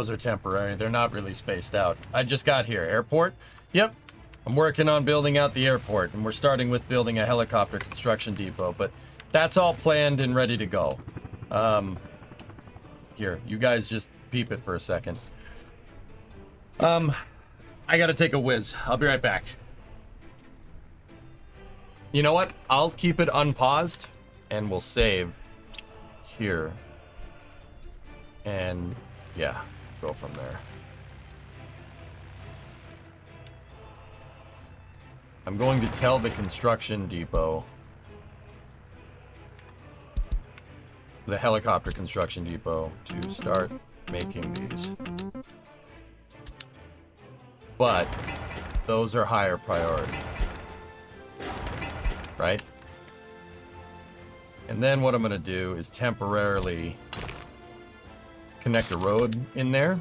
Those are temporary. They're not really spaced out. I just got here. Airport? Yep. I'm working on building out the airport, and we're starting with building a helicopter construction depot, but that's all planned and ready to go. Here, you guys just peep it for a second. I gotta take a whiz. I'll be right back. You know what? I'll keep it unpaused, and we'll save here. And, yeah, go from there. I'm going to tell the construction depot, the helicopter construction depot, to start making these. But those are higher priority. Right? And then what I'm going to do is temporarily connect a road in there.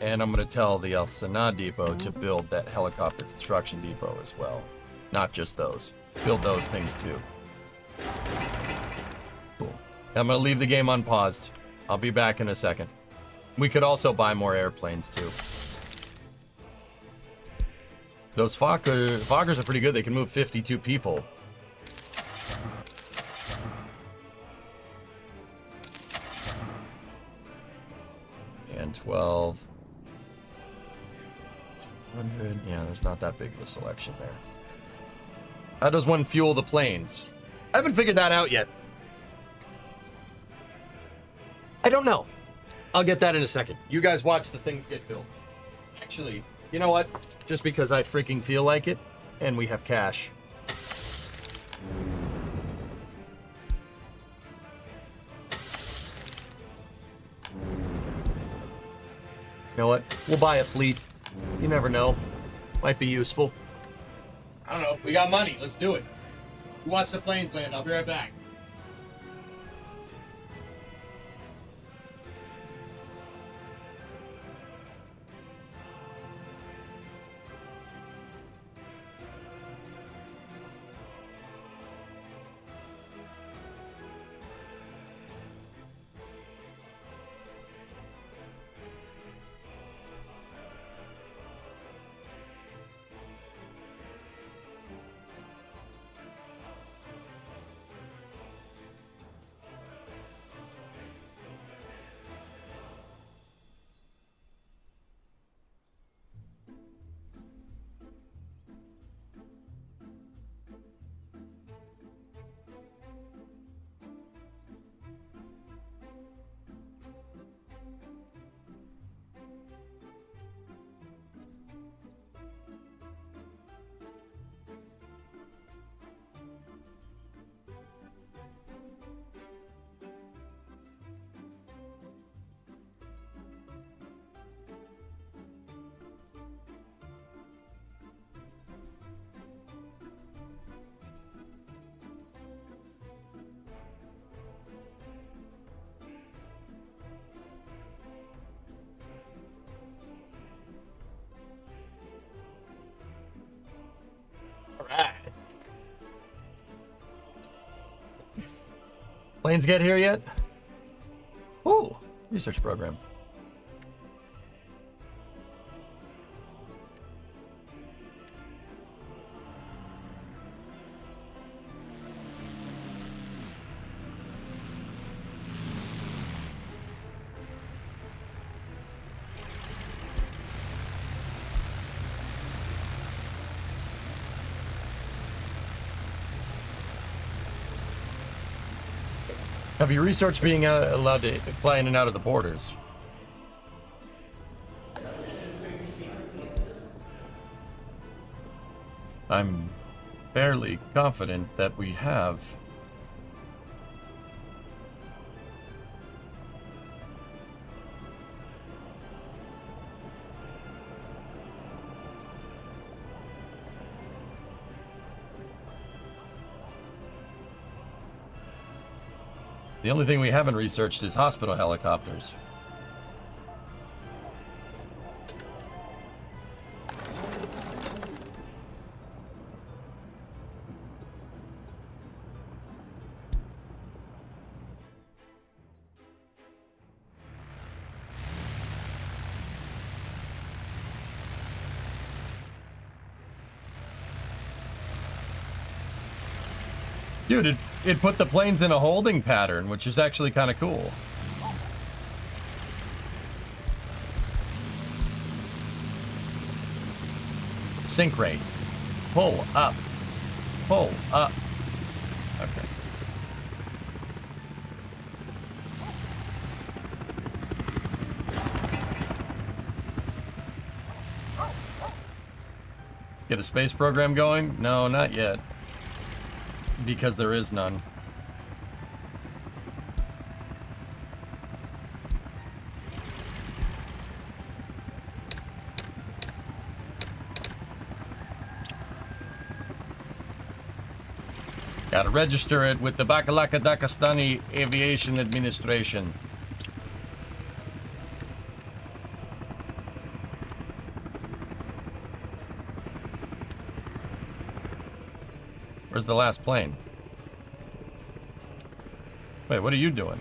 And I'm going to tell the El Sanaa depot to build that helicopter construction depot as well. Not just those. Build those things too. Cool. I'm going to leave the game unpaused. I'll be back in a second. We could also buy more airplanes too. Those Fokkers are pretty good. They can move 52 people. And 12. 100. Yeah, there's not that big of a selection there. How does one fuel the planes? I haven't figured that out yet. I don't know. I'll get that in a second. You guys watch the things get built. Actually, you know what? Just because I freaking feel like it, and we have cash. You know what? We'll buy a fleet. You never know. Might be useful. I don't know. We got money. Let's do it. You watch the planes land. I'll be right back. Planes get here yet? Ooh, research program. Have you researched being allowed to fly in and out of the borders? I'm fairly confident that we have. The only thing we haven't researched is hospital helicopters. Dude, it put the planes in a holding pattern, which is actually kind of cool. Sink rate. Pull up. Pull up. Okay. Get a space program going? No, not yet. Because there is none. Gotta register it with the Bakalakadakastan Aviation Administration. Where's the last plane? Wait, what are you doing?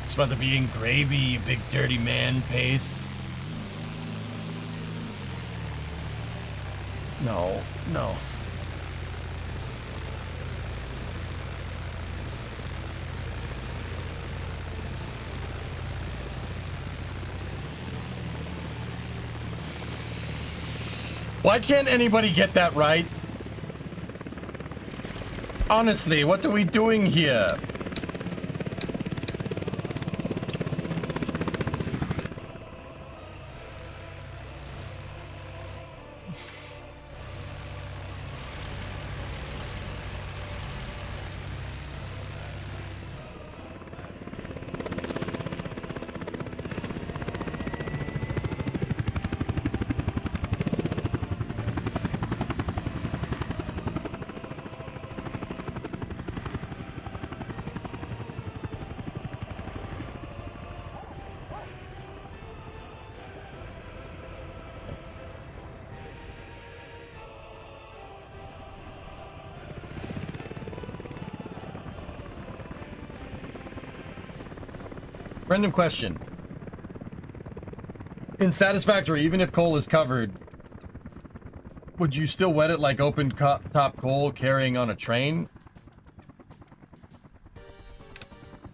It's about to be in gravy, you big dirty man, Pace. No, no. Why can't anybody get that right? Honestly, what are we doing here? Random question. In Satisfactory, even if coal is covered, would you still wet it like open top coal carrying on a train?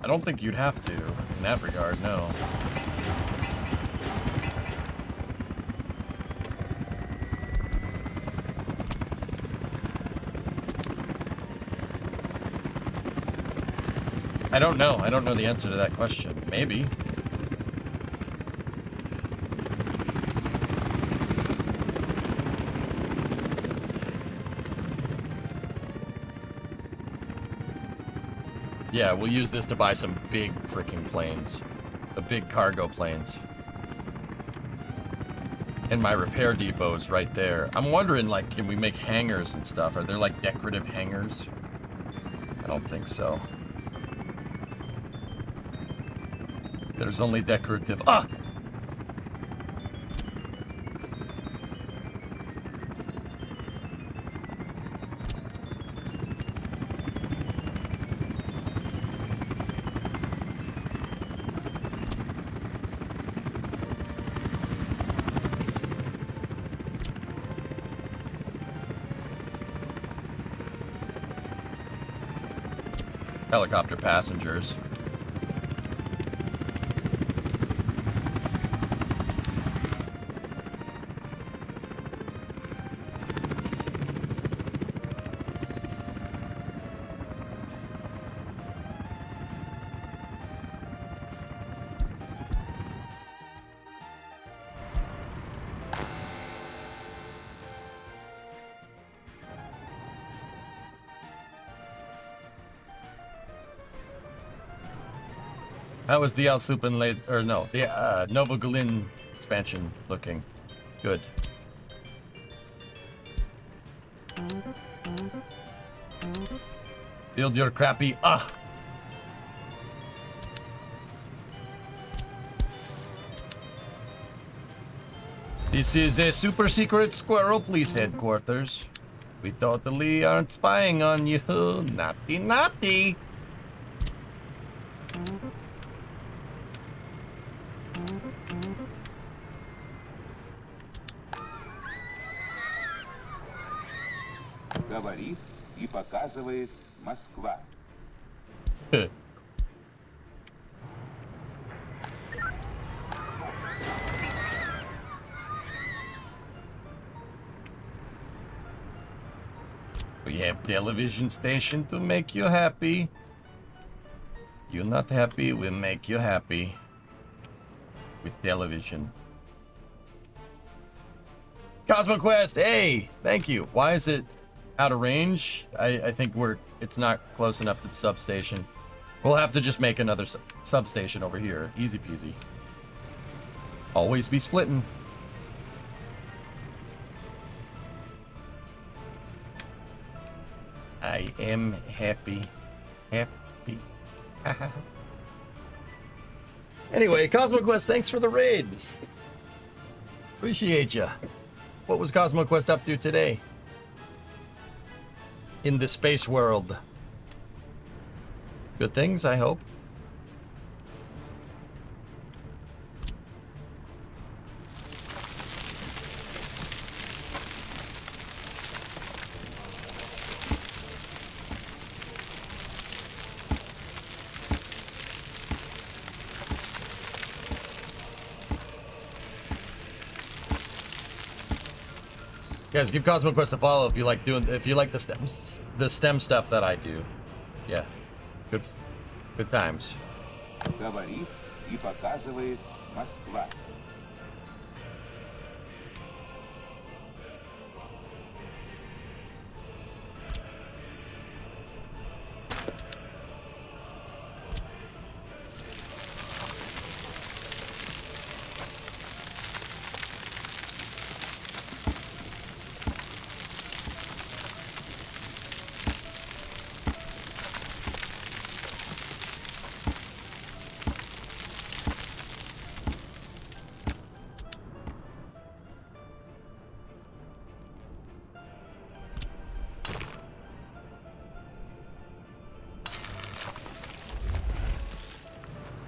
I don't think you'd have to in that regard, no. I don't know. I don't know the answer to that question. Maybe. Yeah, we'll use this to buy some big freaking planes. The big cargo planes. And my repair depot's right there. I'm wondering, like, can we make hangars and stuff? Are there, like, decorative hangars? I don't think so. There's only decorative. Ah! Helicopter passengers. How was the Alsupan late, or no, the Nova Gulin expansion looking? Good. Build your crappy, This is a super secret squirrel police headquarters. We totally aren't spying on you. Naughty, naughty. показывает Москва. We have television station to make you happy. You're not happy, we'll make you happy. With television. Cosmo Quest, hey! Thank you. Why is it out of range? I think it's not close enough to the substation. We'll have to just make another substation over here. Easy peasy. Always be splitting. I am happy. Happy. Anyway, Cosmo Quest, thanks for the raid. Appreciate ya. What was Cosmo Quest up to today? In the space world. Good things, I hope. Guys, give Cosmo Quest a follow if you like the STEM stuff that I do. Yeah, good times. Говорит и показывает Москва.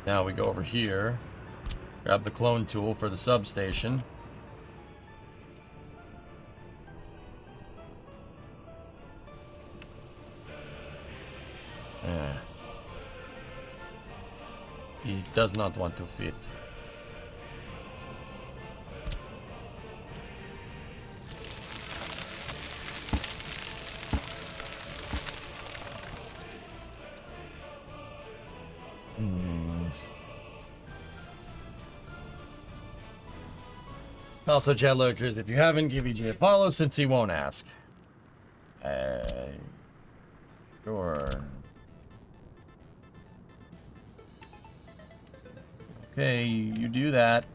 Now we go over here, grab the clone tool for the substation. He does not want to fit. Also, chat lurkers, if you haven't, give EJ a follow since he won't ask. Sure. Okay, you do that.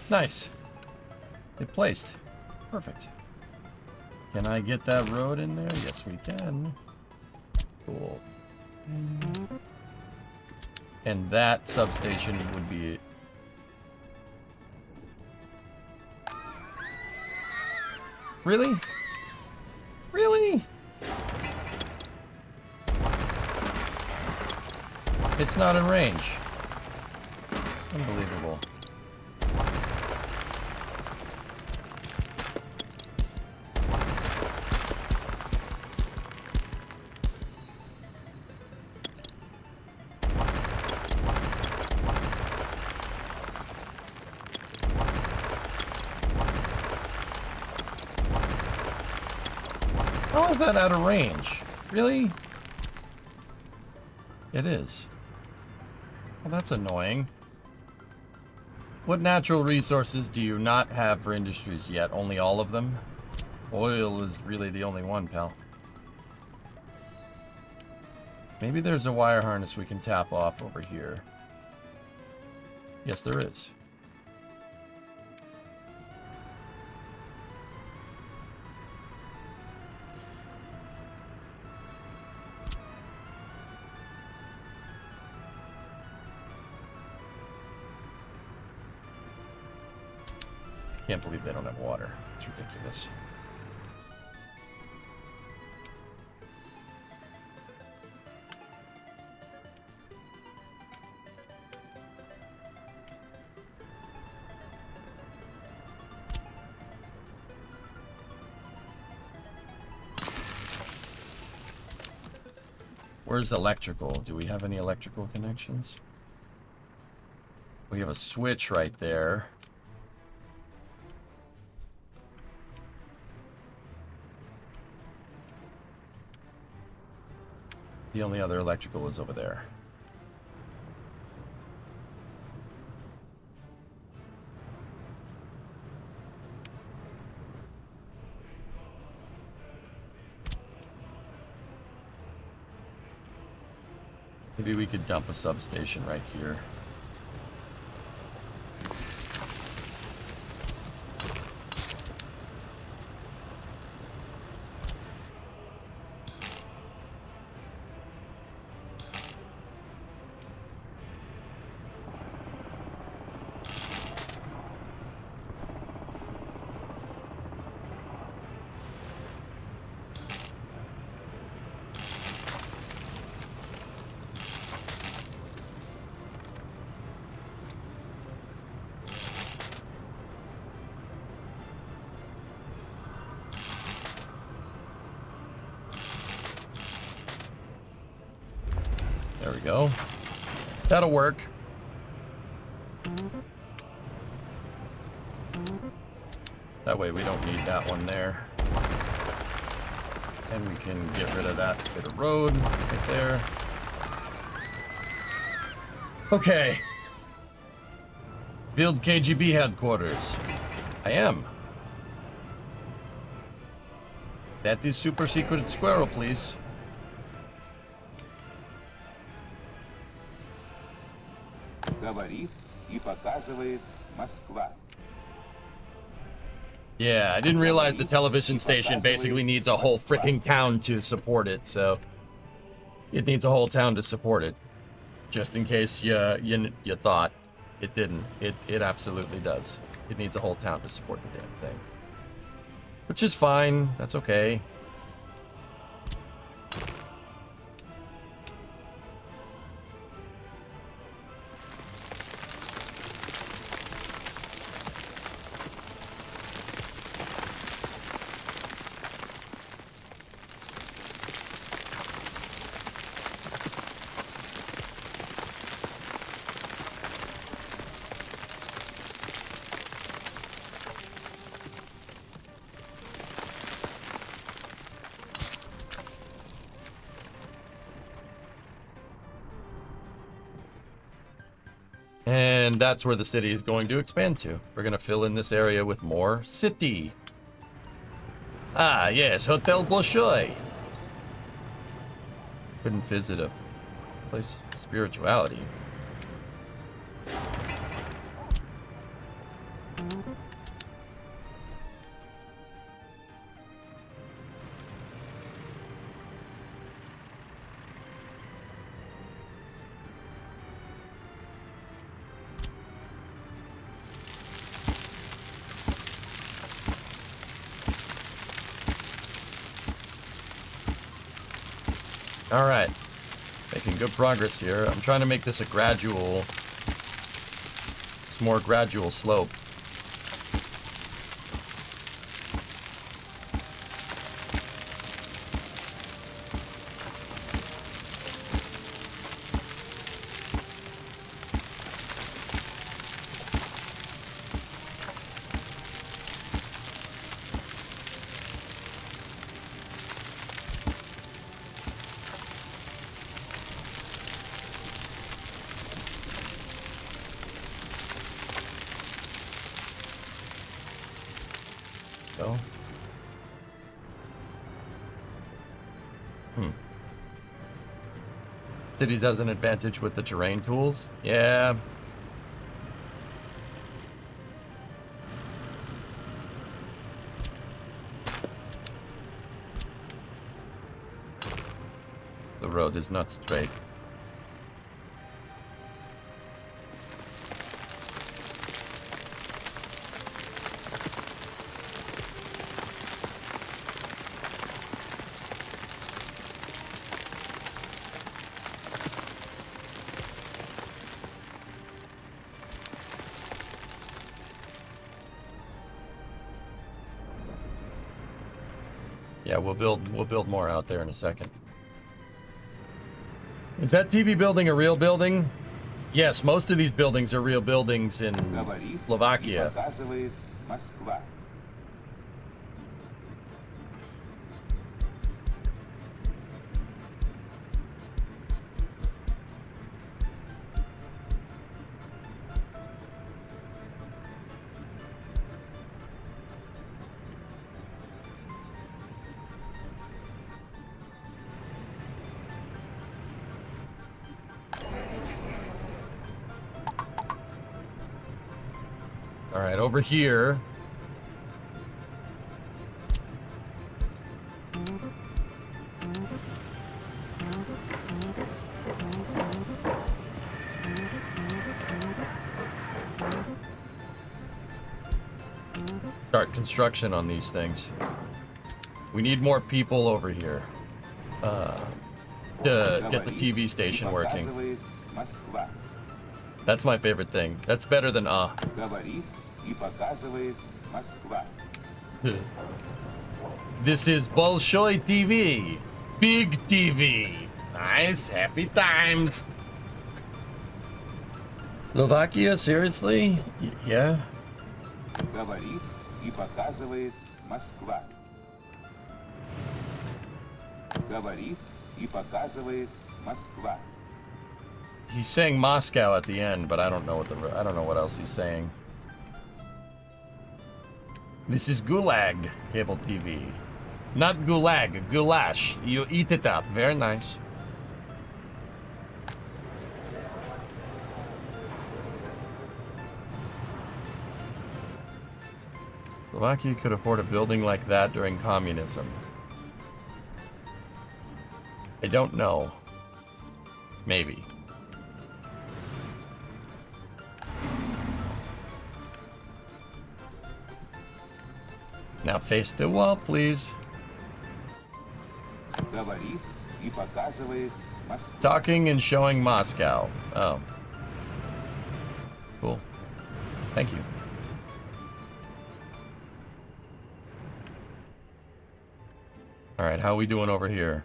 Nice. It placed. Perfect. Can I get that road in there? Yes, we can. Cool. And that substation would be... Really? Really? It's not in range. Unbelievable. How is that out of range? Really? It is. Well, that's annoying. What natural resources do you not have for industries yet? Only all of them? Oil is really the only one, pal. Maybe there's a wire harness we can tap off over here. Yes, there is. Can't believe they don't have water. It's ridiculous. Where's electrical? Do we have any electrical connections? We have a switch right there. The only other electrical is over there. Maybe we could dump a substation right here. There we go. That'll work. That way we don't need that one there. And we can get rid of that bit of road right there. Okay. Build KGB headquarters. I am. That is super secret squirrel, please. Говорит и показывает Москва. Yeah, I didn't realize the television station basically needs a whole freaking town to support it, so it needs a whole town to support it. Just in case you thought it didn't. It absolutely does. It needs a whole town to support the damn thing. Which is fine. That's okay. And that's where the city is going to expand to. We're going to fill in this area with more city. Ah, yes, Hotel Bolshoi. Couldn't visit a place of spirituality. All right, making good progress here. I'm trying to make this a gradual, it's more gradual slope. So. Cities has an advantage with the terrain tools. Yeah. The road is not straight. Yeah, we'll build more out there in a second. Is that TV building a real building? Yes, most of these buildings are real buildings in Говорит и Slovakia. показывает Москва. All right, over here. Start construction on these things. We need more people over here to get the TV station working. Показывает Москва. That's my favorite thing. That's better than Говорит и показывает Москва. This is Bolshoi TV. Big TV. Nice, happy times. Slovakia, seriously? Yeah. Говорит и показывает Москва. Говорит и показывает Москва. He's saying Moscow at the end, but I don't know what else he's saying. This is Gulag cable TV. Not Gulag, goulash. You eat it up. Very nice. Slovakia could afford a building like that during communism. I don't know. Maybe. Now face the wall, please. Говорит и показывает Москва. Talking and showing Moscow. Oh. Cool. Thank you. Alright, how are we doing over here?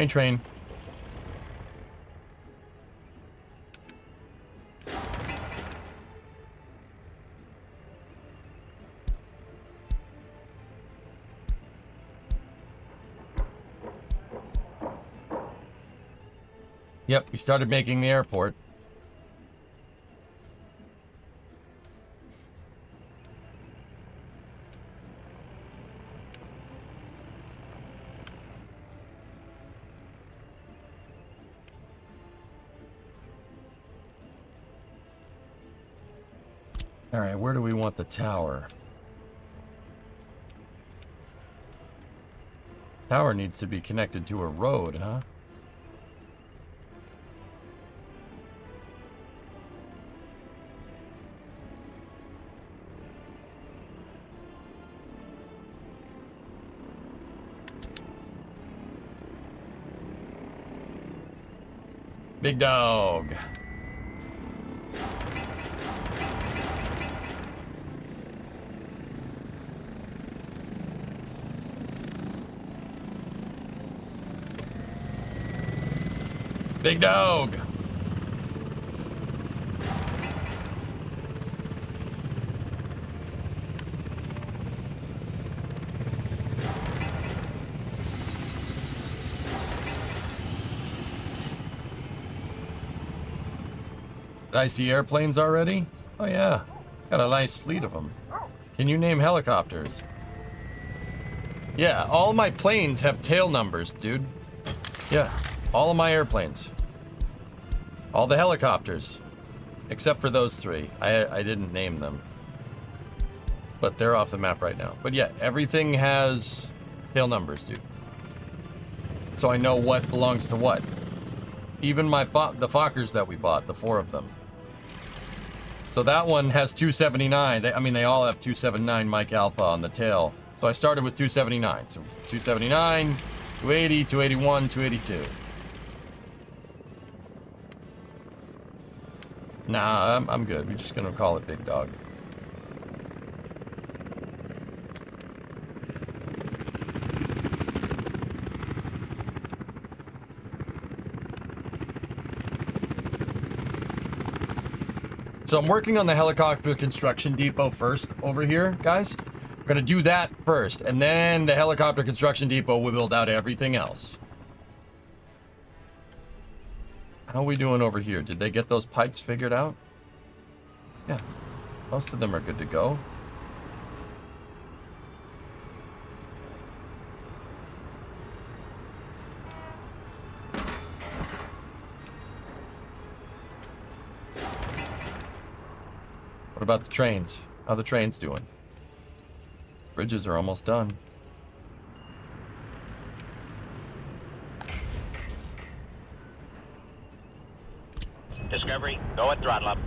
Train. Yep, we started making the airport. All right, where do we want the tower? Tower needs to be connected to a road, huh? Big dog. Big dog. Did I see airplanes already? Oh yeah, got a nice fleet of them. Can you name helicopters? Yeah, all my planes have tail numbers, dude. Yeah, all of my airplanes. All the helicopters. Except for those three. I didn't name them. But they're off the map right now. But yeah, everything has tail numbers, dude. So I know what belongs to what. Even the Fokkers that we bought, the 4 of them. So that one has 279. They all have 279 Mike Alpha on the tail. So I started with 279. So 279, 280, 281, 282. Nah, I'm good. We're just gonna call it Big Dog. So I'm working on the helicopter construction depot first over here, guys. We're gonna do that first, and then the helicopter construction depot will build out everything else. How are we doing over here? Did they get those pipes figured out? Yeah, most of them are good to go. What about the trains? How are the trains doing? Bridges are almost done. Discovery, go at throttle up.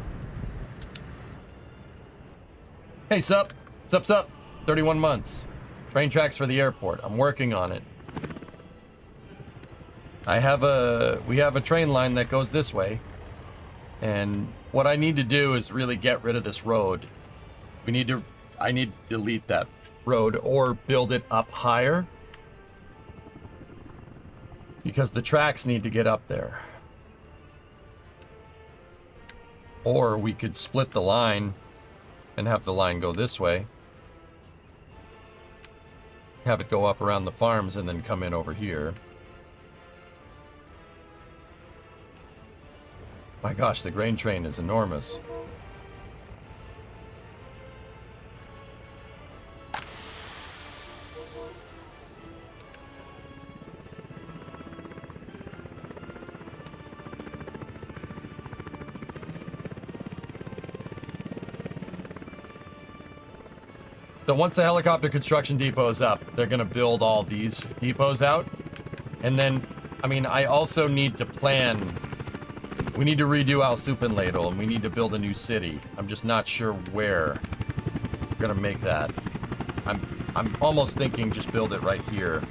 Hey, sup? Sup? 31 months. Train tracks for the airport. I'm working on it. We have a train line that goes this way. And what I need to do is really get rid of this road. I need to delete that road or build it up higher. Because the tracks need to get up there. Or we could split the line and have the line go this way. Have it go up around the farms and then come in over here. My gosh, the grain train is enormous. So once the helicopter construction depot is up, they're going to build all these depots out. And then, I mean, I also need to plan. We need to redo Al Supinladel, and we need to build a new city. I'm just not sure where we're going to make that. I'm almost thinking just build it right here.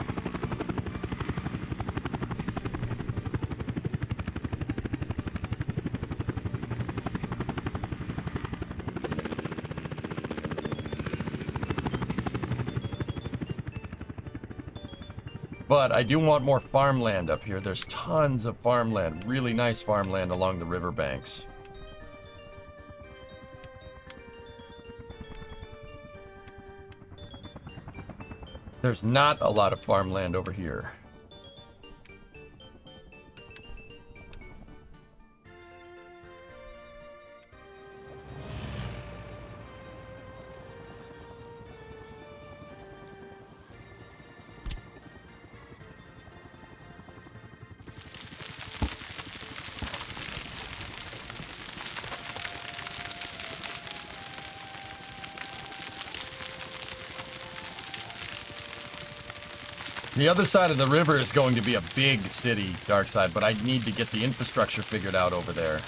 But I do want more farmland up here. There's tons of farmland, really nice farmland along the riverbanks. There's not a lot of farmland over here. The other side of the river is going to be a big city, Darkside, but I need to get the infrastructure figured out over there.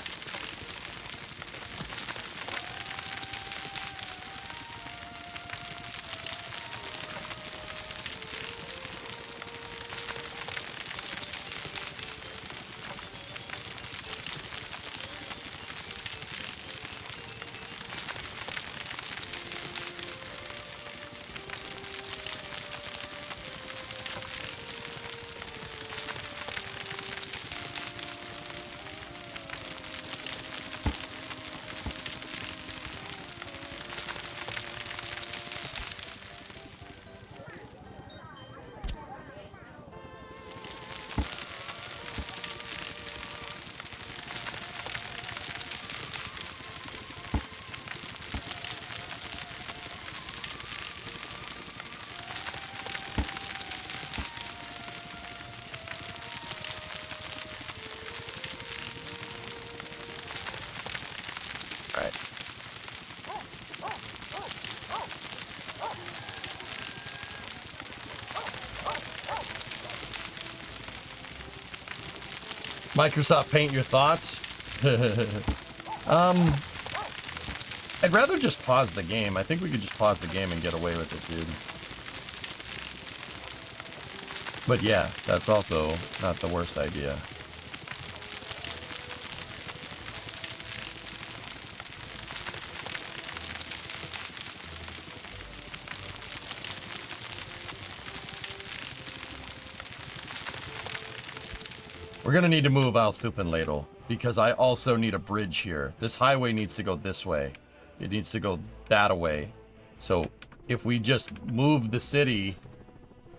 Microsoft Paint, your thoughts? I'd rather just pause the game. I think we could just pause the game and get away with it, dude. But yeah, that's also not the worst idea. We're gonna need to move Al Stupenladel because I also need a bridge here. This highway needs to go this way. It needs to go that way. So if we just move the city,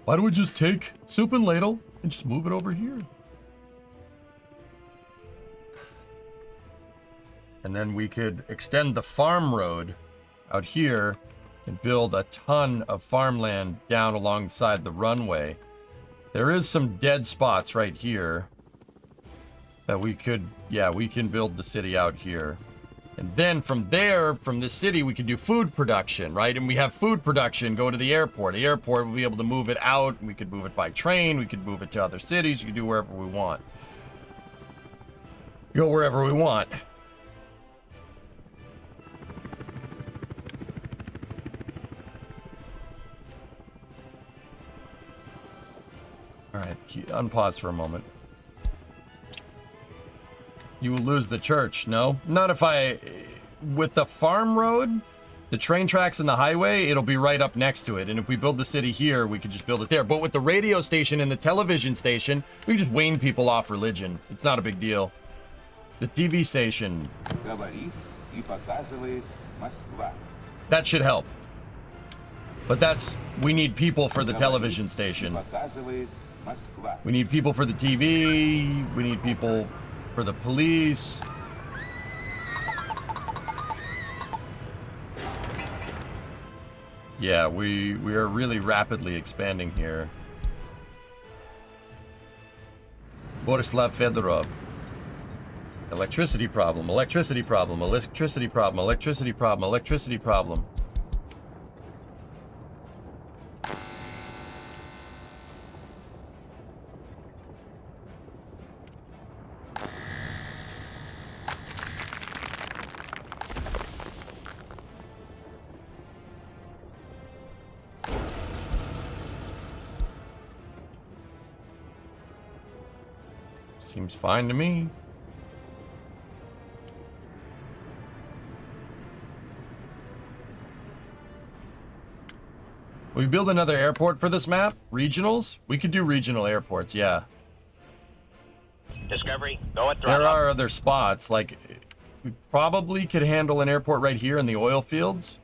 why don't we just take Stupenladel and just move it over here? And then we could extend the farm road out here and build a ton of farmland down alongside the runway. There is some dead spots right here that we could, yeah, we can build the city out here. And then from there, from the city, we could do food production, right? And we have food production go to the airport. The airport will be able to move it out. We could move it by train. We could move it to other cities. You could do wherever we want. Go wherever we want. All right, unpause for a moment. You will lose the church. No, not if I, with the farm road, the train tracks and the highway, it'll be right up next to it. And if we build the city here, we could just build it there. But with the radio station and the television station, we can just wane people off religion. It's not a big deal. The TV station. Говорит и показывает Москва. That should help. But that's, we need people for the television station. Показывает Москва. We need people for the TV. We need people for the police. Yeah, we are really rapidly expanding here. Borislav Fedorov. Electricity problem, electricity problem, electricity problem, electricity problem, electricity problem. Seems fine to me. We build another airport for this map? Regionals? We could do regional airports, yeah. Discovery, go at There throttle. are other spots, like, we probably could handle an airport right here in the oil fields.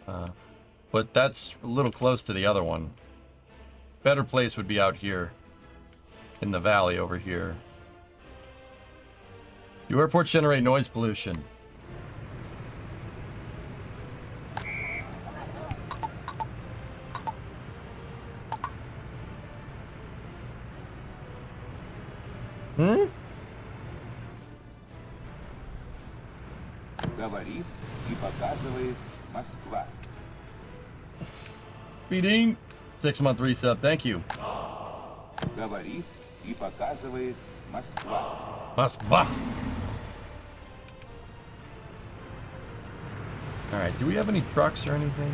But that's a little close to the other one. Better place would be out here. In the valley over here. Do airports generate noise pollution? Говорит и показывает Москва. Beating. 6-month resub, thank you. Говорит и показывает Москва. Moskva. Alright, do we have any trucks or anything?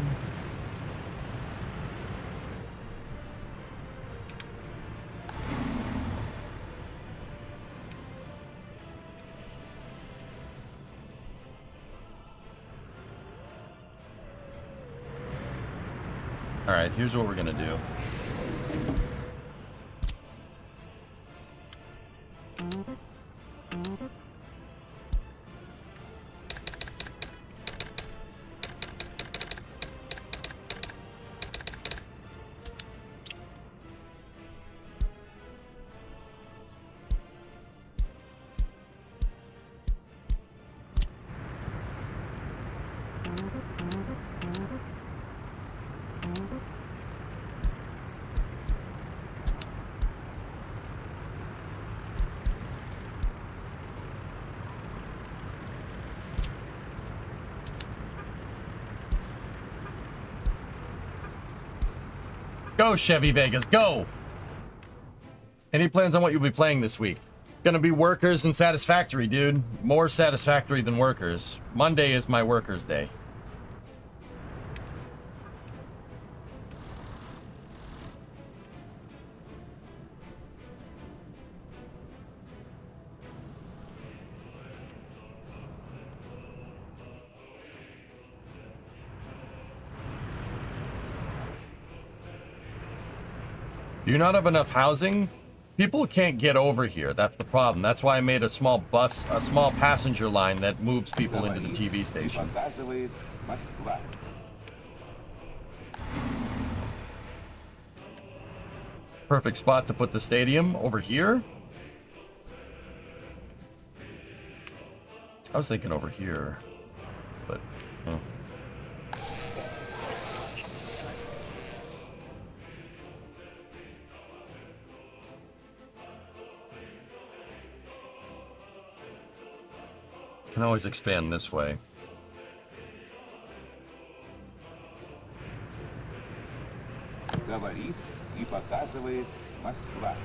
Alright, here's what we're gonna do. Go, Chevy Vegas, go! Any plans on what you'll be playing this week? It's gonna be workers and satisfactory, dude. More satisfactory than workers. Monday is my workers' day. Do you not have enough housing? People can't get over here. That's the problem. That's why I made a small passenger line that moves people into the TV И station. показывает Москва. Perfect spot to put the stadium over here. I was thinking over here, but oh. Can always expand this way. Говорит и показывает Москва.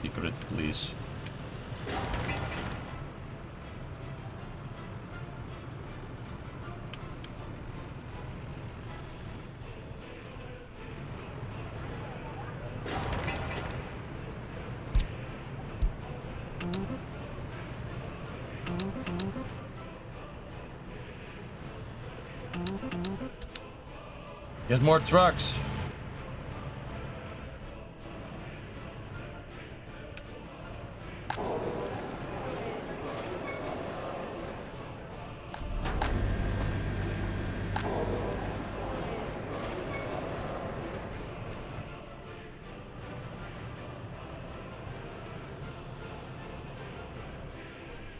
Secret police. Get more trucks.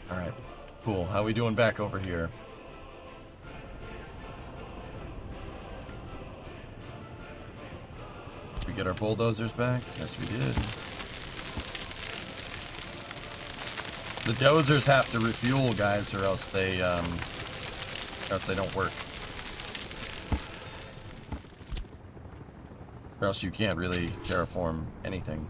All right, cool. How we doing back over here? Did we get our bulldozers back? Yes, we did. The dozers have to refuel, guys, or else they don't work. Or else you can't really terraform anything.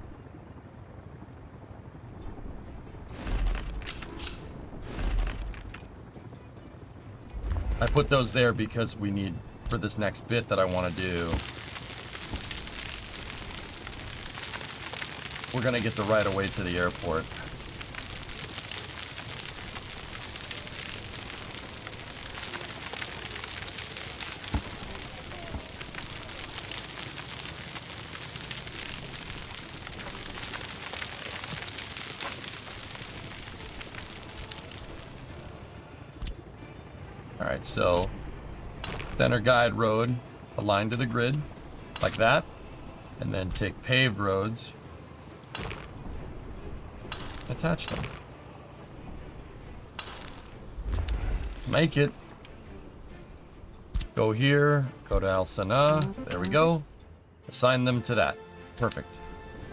I put those there because we need, for this next bit that I want to do, we're going to get the right of way to the airport. Alright, so center guide road aligned to the grid, like that, and then take paved roads, attach them. Make it. Go here, go to Al Sana, there we go. Assign them to that. Perfect.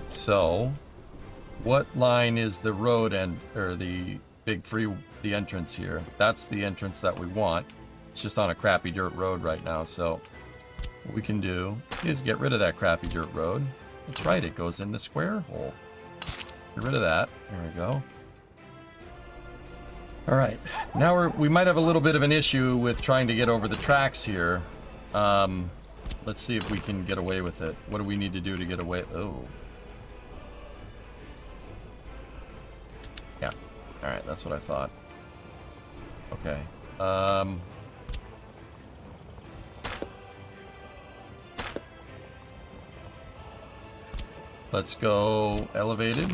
So, what line is the road and, or the big the entrance here? That's the entrance that we want. It's just on a crappy dirt road right now, so what we can do is get rid of that crappy dirt road. That's right, it goes in the square hole. Get rid of that. There we go. All right, now we might have a little bit of an issue with trying to get over the tracks here. Let's see if we can get away with it. What do we need to do to get away? Oh. Yeah. All right, that's what I thought. Okay. Let's go elevated.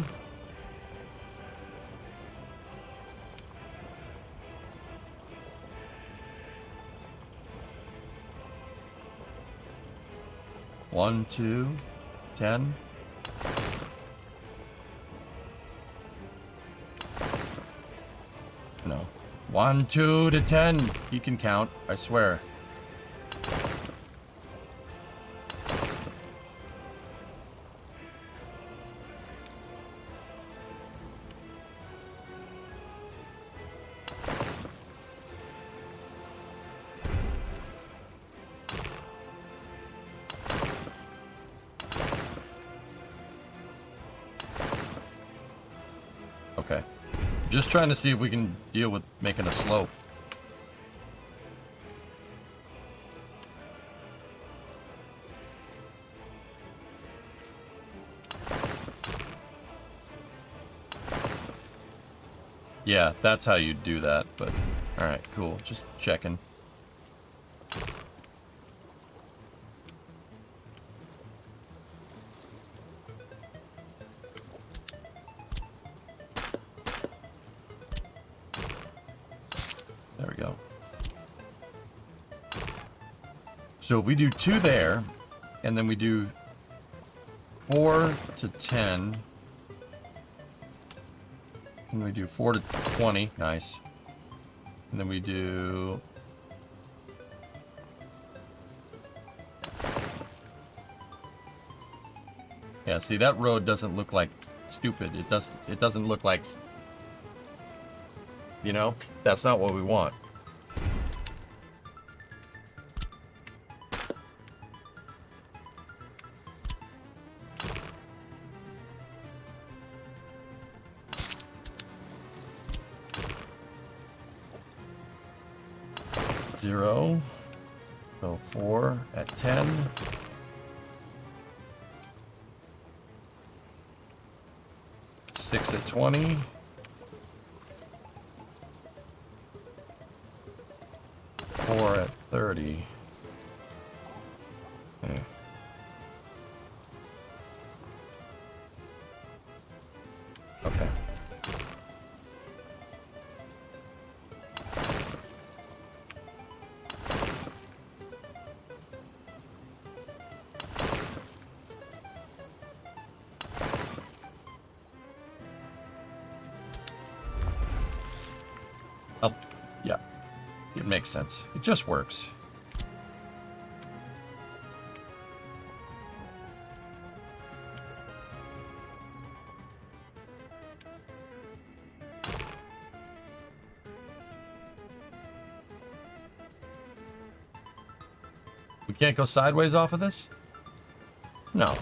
One, 2, 10. No. 1, 2 to 10. You can count, I swear. Okay. Just trying to see if we can deal with making a slope. Yeah, that's how you do that, but... Alright, cool. Just checking. There we go. So if we do 2 there, and then we do 4 to 10, and we do 4 to 20, nice. And then we do... Yeah, see, that road doesn't look like stupid. It doesn't look like... You know? That's not what we want. Zero. So 4 at 10. Six at 20. 4 at 30. Okay. Okay. Oh, yeah. It makes sense. It just works. We can't go sideways off of this? No.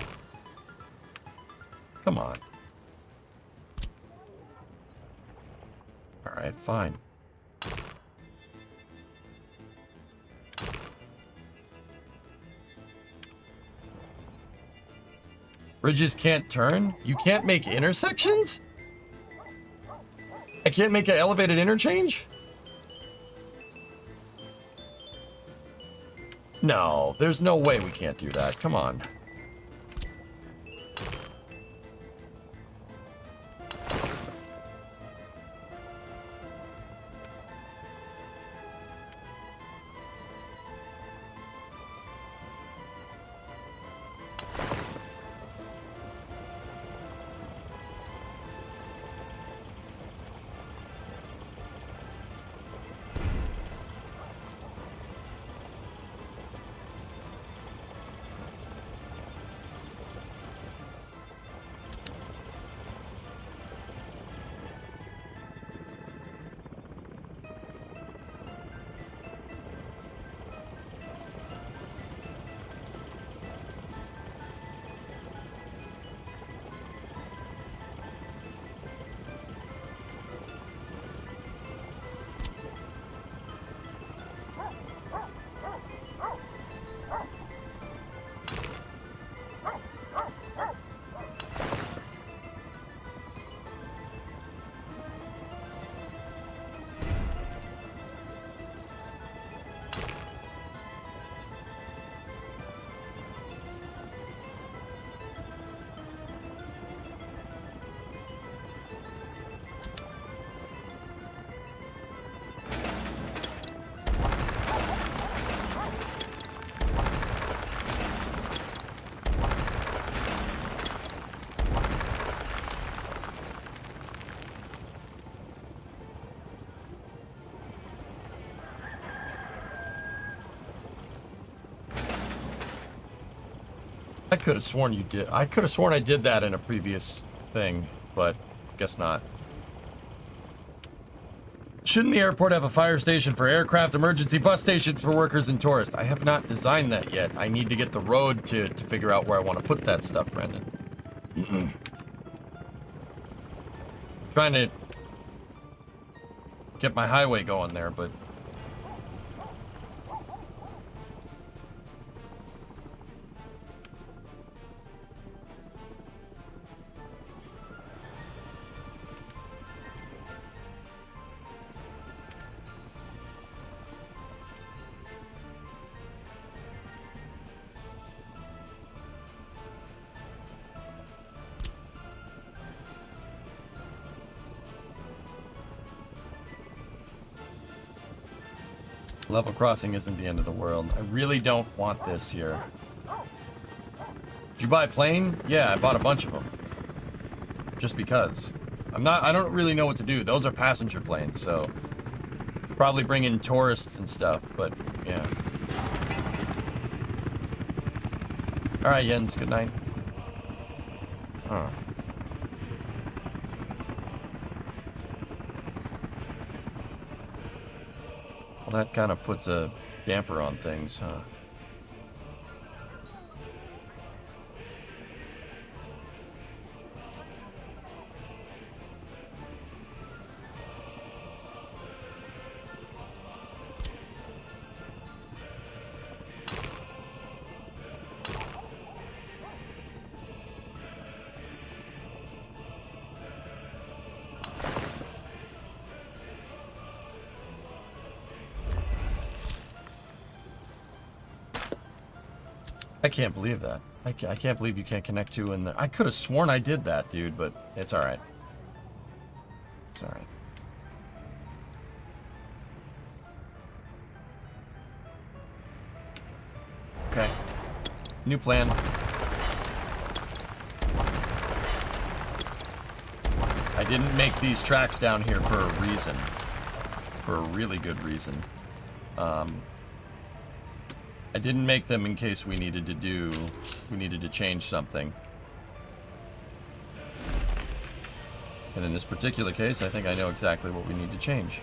Come on. All right, fine. Bridges can't turn? You can't make intersections? I can't make an elevated interchange? No, there's no way we can't do that. Come on. I could have sworn you did. I could have sworn I did that in a previous thing, but guess not. Shouldn't the airport have a fire station for aircraft, emergency bus stations for workers and tourists? I have not designed that yet. I need to get the road to figure out where I want to put that stuff, Brendan. Trying to get my highway going there, but... Level crossing isn't the end of the world. I really don't want this here. Did you buy a plane? Yeah, I bought a bunch of them. Just because. I don't really know what to do. Those are passenger planes, so probably bring in tourists and stuff, but yeah. All right, Jens, good night. Huh. Well, that kind of puts a damper on things, huh? I can't believe that. I can't believe you can't connect two in there. I could have sworn I did that, dude, but it's alright. It's alright. Okay. New plan. I didn't make these tracks down here for a reason. For a really good reason. I didn't make them in case we needed to change something. And in this particular case, I think I know exactly what we need to change.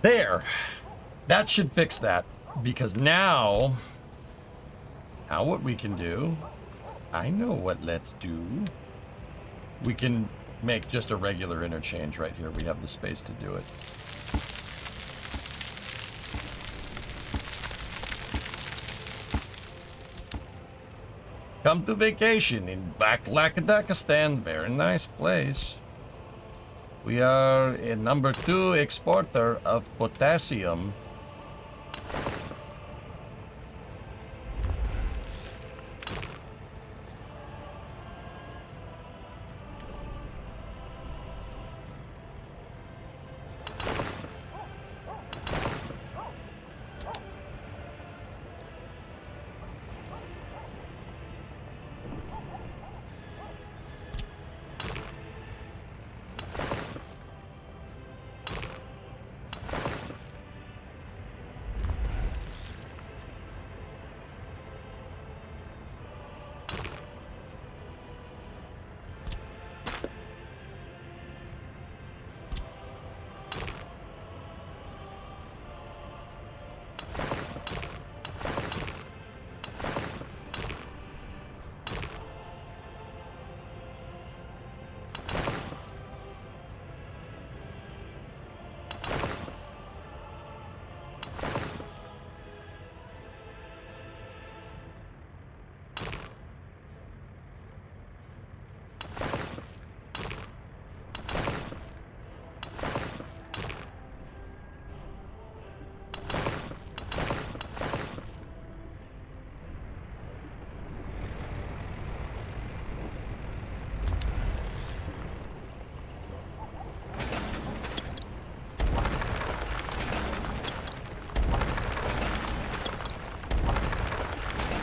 There. That should fix that. Because now what we can do, I know what let's do. We can make just a regular interchange right here. We have the space to do it. Come to vacation in Bakalakadakastan. Very nice place. We are a #2 exporter of potassium.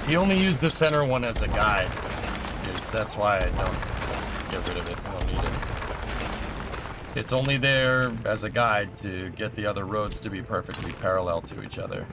He only used the center one as a guide. That's why I don't get rid of it. I don't need it. It's only there as a guide to get the other roads to be perfectly parallel to each other.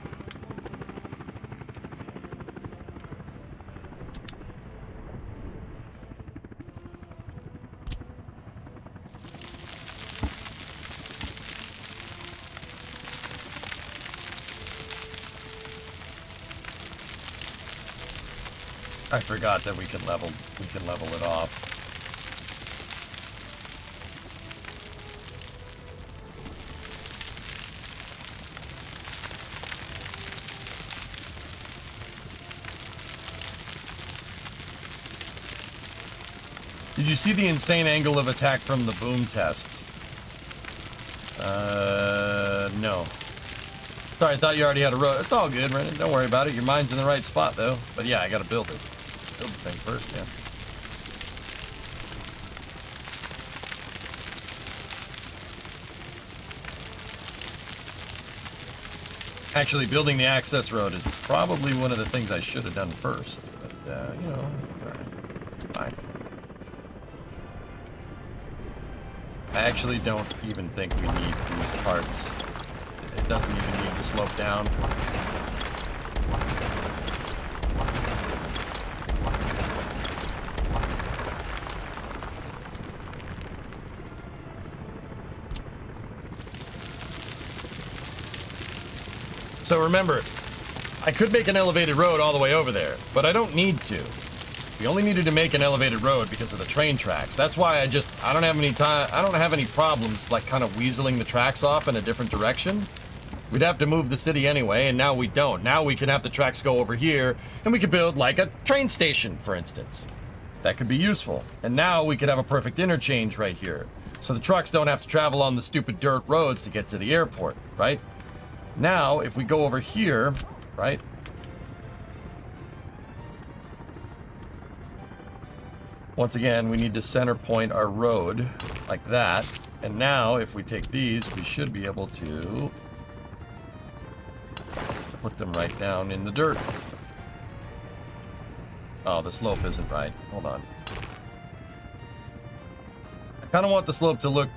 I forgot that we can level it off. Did you see the insane angle of attack from the boom test? No. Sorry, I thought you already had a road. It's all good, Brendan. Don't worry about it. Your mind's in the right spot, though. But yeah, I gotta build it. Build the thing first, yeah. Actually, building the access road is probably one of the things I should have done first. But, you know, it's alright. Fine. I actually don't even think we need these parts. It doesn't even need to slope down. So remember, I could make an elevated road all the way over there, but I don't need to. We only needed to make an elevated road because of the train tracks. That's why I don't have any problems like kind of weaseling the tracks off in a different direction. We'd have to move the city anyway, and now we don't. Now we can have the tracks go over here, and we could build like a train station, for instance. That could be useful. And now we could have a perfect interchange right here. So the trucks don't have to travel on the stupid dirt roads to get to the airport, right? Now, if we go over here, right? Once again, we need to center point our road like that. And now, if we take these, we should be able to put them right down in the dirt. Oh, the slope isn't right. Hold on. I kind of want the slope to look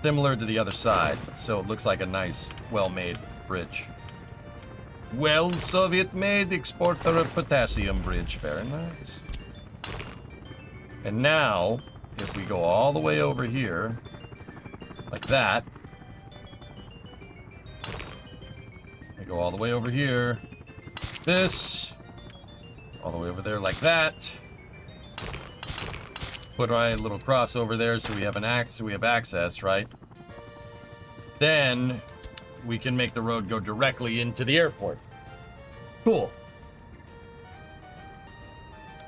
similar to the other side, so it looks like a nice, well-made bridge. Well, Soviet-made exporter of potassium bridge. Very nice. And now, if we go all the way over here, like that, I go all the way over here, this, all the way over there like that, put my little cross over there so we have access, right? Then we can make the road go directly into the airport. Cool.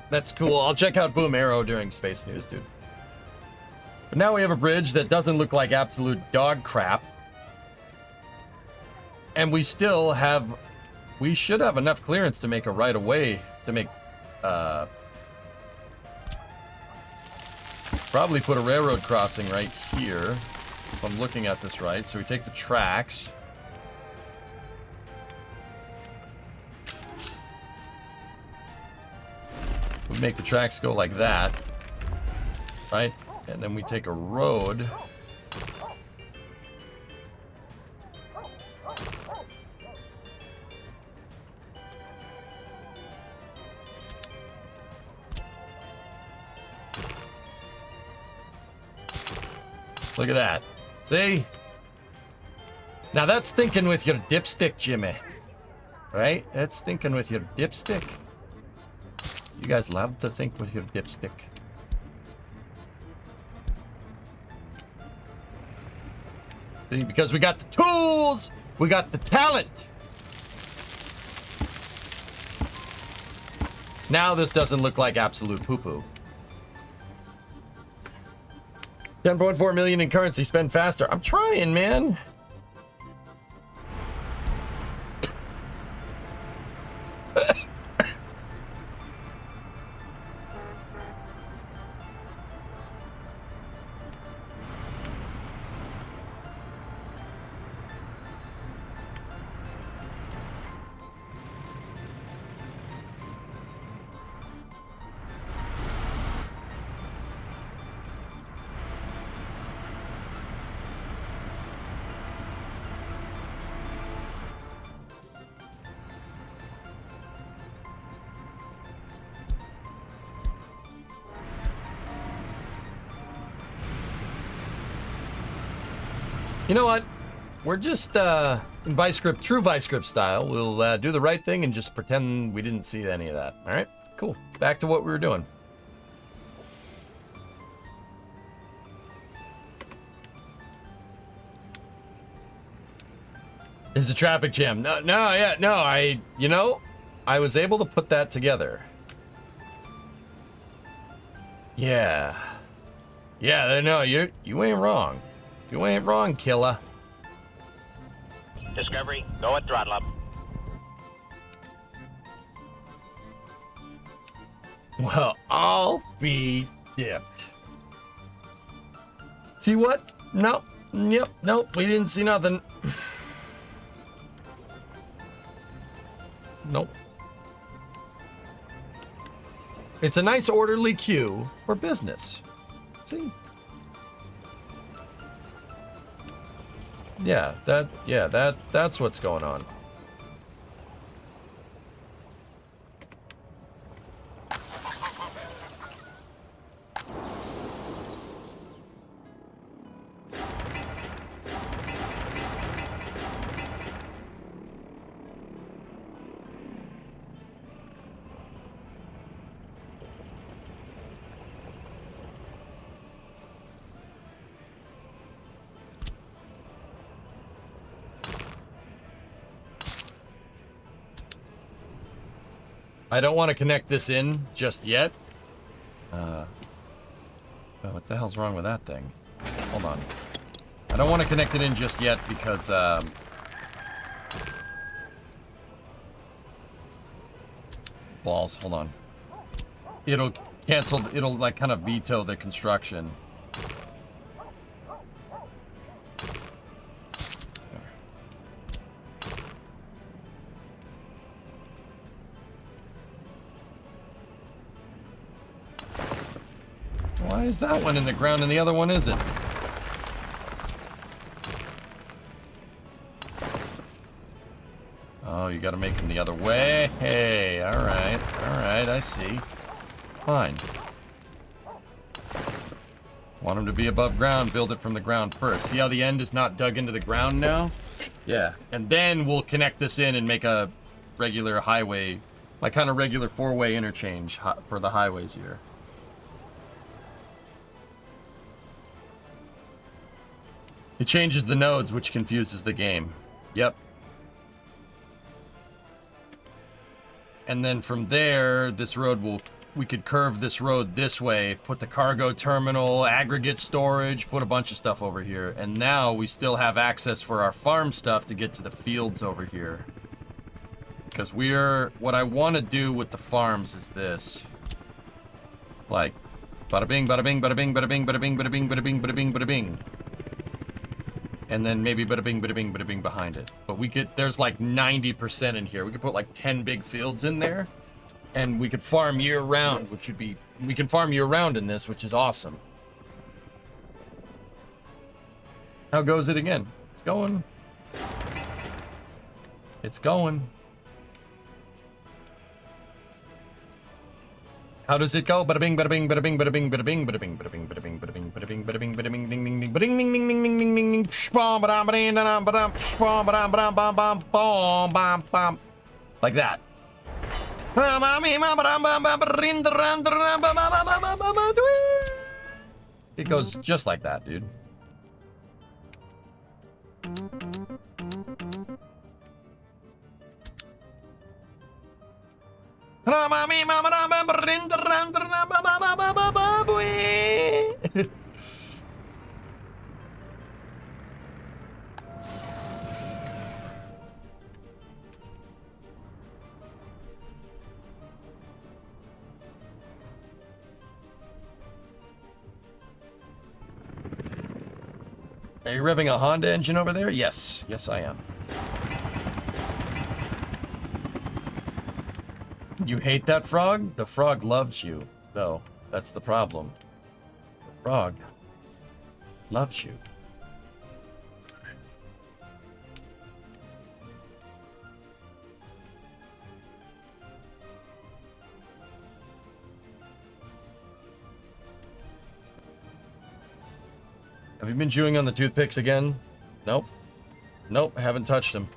That's cool. I'll check out Boom Arrow during Space News, dude. But now we have a bridge that doesn't look like absolute dog crap. And we still have... We should have enough clearance to make a right-of-way, to make... probably put a railroad crossing right here, if I'm looking at this right. So we take the tracks. We make the tracks go like that, right? And then we take a road. Look at that. See? Now that's thinking with your dipstick, Jimmy. Right? That's thinking with your dipstick. You guys love to think with your dipstick. See, because we got the tools, we got the talent. Now this doesn't look like absolute poo-poo. 10.4 million in currency, spend faster. I'm trying, man. You know what? We're just in vice script, true vice script style. We'll do the right thing and just pretend we didn't see any of that. All right, cool. Back to what we were doing. There's a traffic jam. I was able to put that together. Yeah. Yeah, no, you ain't wrong. You ain't wrong, killer. Discovery, go at throttle up. Well, I'll be dipped. See what? Nope. Yep, nope, we didn't see nothing. Nope. It's a nice orderly queue for business. See? Yeah, that's what's going on. I don't want to connect this in just yet. Oh, what the hell's wrong with that thing? Hold on. I don't want to connect it in just yet because, balls, hold on. It'll cancel, it'll like kind of veto the construction. Why is that one in the ground and the other one isn't? Oh, you gotta make them the other way. Hey, alright, I see. Fine. Want them to be above ground, build it from the ground first. See how the end is not dug into the ground now? Yeah, and then we'll connect this in and make a regular highway, like kind of regular four-way interchange for the highways here. It changes the nodes, which confuses the game. Yep. And then from there, this road we could curve this road this way, put the cargo terminal, aggregate storage, put a bunch of stuff over here. And now we still have access for our farm stuff to get to the fields over here. Because what I want to do with the farms is this. Like, bada bing, bada bing, bada bing, bada bing, bada bing, bada bing, bada bing, bada bing, bada bing. And then maybe bada bing, bada bing, bada bing behind it. But there's like 90% in here. We could put like 10 big fields in there. And we could farm year round, which would be, we can farm year round in this, which is awesome. How goes it again? It's going. It's going. How does it go? Bada bing, bada bing, bada bing, bada bing, bada bing, bada bing, bada bing, bada bing, bada bing, bada bing, bada bing, bada bing, ding, ding, ding, ding, ding, ding, ding, ding, ding, ding, ding, shpom, badam, badam, badam, badam, shpom, badam, badam, bam, bam, bom, bam, bam, like that. It goes just like that, dude. Are you revving a Honda engine over there? Yes. Yes, I am. You hate that frog? The frog loves you, though. That's the problem. The frog loves you. Have you been chewing on the toothpicks again? Nope. Nope, haven't touched him.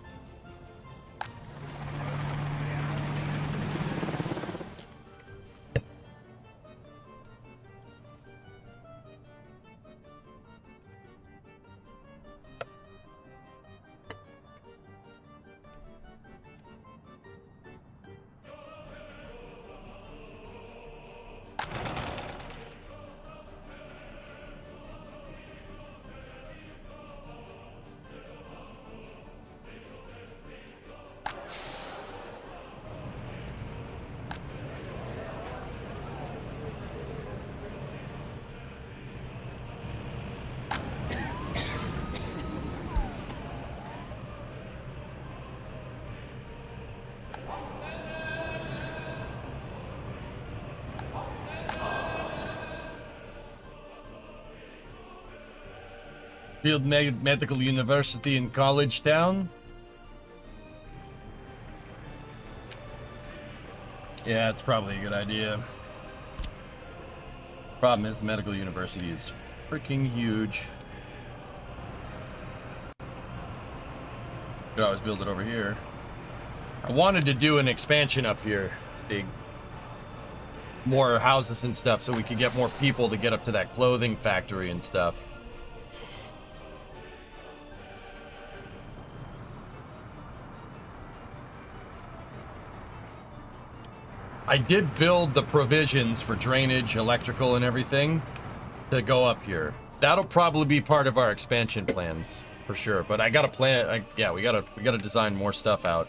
Field Medical University in College Town. Yeah, it's probably a good idea. Problem is, the medical university is freaking huge. Could always build it over here. I wanted to do an expansion up here, big, more houses and stuff, so we could get more people to get up to that clothing factory and stuff. I did build the provisions for drainage, electrical, and everything to go up here. That'll probably be part of our expansion plans for sure. But I gotta plan. Yeah, we gotta design more stuff out.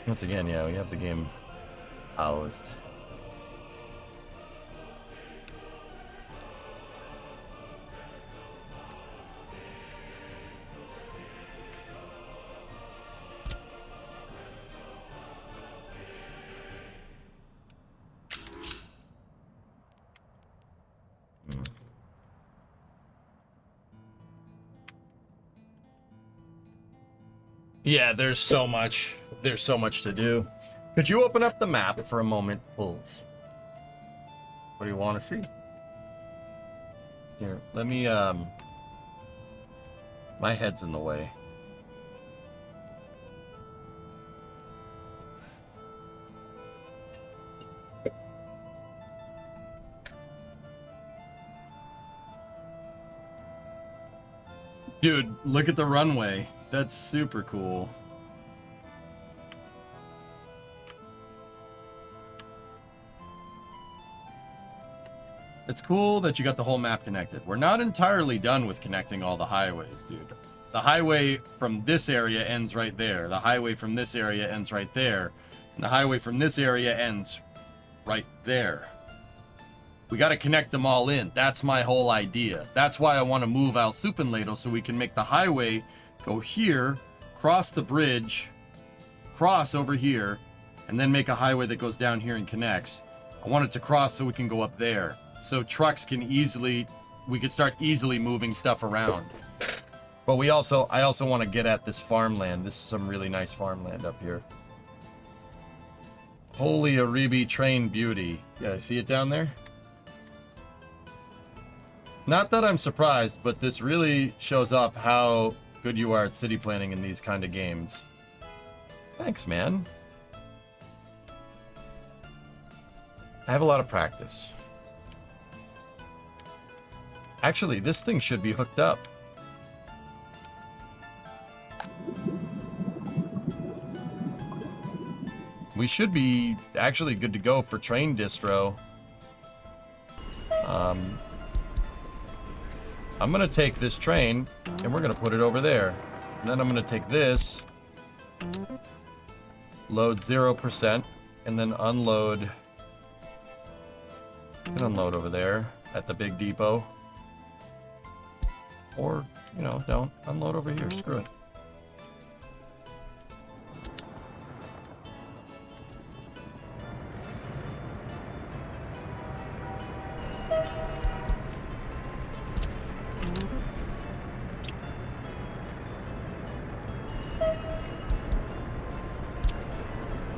Once again, yeah, we have the game housed. Yeah, there's so much to do. Could you open up the map for a moment, please? What do you want to see? Here, let me, my head's in the way. Dude, look at the runway. That's super cool. It's cool that you got the whole map connected. We're not entirely done with connecting all the highways, dude. The highway from this area ends right there. The highway from this area ends right there. And the highway from this area ends right there. We got to connect them all in. That's my whole idea. That's why I want to move Al Supinledo, so we can make the highway go here, cross the bridge, cross over here, and then make a highway that goes down here and connects. I want it to cross so we can go up there. So trucks can we could start easily moving stuff around. But I also want to get at this farmland. This is some really nice farmland up here. Holy Aribi Train Beauty. Yeah, see it down there? Not that I'm surprised, but this really shows off how good you are at city planning in these kind of games. Thanks, man. I have a lot of practice. Actually, this thing should be hooked up. We should be actually good to go for train distro. I'm gonna take this train and we're gonna put it over there. And then I'm gonna take this, load 0%, and then unload. You can unload over there at the big depot. Or, you know, don't unload over here. Screw it.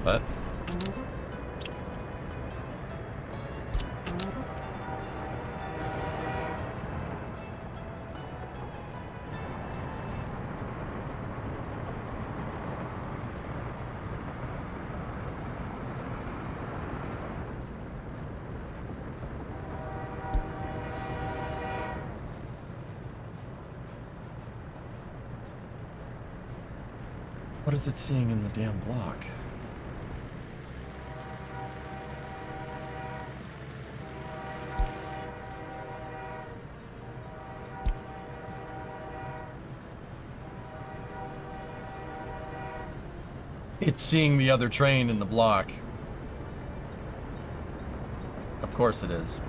What? What is it seeing in the damn block? It's seeing the other train in the block. Of course it is.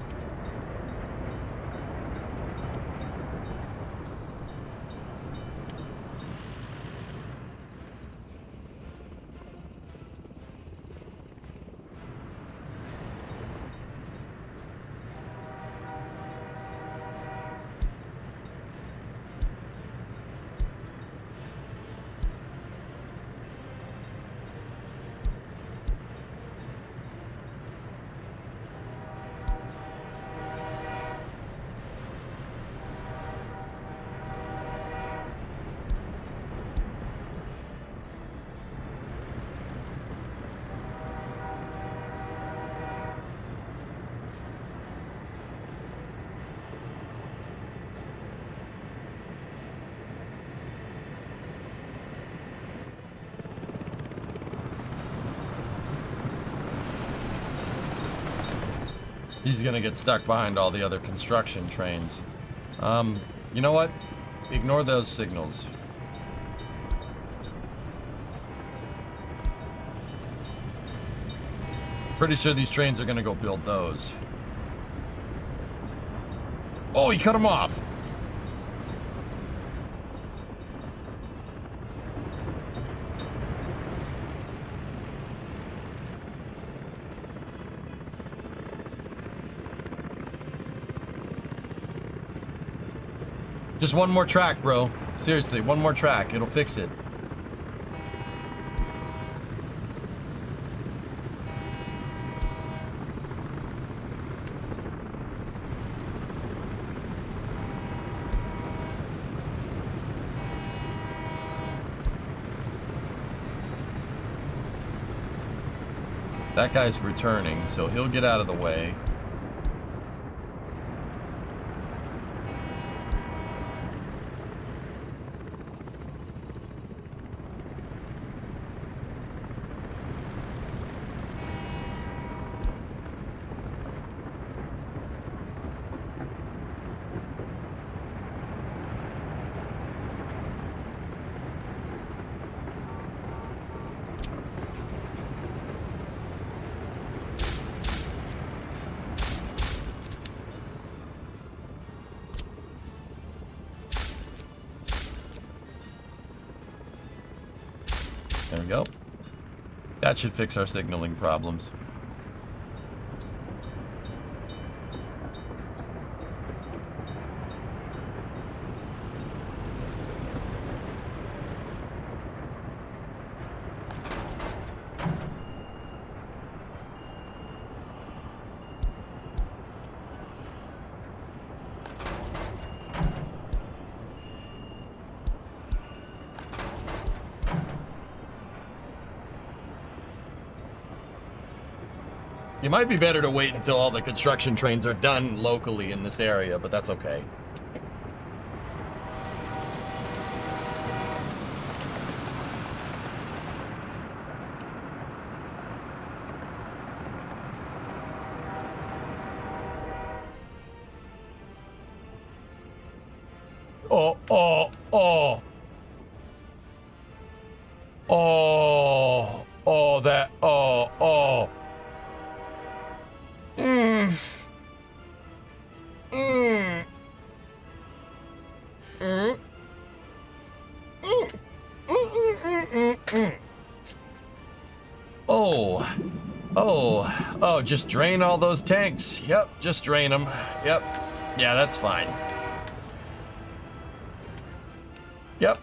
He's gonna get stuck behind all the other construction trains. You know what? Ignore those signals. Pretty sure these trains are gonna go build those. Oh, he cut him off! Just one more track, bro. Seriously, one more track. It'll fix it. That guy's returning, so he'll get out of the way. There we go. That should fix our signaling problems. It might be better to wait until all the construction trains are done locally in this area, but that's okay. Oh, oh, oh. Oh, oh, that, oh, oh. Oh, just drain all those tanks. Yep, just drain them. Yep. Yeah, that's fine. Yep.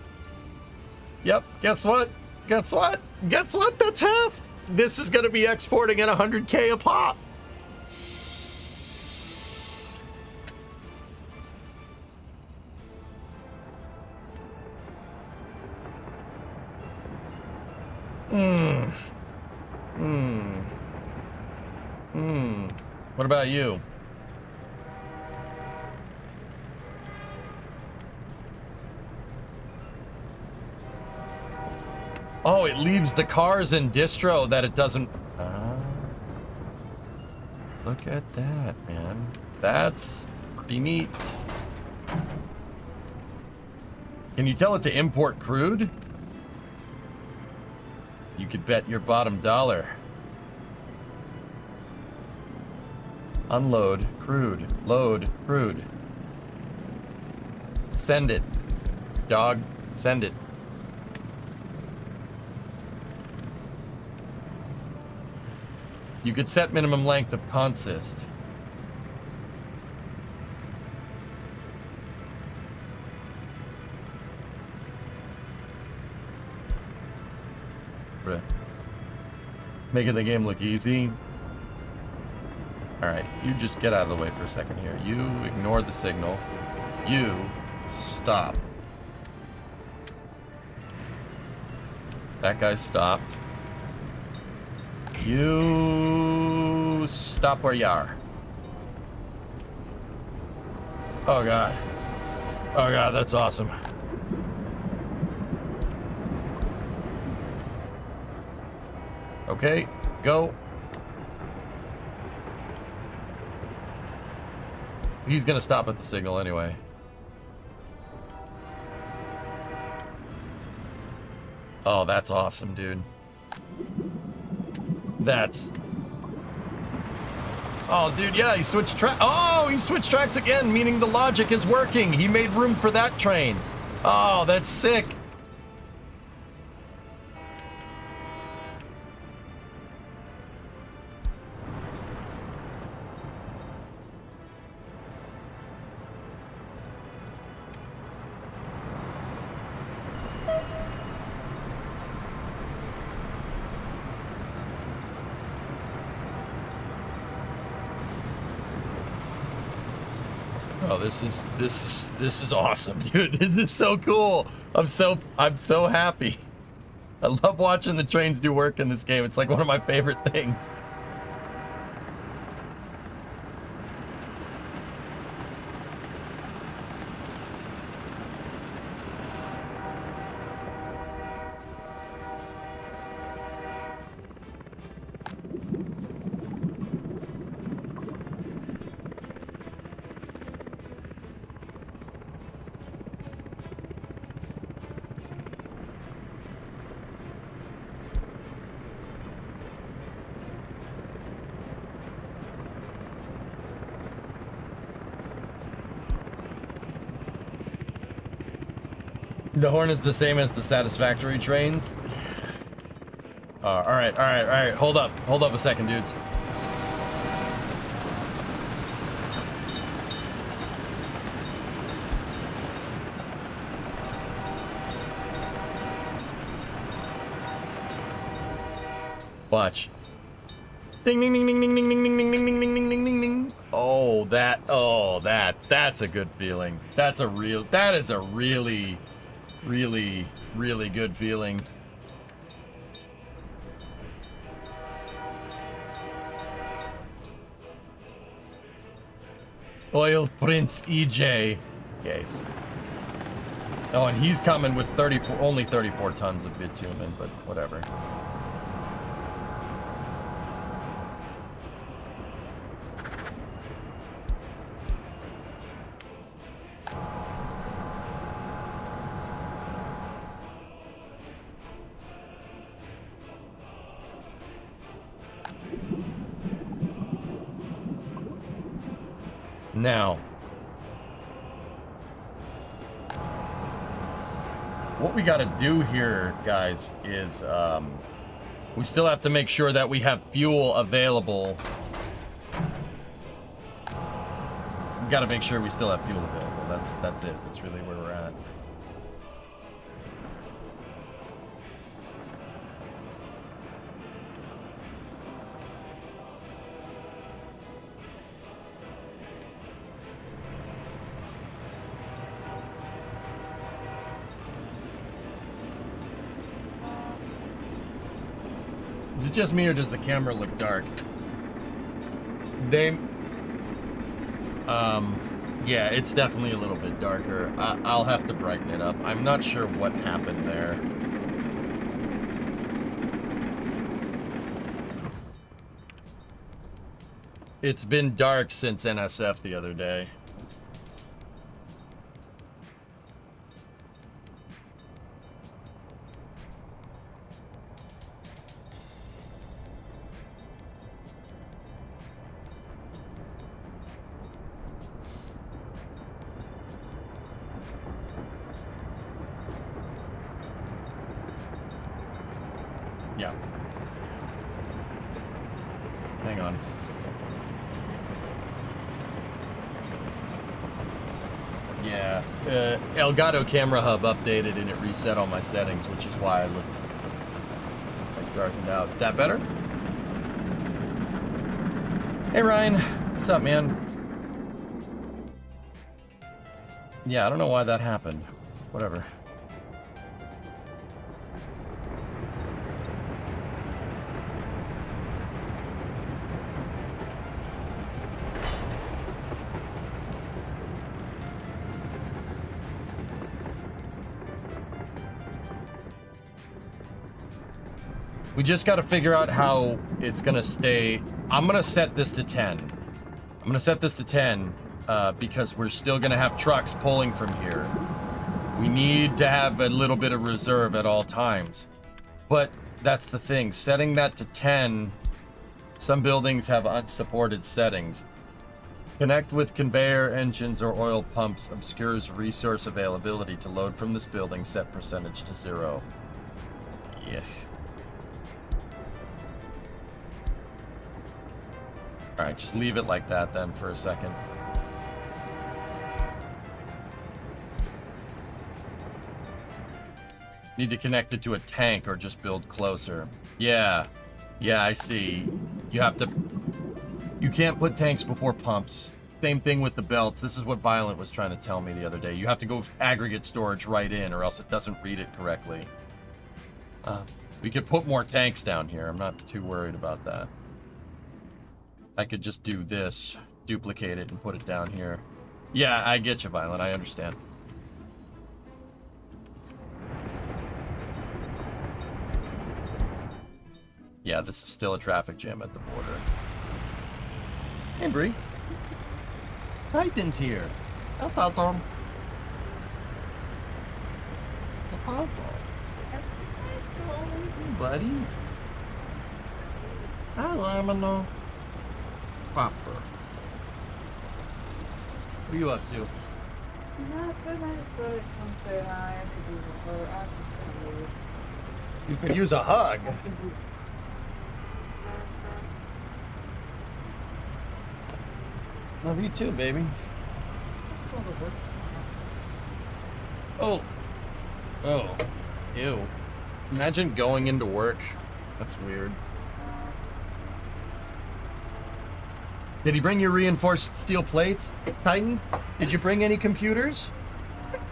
Yep, guess what? Guess what? Guess what? That's half. This is going to be exporting at 100K a pop. What about you? Oh, it leaves the cars in distro that it doesn't... look at that, man. That's pretty neat. Can you tell it to import crude? You could bet your bottom dollar. Unload crude. Load crude. Send it. Dog, send it. You could set minimum length of consist. Making the game look easy. Alright, you just get out of the way for a second here. You ignore the signal. You stop. That guy stopped. You stop where you are. Oh god. Oh god, that's awesome. Okay, go. He's gonna stop at the signal anyway. Oh, that's awesome, dude. That's... Oh, dude, yeah, he switched track. Oh, he switched tracks again, meaning the logic is working. He made room for that train. Oh, that's sick. Oh, this is awesome, dude. This is so cool. I'm so happy. I love watching the trains do work in this game. It's like one of my favorite things. The horn is the same as the satisfactory trains. All right. Hold up a second, dudes. Watch. Ding ding ding ding ding ding ding ding ding ding ding ding ding ding ding. Oh, that's a good feeling. That is a really good feeling. Oil Prince EJ. Yes. Oh, and he's coming with only 34 tons of bitumen, but whatever. Now, what we got to do here, guys, is we still have to make sure that we have fuel available. We got to make sure we still have fuel available. That's it. That's really where we're at. Is it just me, or does the camera look dark? Yeah, it's definitely a little bit darker. I'll have to brighten it up. I'm not sure what happened there. It's been dark since NSF the other day. Yeah. Hang on. Yeah. Elgato Camera Hub updated and it reset all my settings, which is why I look like darkened out. That better? Hey Ryan, what's up, man? Yeah, I don't know why that happened. Whatever. We just got to figure out how it's going to stay. I'm going to set this to 10. I'm going to set this to 10 because we're still going to have trucks pulling from here. We need to have a little bit of reserve at all times. But that's the thing. Setting that to 10, some buildings have unsupported settings. Connect with conveyor engines or oil pumps obscures resource availability to load from this building. Set percentage to 0. Yeah. All right, just leave it like that then for a second. Need to connect it to a tank or just build closer. Yeah, I see. You can't put tanks before pumps. Same thing with the belts. This is what Violent was trying to tell me the other day. You have to go aggregate storage right in or else it doesn't read it correctly. We could put more tanks down here. I'm not too worried about that. I could just do this, duplicate it, and put it down here. Yeah, I get you, Violent. I understand. Yeah, this is still a traffic jam at the border. Hey, Bree. Titan's here. Help out, Tom. It's a Titan. Hey, buddy. Hi, Lamino. Popper. What are you up to? Nothing. I just thought I'd come say hi. I could use a hug. I'm just a weird. You could use a hug. Love you too, baby. Oh. Oh. Ew. Imagine going into work. That's weird. Did he bring you reinforced steel plates, Titan? Did you bring any computers?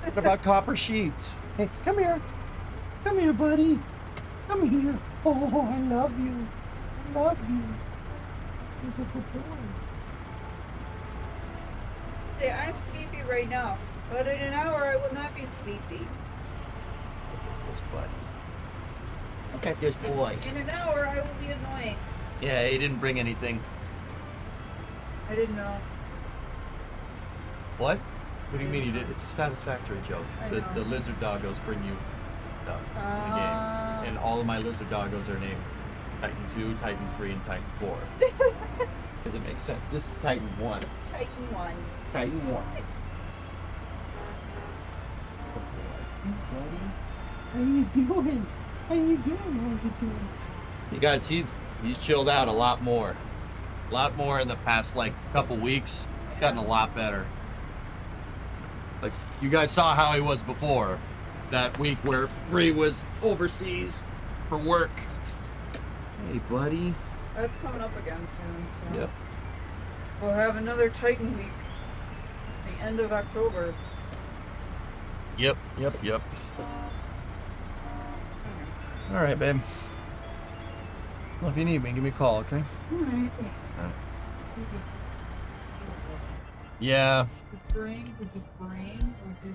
What about copper sheets? Hey, come here. Come here, buddy. Come here. Oh, I love you. I love you. You're a good boy. Hey, I'm sleepy right now, but in an hour I will not be sleepy. This buddy. Look at this boy. In an hour I will be annoying. Yeah, he didn't bring anything. I didn't know. What? What do you mean he did? It's a satisfactory joke. I The know. lizard doggos bring you stuff in the game. And all of my lizard doggos are named Titan 2, Titan 3, and Titan 4. Because it makes sense. This is Titan 1. Titan 1. Titan 1. Good boy. How you doing? How you doing? How's it doing? You guys, he's chilled out a lot more. A lot more in the past, like, couple weeks. He's gotten a lot better. Like, you guys saw how he was before. That week where Bree was overseas for work. Hey, buddy. That's coming up again soon. So. Yep. We'll have another Titan week. The end of October. Yep. All right, babe. Well, if you need me, give me a call, okay? Alright. Yeah. The brain would be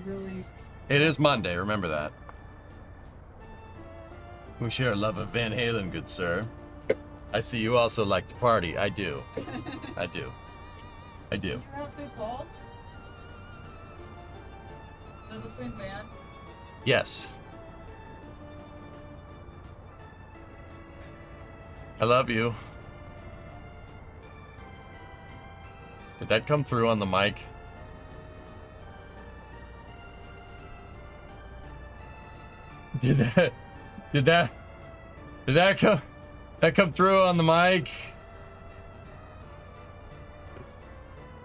really. It is Monday, remember that. We share a love of Van Halen, good sir. I see you also like to party. I do. I do. I do. You have big balls? They're the same band? Yes. I love you. Did that come through on the mic? Did that come through on the mic?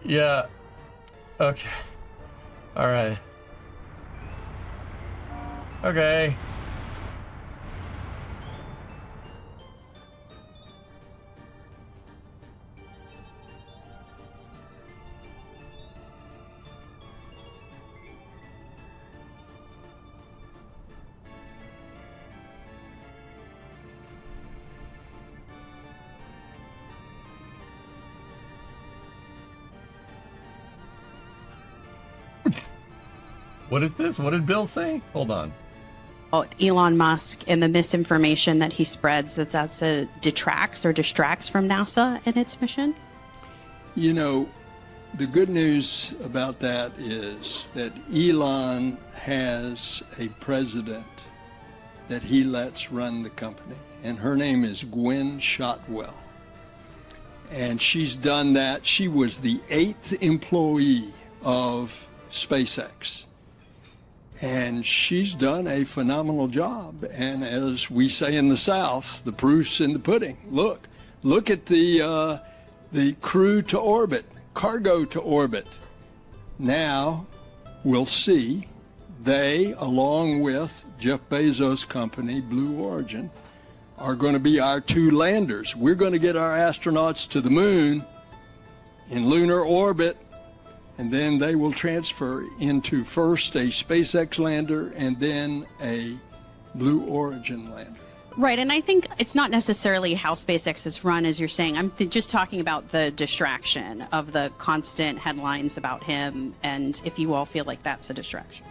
Yeah. Okay. All right. Okay. What is this? What did Bill say? Hold on. Oh, Elon Musk and the misinformation that he spreads that detracts or distracts from NASA and its mission? You know, the good news about that is that Elon has a president that he lets run the company, and her name is Gwen Shotwell. And she's done that. She was the 8th employee of SpaceX. And she's done a phenomenal job. And as we say in the South, the proof's in the pudding. Look at the crew to orbit, cargo to orbit. Now we'll see they, along with Jeff Bezos' company, Blue Origin, are going to be our 2 landers. We're going to get our astronauts to the moon in lunar orbit, and then they will transfer into first a SpaceX lander and then a Blue Origin lander. Right, and I think it's not necessarily how SpaceX is run, as you're saying. I'm just talking about the distraction of the constant headlines about him, and if you all feel like that's a distraction.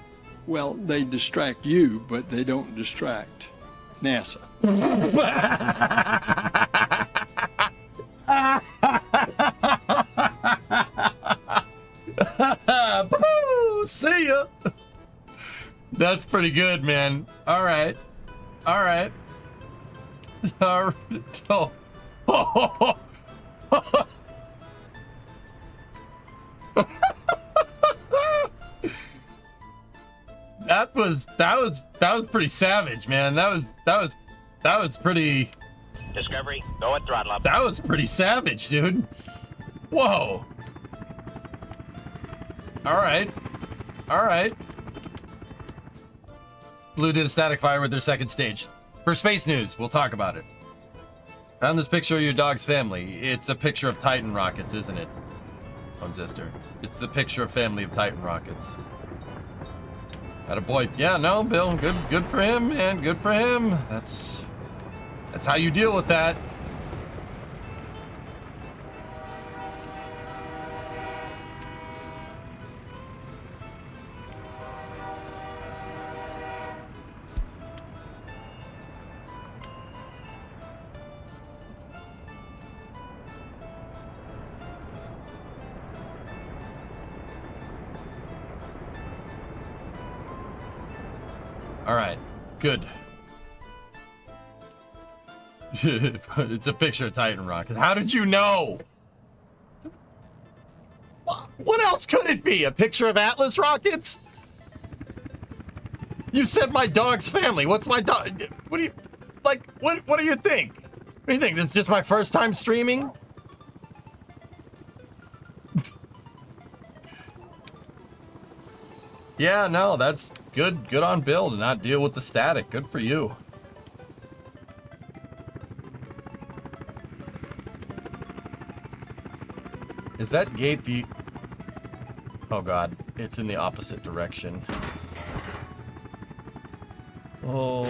Well, they distract you, but they don't distract NASA. See ya. That's pretty good, man. All right. All right. All right. Oh. That was pretty savage, man. That was pretty. Discovery, go at throttle up. That was pretty savage, dude. Whoa. All right. All right. Blue did a static fire with their second stage. For space news, we'll talk about it. Found this picture of your dog's family. It's a picture of Titan rockets, isn't it? On Zister. It's the picture of family of Titan rockets. Atta boy. Yeah, no, Bill. Good for him, man. Good for him. That's how you deal with that. All right, good. It's a picture of Titan rockets. How did you know? What else could it be? A picture of Atlas rockets? You said my dog's family. What's my dog? What do you like? What do you think? What do you think? This is just my first time streaming? Yeah, no, that's good. Good on Bill to not deal with the static. Good for you. Is that gate the... Oh god, it's in the opposite direction. Oh.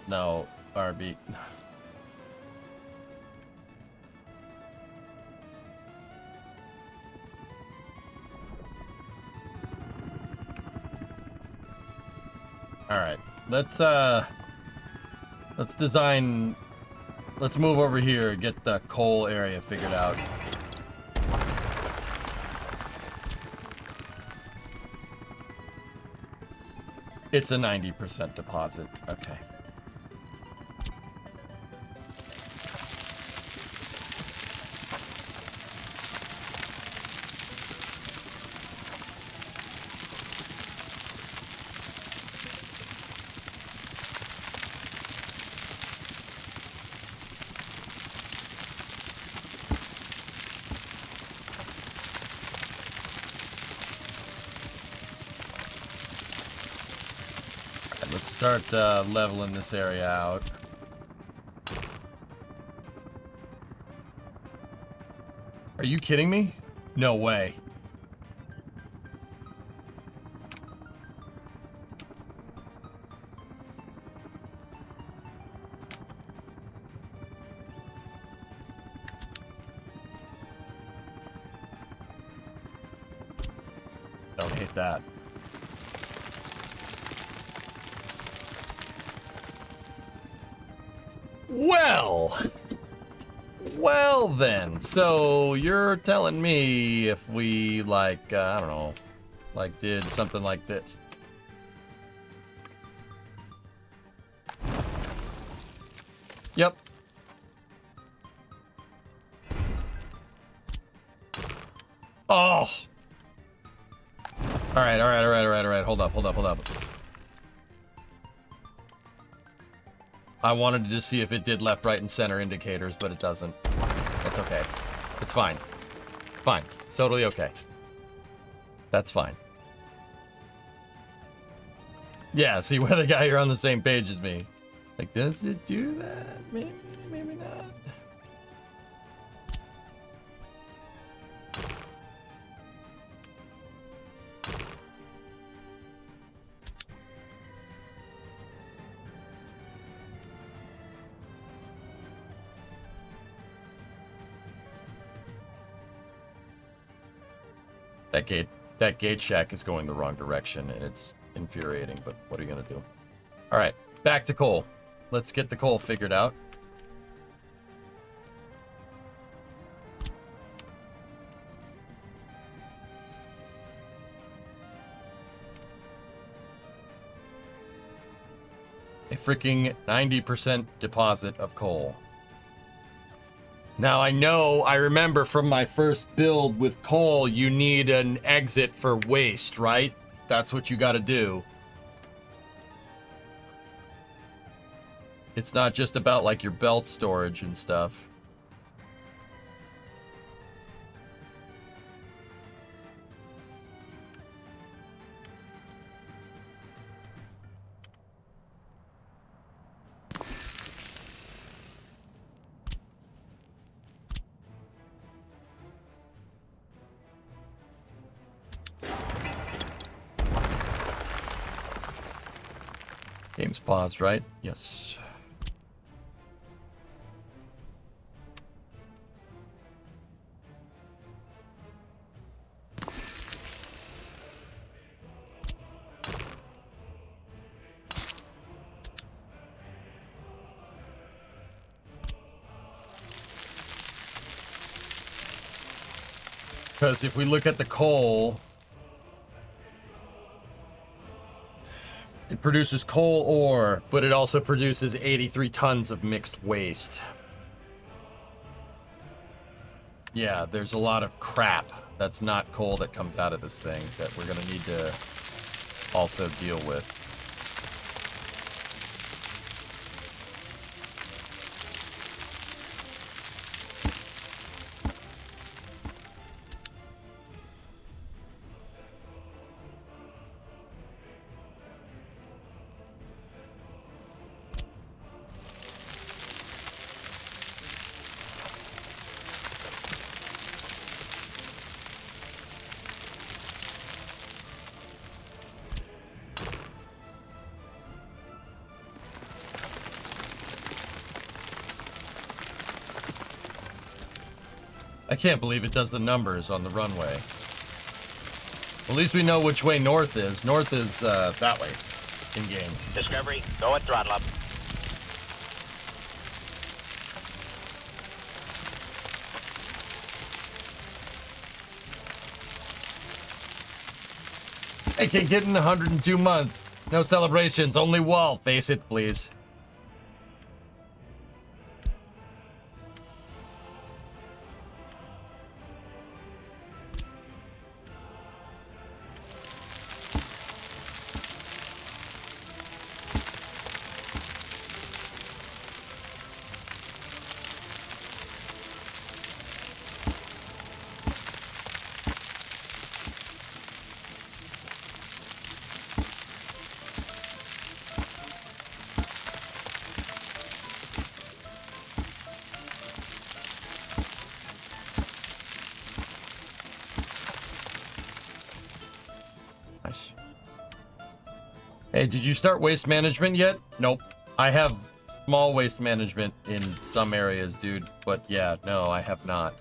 No, RB. All right, let's design. Let's move over here, get the coal area figured out. It's a 90% deposit. Okay. Start leveling this area out. Are you kidding me? No way. Don't hate that. Well then, so you're telling me if we like, I don't know, like did something like this. Yep. Oh. All right. Hold up. I wanted to just see if it did left, right, and center indicators, but it doesn't. That's okay. It's fine. Fine. It's totally okay. That's fine. Yeah, see, we're the guy, you're on the same page as me. Like, does it do that? Maybe, maybe not. That gate shack is going the wrong direction, and it's infuriating, but what are you gonna do? All right, back to coal. Let's get the coal figured out. A freaking 90% deposit of coal. Now I remember from my first build with coal, you need an exit for waste, right? That's what you gotta do. It's not just about like your belt storage and stuff. Game's paused, right? Yes. Because if we look at the coal, it produces coal ore, but it also produces 83 tons of mixed waste. Yeah, there's a lot of crap that's not coal that comes out of this thing that we're gonna need to also deal with. I can't believe it does the numbers on the runway. At least we know which way north is. North is that way in game. Discovery, go at throttle up. I can't get in 102 months. No celebrations, only wall. Face it, please. Nice. Hey, did you start waste management yet? Nope. I have small waste management in some areas, dude. But yeah, no, I have not.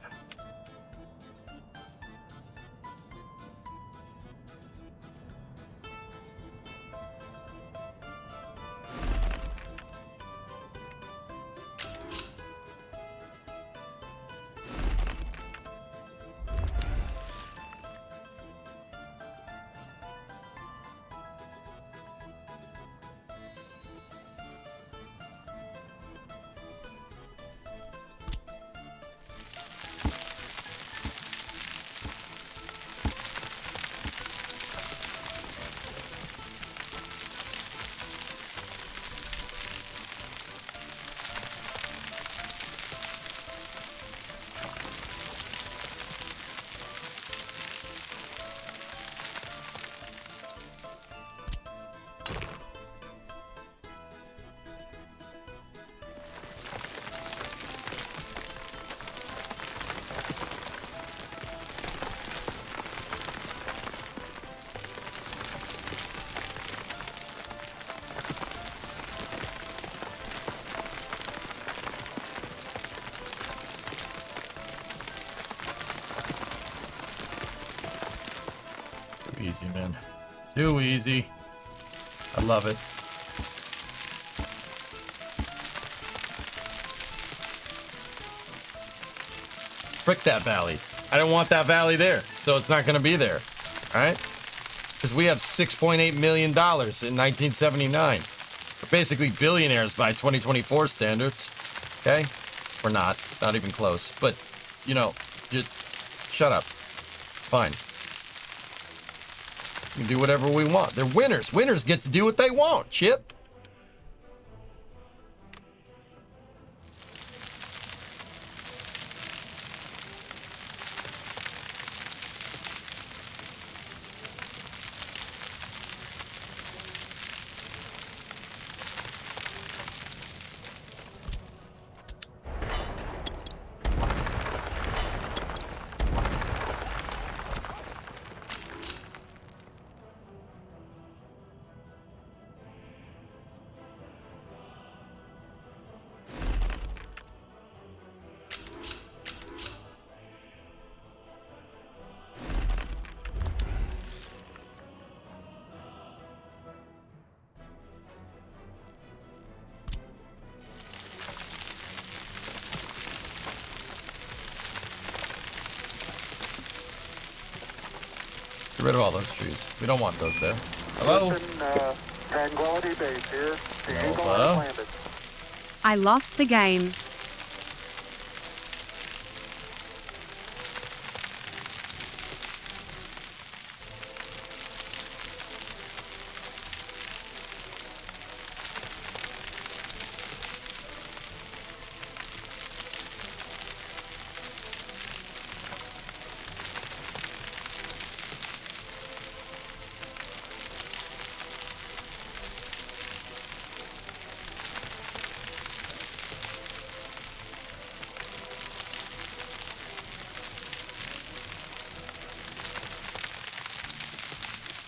Easy, man. Too easy. I love it. Frick that valley. I don't want that valley there, so it's not going to be there. All right? Because we have $6.8 million in 1979. We're basically billionaires by 2024 standards. Okay? We're not. Not even close. But, you know, just shut up. Fine. We can do whatever we want. They're winners. Winners get to do what they want, Chip. Get rid of all those trees. We don't want those there. Hello? Tranquility Base here. The Hello? Eagle has landed. I lost the game.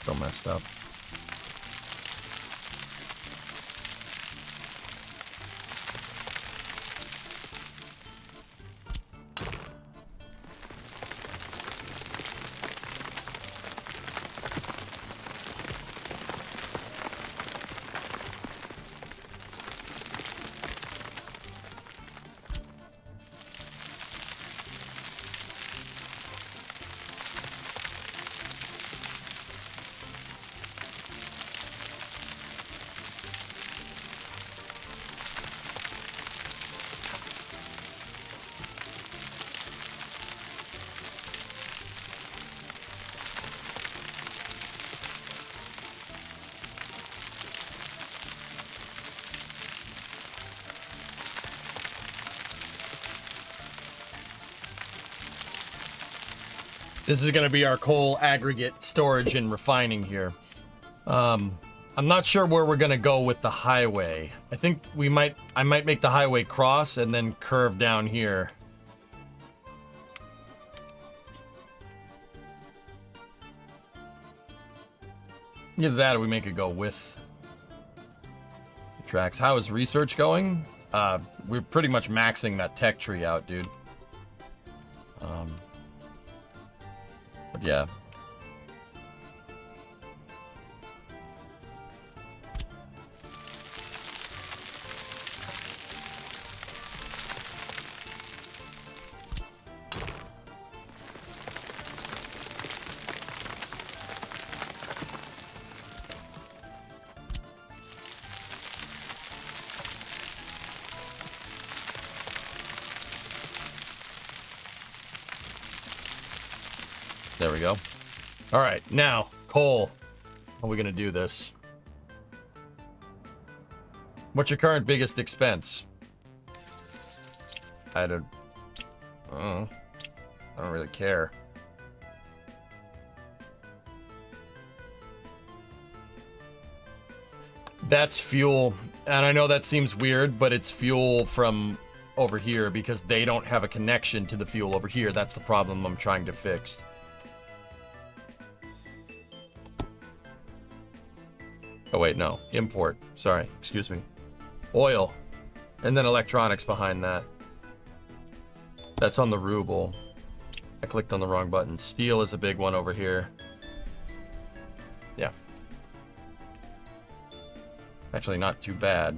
So messed up. This is going to be our coal aggregate storage and refining here. I'm not sure where we're going to go with the highway. I think I might make the highway cross and then curve down here. Either that or we make it go with the tracks. How is research going? We're pretty much maxing that tech tree out, dude. But yeah. There we go. All right, now, coal. How are we going to do this? What's your current biggest expense? I don't really care. That's fuel. And I know that seems weird, but it's fuel from over here because they don't have a connection to the fuel over here. That's the problem I'm trying to fix. Oh, wait, no. Import. Sorry. Excuse me. Oil. And then electronics behind that. That's on the ruble. I clicked on the wrong button. Steel is a big one over here. Yeah. Actually, not too bad.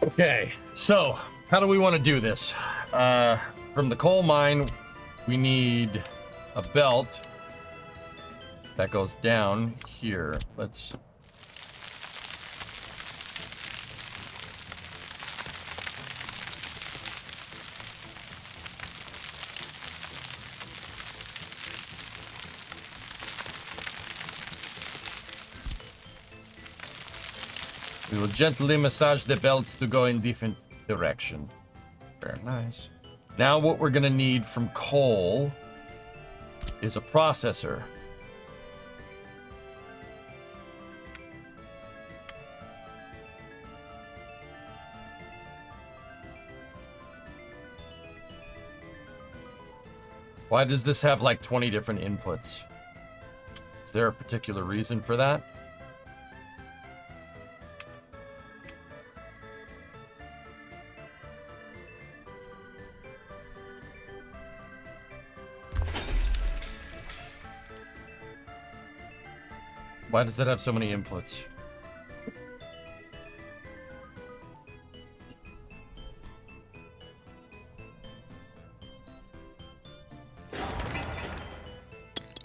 Okay, so how do we want to do this? From the coal mine, we need a belt that goes down here. Let's... We will gently massage the belt to go in different direction. Very nice. Now what we're gonna need from coal is a processor. Why does this have like 20 different inputs? Is there a particular reason for that? Why does that have so many inputs?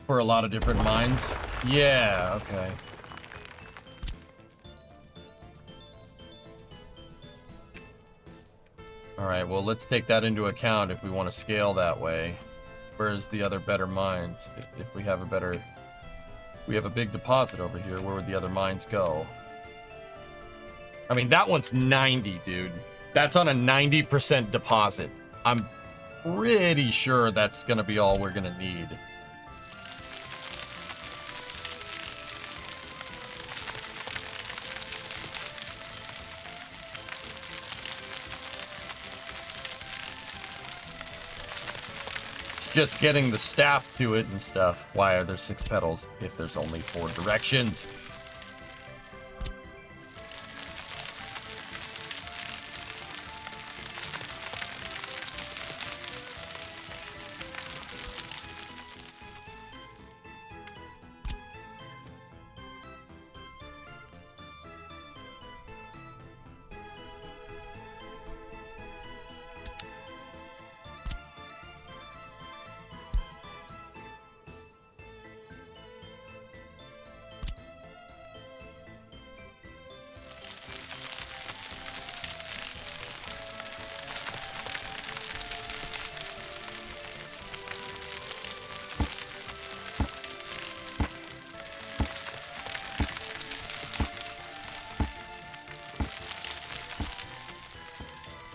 For a lot of different mines? Yeah, okay. Alright, well, let's take that into account if we want to scale that way. Where's the other better mines? If we have a better... We have a big deposit over here. Where would the other mines go? I mean, that one's 90, dude. That's on a 90% deposit. I'm pretty sure that's going to be all we're going to need. just getting the staff to it and stuff. Why are there 6 pedals if there's only 4 directions?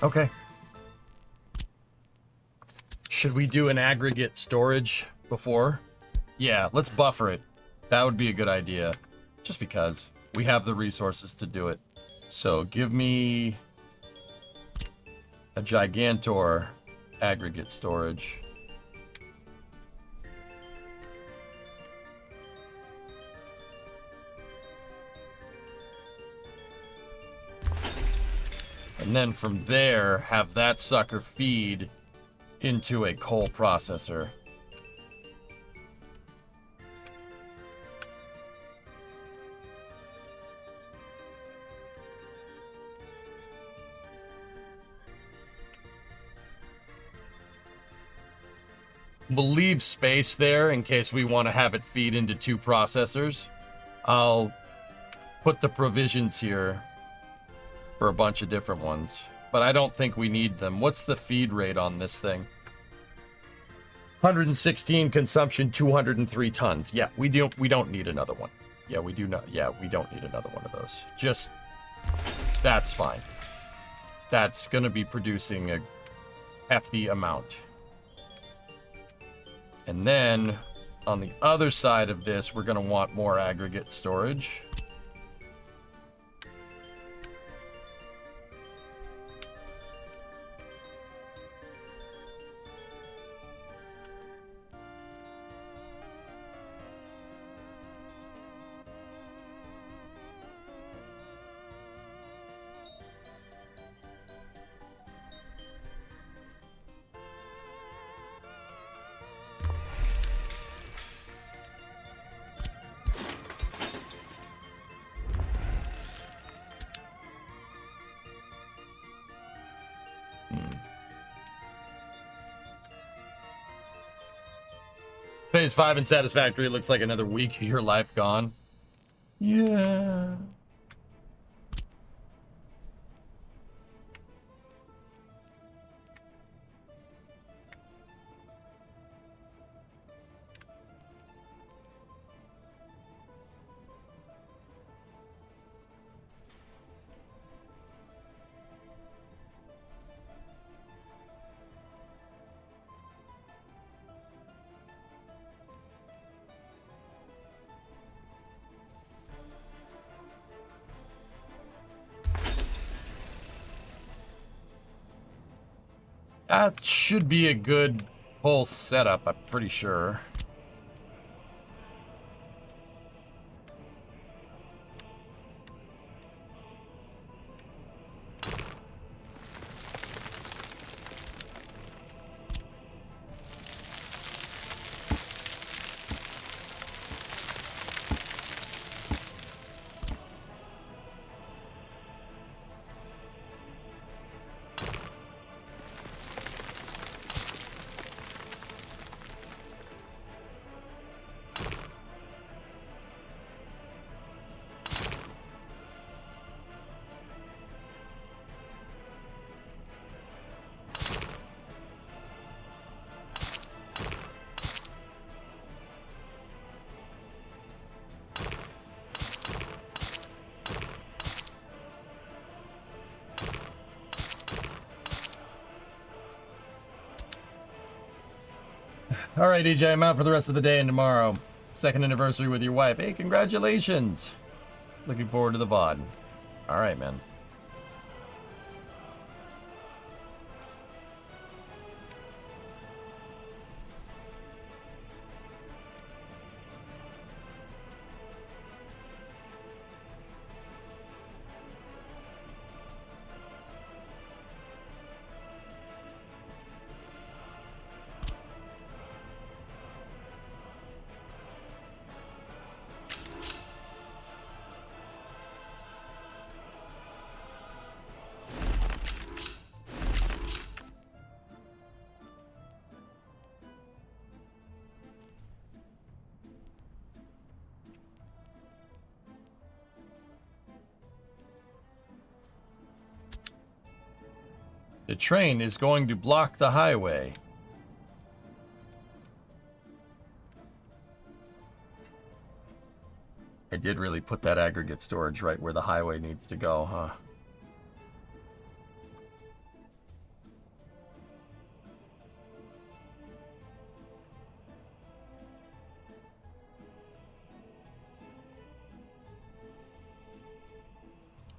Okay. Should we do an aggregate storage before? Yeah, let's buffer it. That would be a good idea. Just because we have the resources to do it. So give me a Gigantor aggregate storage. And then from there, have that sucker feed into a coal processor. We'll leave space there in case we want to have it feed into 2 processors. I'll put the provisions here for a bunch of different ones, but I don't think we need them. What's the feed rate on this thing? 116 consumption, 203 tons. Yeah, we don't need another one. Yeah, we do not. Yeah, we don't need another one of those. Just, that's fine. That's gonna be producing a hefty amount. And then on the other side of this, we're gonna want more aggregate storage. Phase 5 and Satisfactory looks like another week of your life gone. Yeah. That should be a good whole setup, I'm pretty sure. All right, EJ, I'm out for the rest of the day and tomorrow. 2nd anniversary with your wife. Hey, congratulations. Looking forward to the VOD. All right, man. The train is going to block the highway. I did really put that aggregate storage right where the highway needs to go, huh?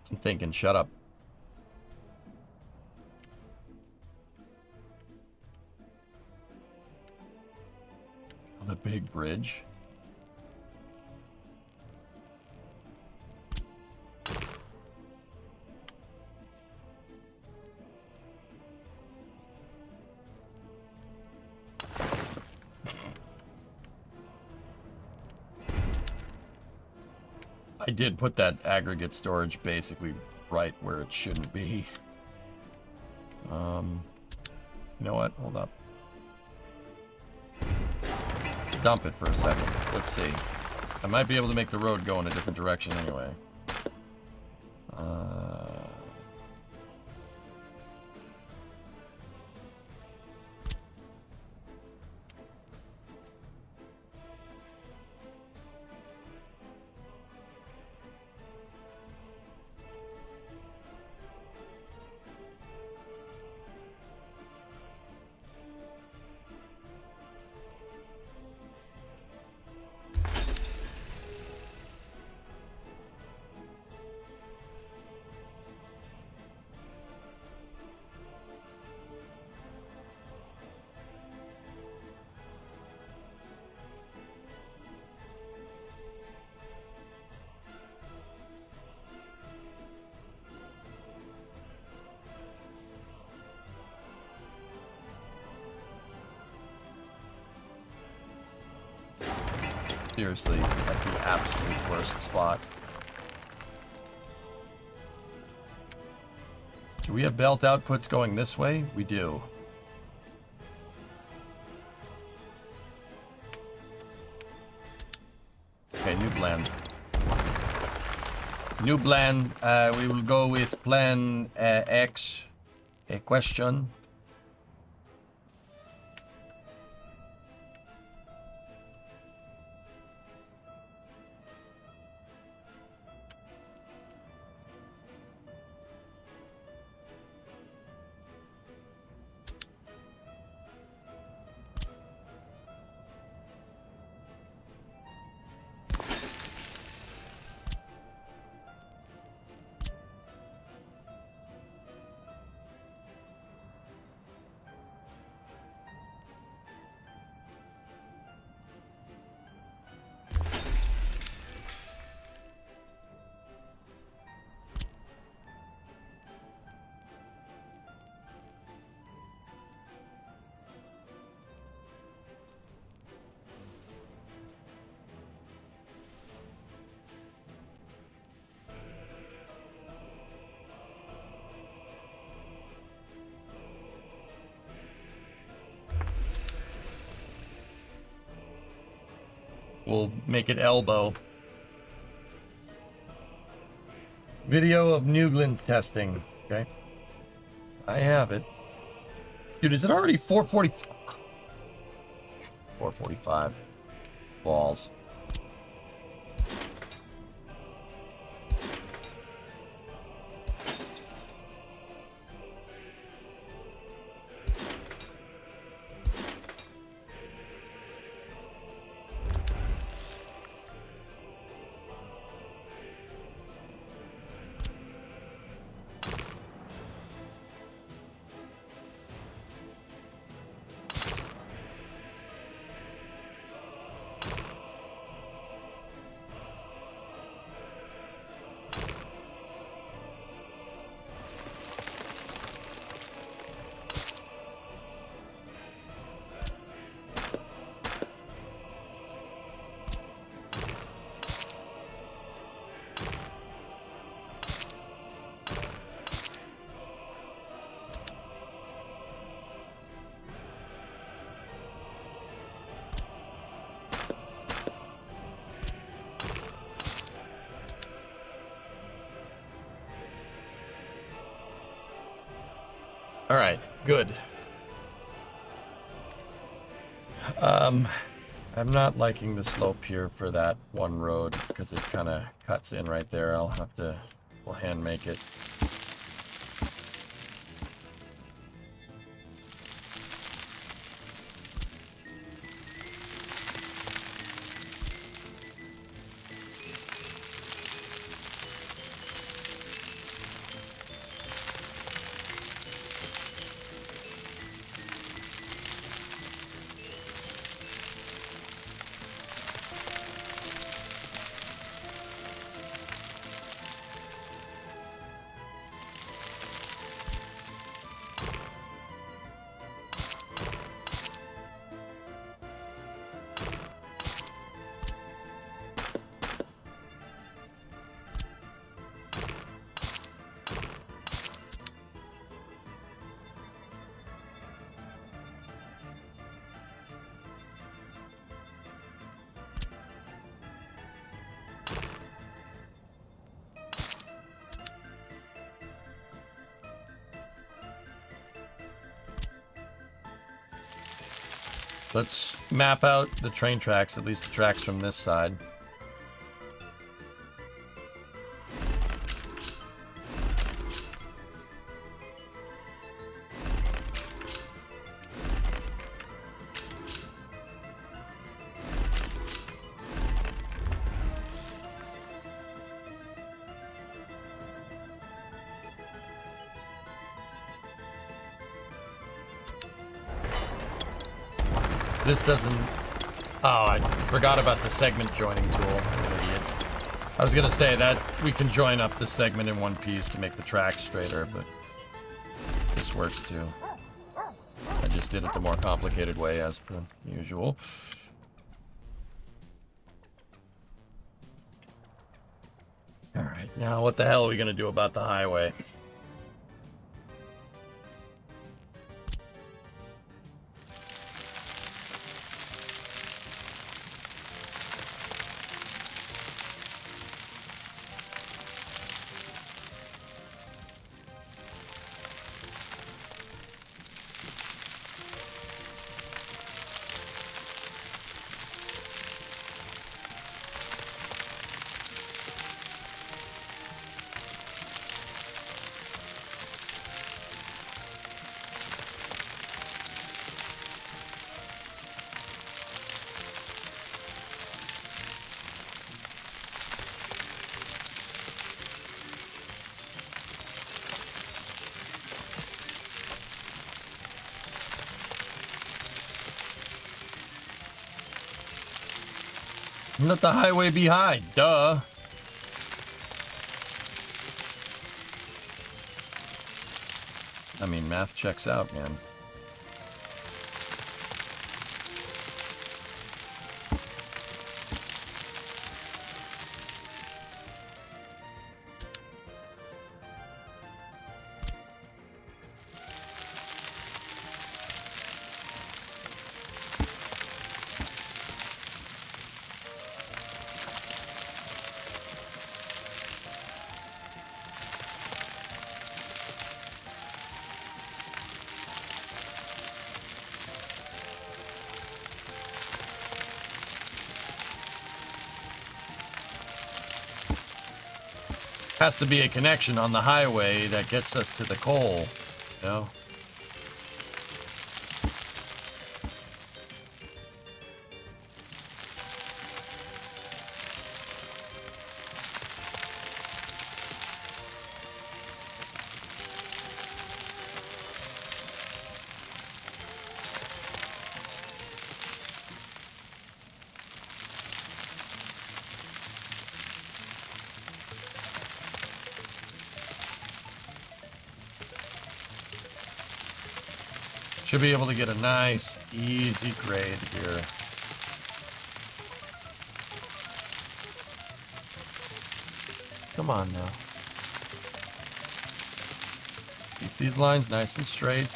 I'm thinking, shut up. The big bridge. I did put that aggregate storage basically right where it shouldn't be. You know what? Hold up. Dump it for a second. Let's see. I might be able to make the road go in a different direction anyway. Seriously, at the absolute worst spot. Do we have belt outputs going this way? We do. Okay, new plan. New plan. We will go with plan X. A question. We'll make it elbow. Video of Newglands testing. Okay. I have it. Dude, is it already 4:40? 4:45. Balls. All right, good. I'm not liking the slope here for that one road because it kind of cuts in right there. We'll hand make it. Let's map out the train tracks, at least the tracks from this side. This doesn't... Oh, I forgot about the segment joining tool. I'm an idiot. I was gonna say that we can join up the segment in one piece to make the tracks straighter, but this works too. I just did it the more complicated way as per usual. Alright, now what the hell are we gonna do about the highway? Let the highway be high, duh. I mean, math checks out, man. Has to be a connection on the highway that gets us to the coal, you know? Should be able to get a nice, easy grade here. Come on now. Keep these lines nice and straight.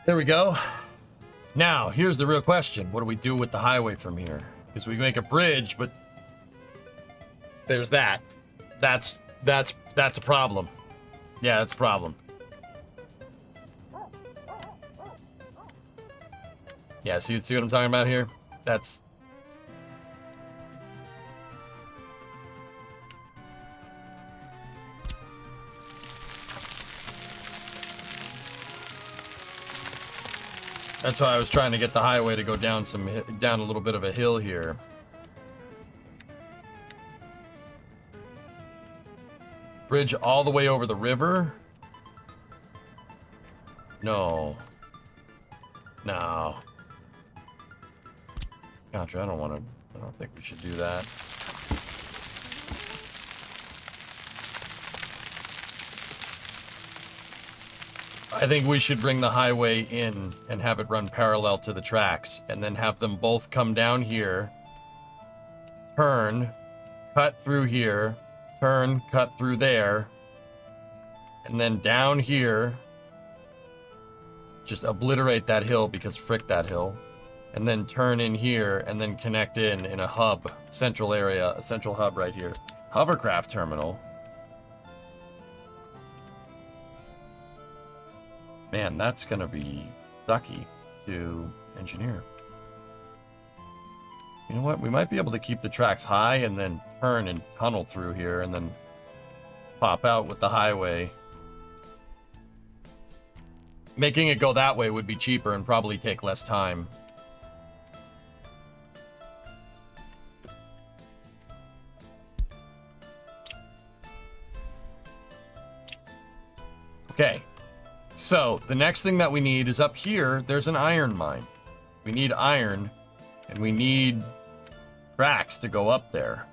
There we go. Now, here's the real question. What do we do with the highway from here? Because we make a bridge, but there's that. That's a problem. Yeah, that's a problem. Yeah, see what I'm talking about here? That's... That's why I was trying to get the highway to go down down a little bit of a hill here. Bridge all the way over the river? No. No. Gotcha, I don't think we should do that. I think we should bring the highway in and have it run parallel to the tracks, and then have them both come down here, turn, cut through here, turn, cut through there, and then down here, just obliterate that hill because frick that hill, and then turn in here and then connect in a hub, central area, a central hub right here. Hovercraft terminal. Man, that's gonna be sucky to engineer. You know what? We might be able to keep the tracks high and then turn and tunnel through here and then pop out with the highway. Making it go that way would be cheaper and probably take less time. Okay. So, the next thing that we need is up here, there's an iron mine. We need iron, and we need tracks to go up there.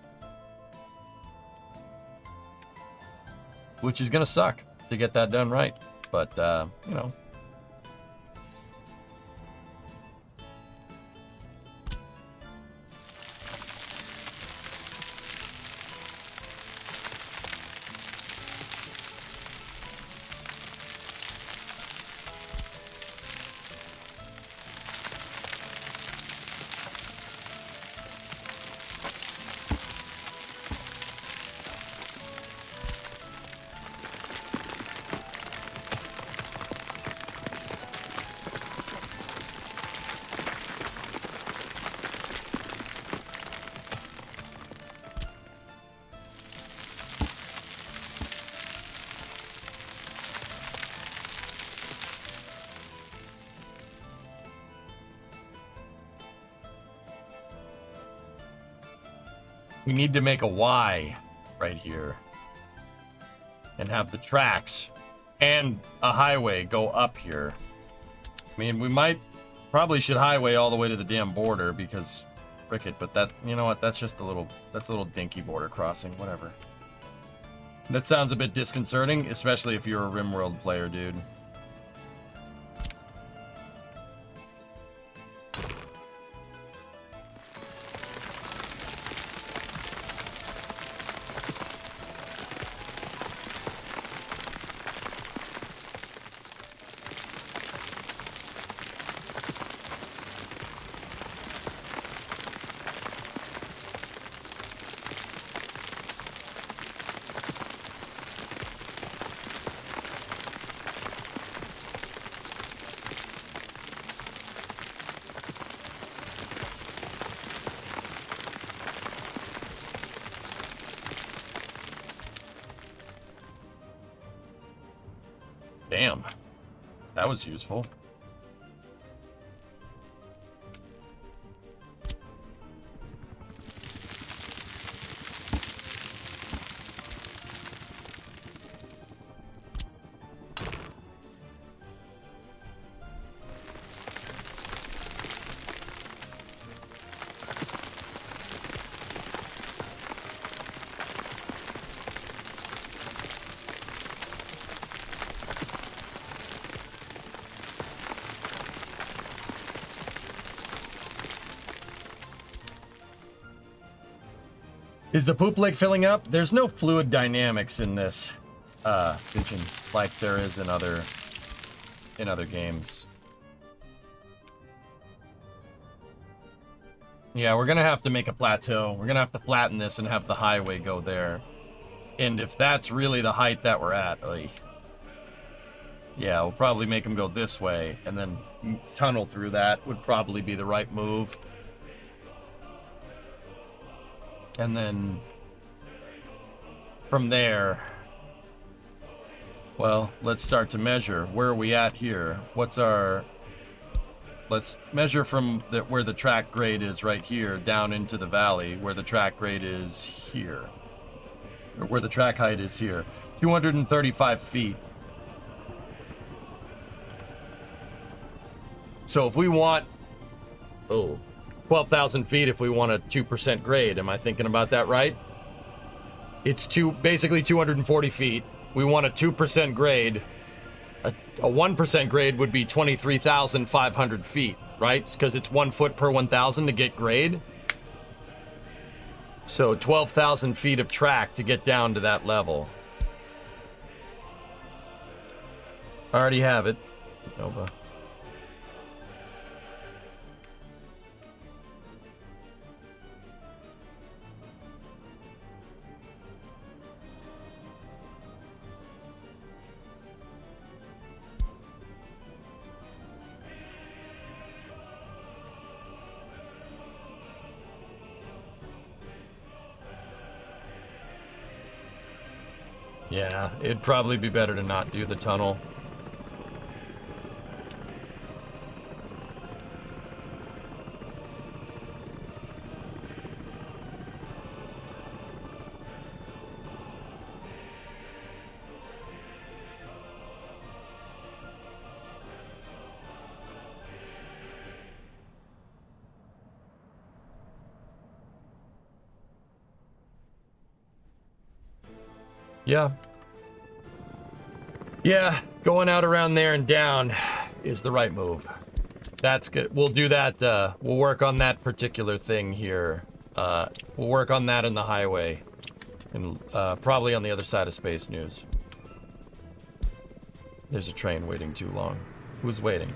Which is gonna suck to get that done right, but, you know. We need to make a Y right here and have the tracks and a highway go up here. I mean, we probably should highway all the way to the damn border because frick it, but that, you know what, that's a little dinky border crossing, whatever. That sounds a bit disconcerting, especially if you're a RimWorld player, dude. Damn, that was useful. Is the poop lake filling up? There's no fluid dynamics in this pigeon like there is in other games. Yeah, we're gonna have to make a plateau. We're gonna have to flatten this and have the highway go there. And if that's really the height that we're at, yeah, we'll probably make them go this way, and then tunnel through that would probably be the right move. And then from there, well, let's start to measure. Where are we at here? What's our... Let's measure from where the track grade is right here down into the valley, where the track grade is here. Or where the track height is here. 235 feet. So if we want... 12,000 feet if we want a 2% grade. Am I thinking about that right? It's basically 240 feet. We want a 2% grade. A 1% grade would be 23,500 feet, right? Because it's 1 foot per 1,000 to get grade. So 12,000 feet of track to get down to that level. I already have it. Nova. Yeah, it'd probably be better to not do the tunnel. Yeah. Yeah, going out around there and down is the right move. That's good. We'll do that. We'll work on that particular thing here. We'll work on that in the highway. And probably on the other side of Space News. There's a train waiting too long. Who's waiting?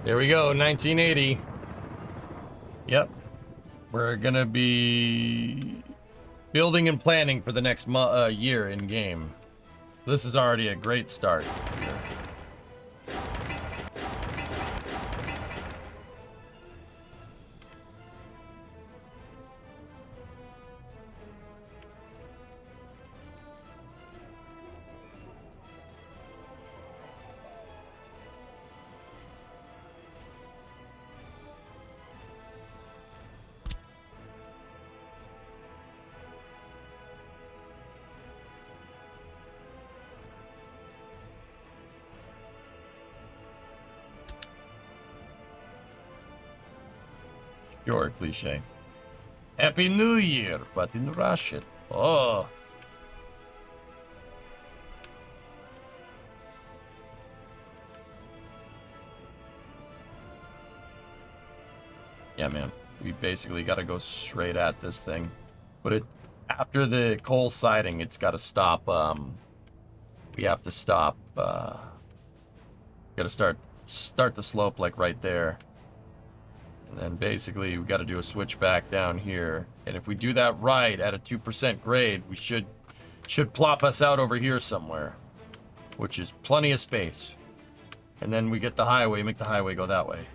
There we go, 1980. Yep. We're gonna be building and planning for the next year in game. This is already a great start. Your cliche. Happy New Year, but in Russian. Oh. Yeah, man. We basically got to go straight at this thing. But it after the coal siding, it's got to stop. We have to stop. Got to start the slope like right there. And then basically we got to do a switch back down here. And if we do that right at a 2% grade, we should plop us out over here somewhere, which is plenty of space. And then we get the highway, make the highway go that way.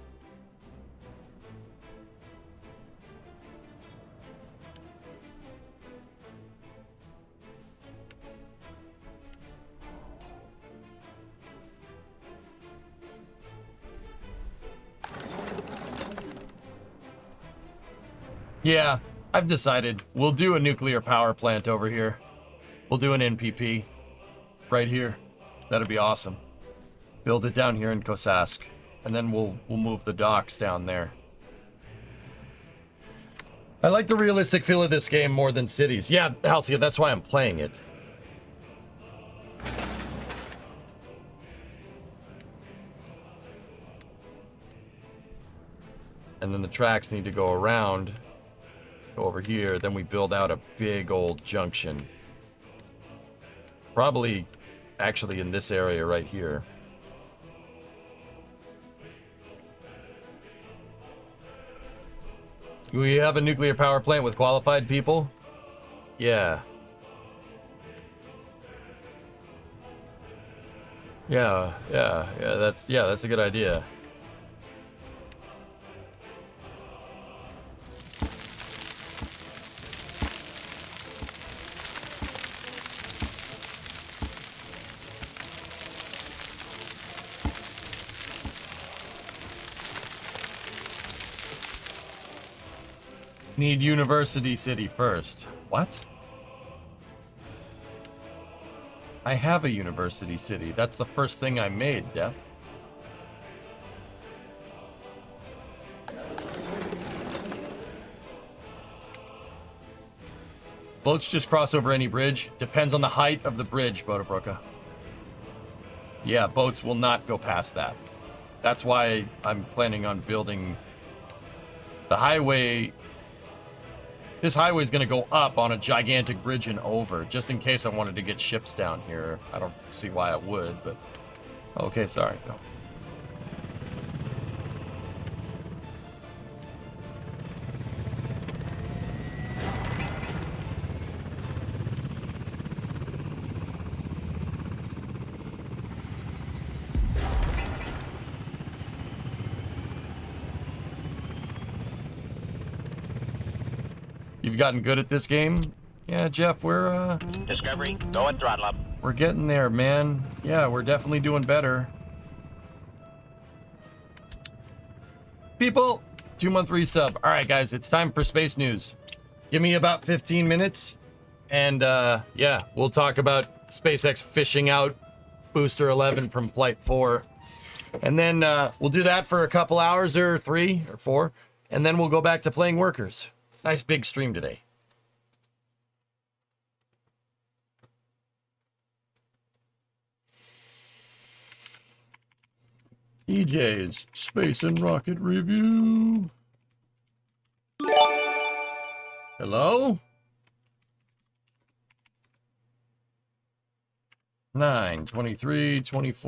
Yeah, I've decided we'll do a nuclear power plant over here. We'll do an NPP right here. That'd be awesome. Build it down here in Kosask, and then we'll move the docks down there. I like the realistic feel of this game more than cities. Yeah, Halcyon, that's why I'm playing it. And then the tracks need to go around, go over here, then we build out a big old junction. Probably actually in this area right here. We have a nuclear power plant with qualified people? Yeah. Yeah, that's a good idea. Need University City first. What? I have a University City. That's the first thing I made, Death. Boats just cross over any bridge. Depends on the height of the bridge, Bodabroka. Yeah, boats will not go past that. That's why I'm planning on building the highway. This highway is going to go up on a gigantic bridge and over, just in case I wanted to get ships down here. I don't see why I would, but... Okay, sorry. No. You've gotten good at this game? Yeah, Jeff, we're, Discovery, go and throttle up. We're getting there, man. Yeah, we're definitely doing better. People, 2-month resub. All right, guys, it's time for space news. Give me about 15 minutes, and, yeah, we'll talk about SpaceX fishing out Booster 11 from Flight 4. And then, we'll do that for a couple hours, or 3 or 4, and then we'll go back to playing Workers. Nice big stream today. EJ's Space and Rocket Review. Hello? 9, 23, 24.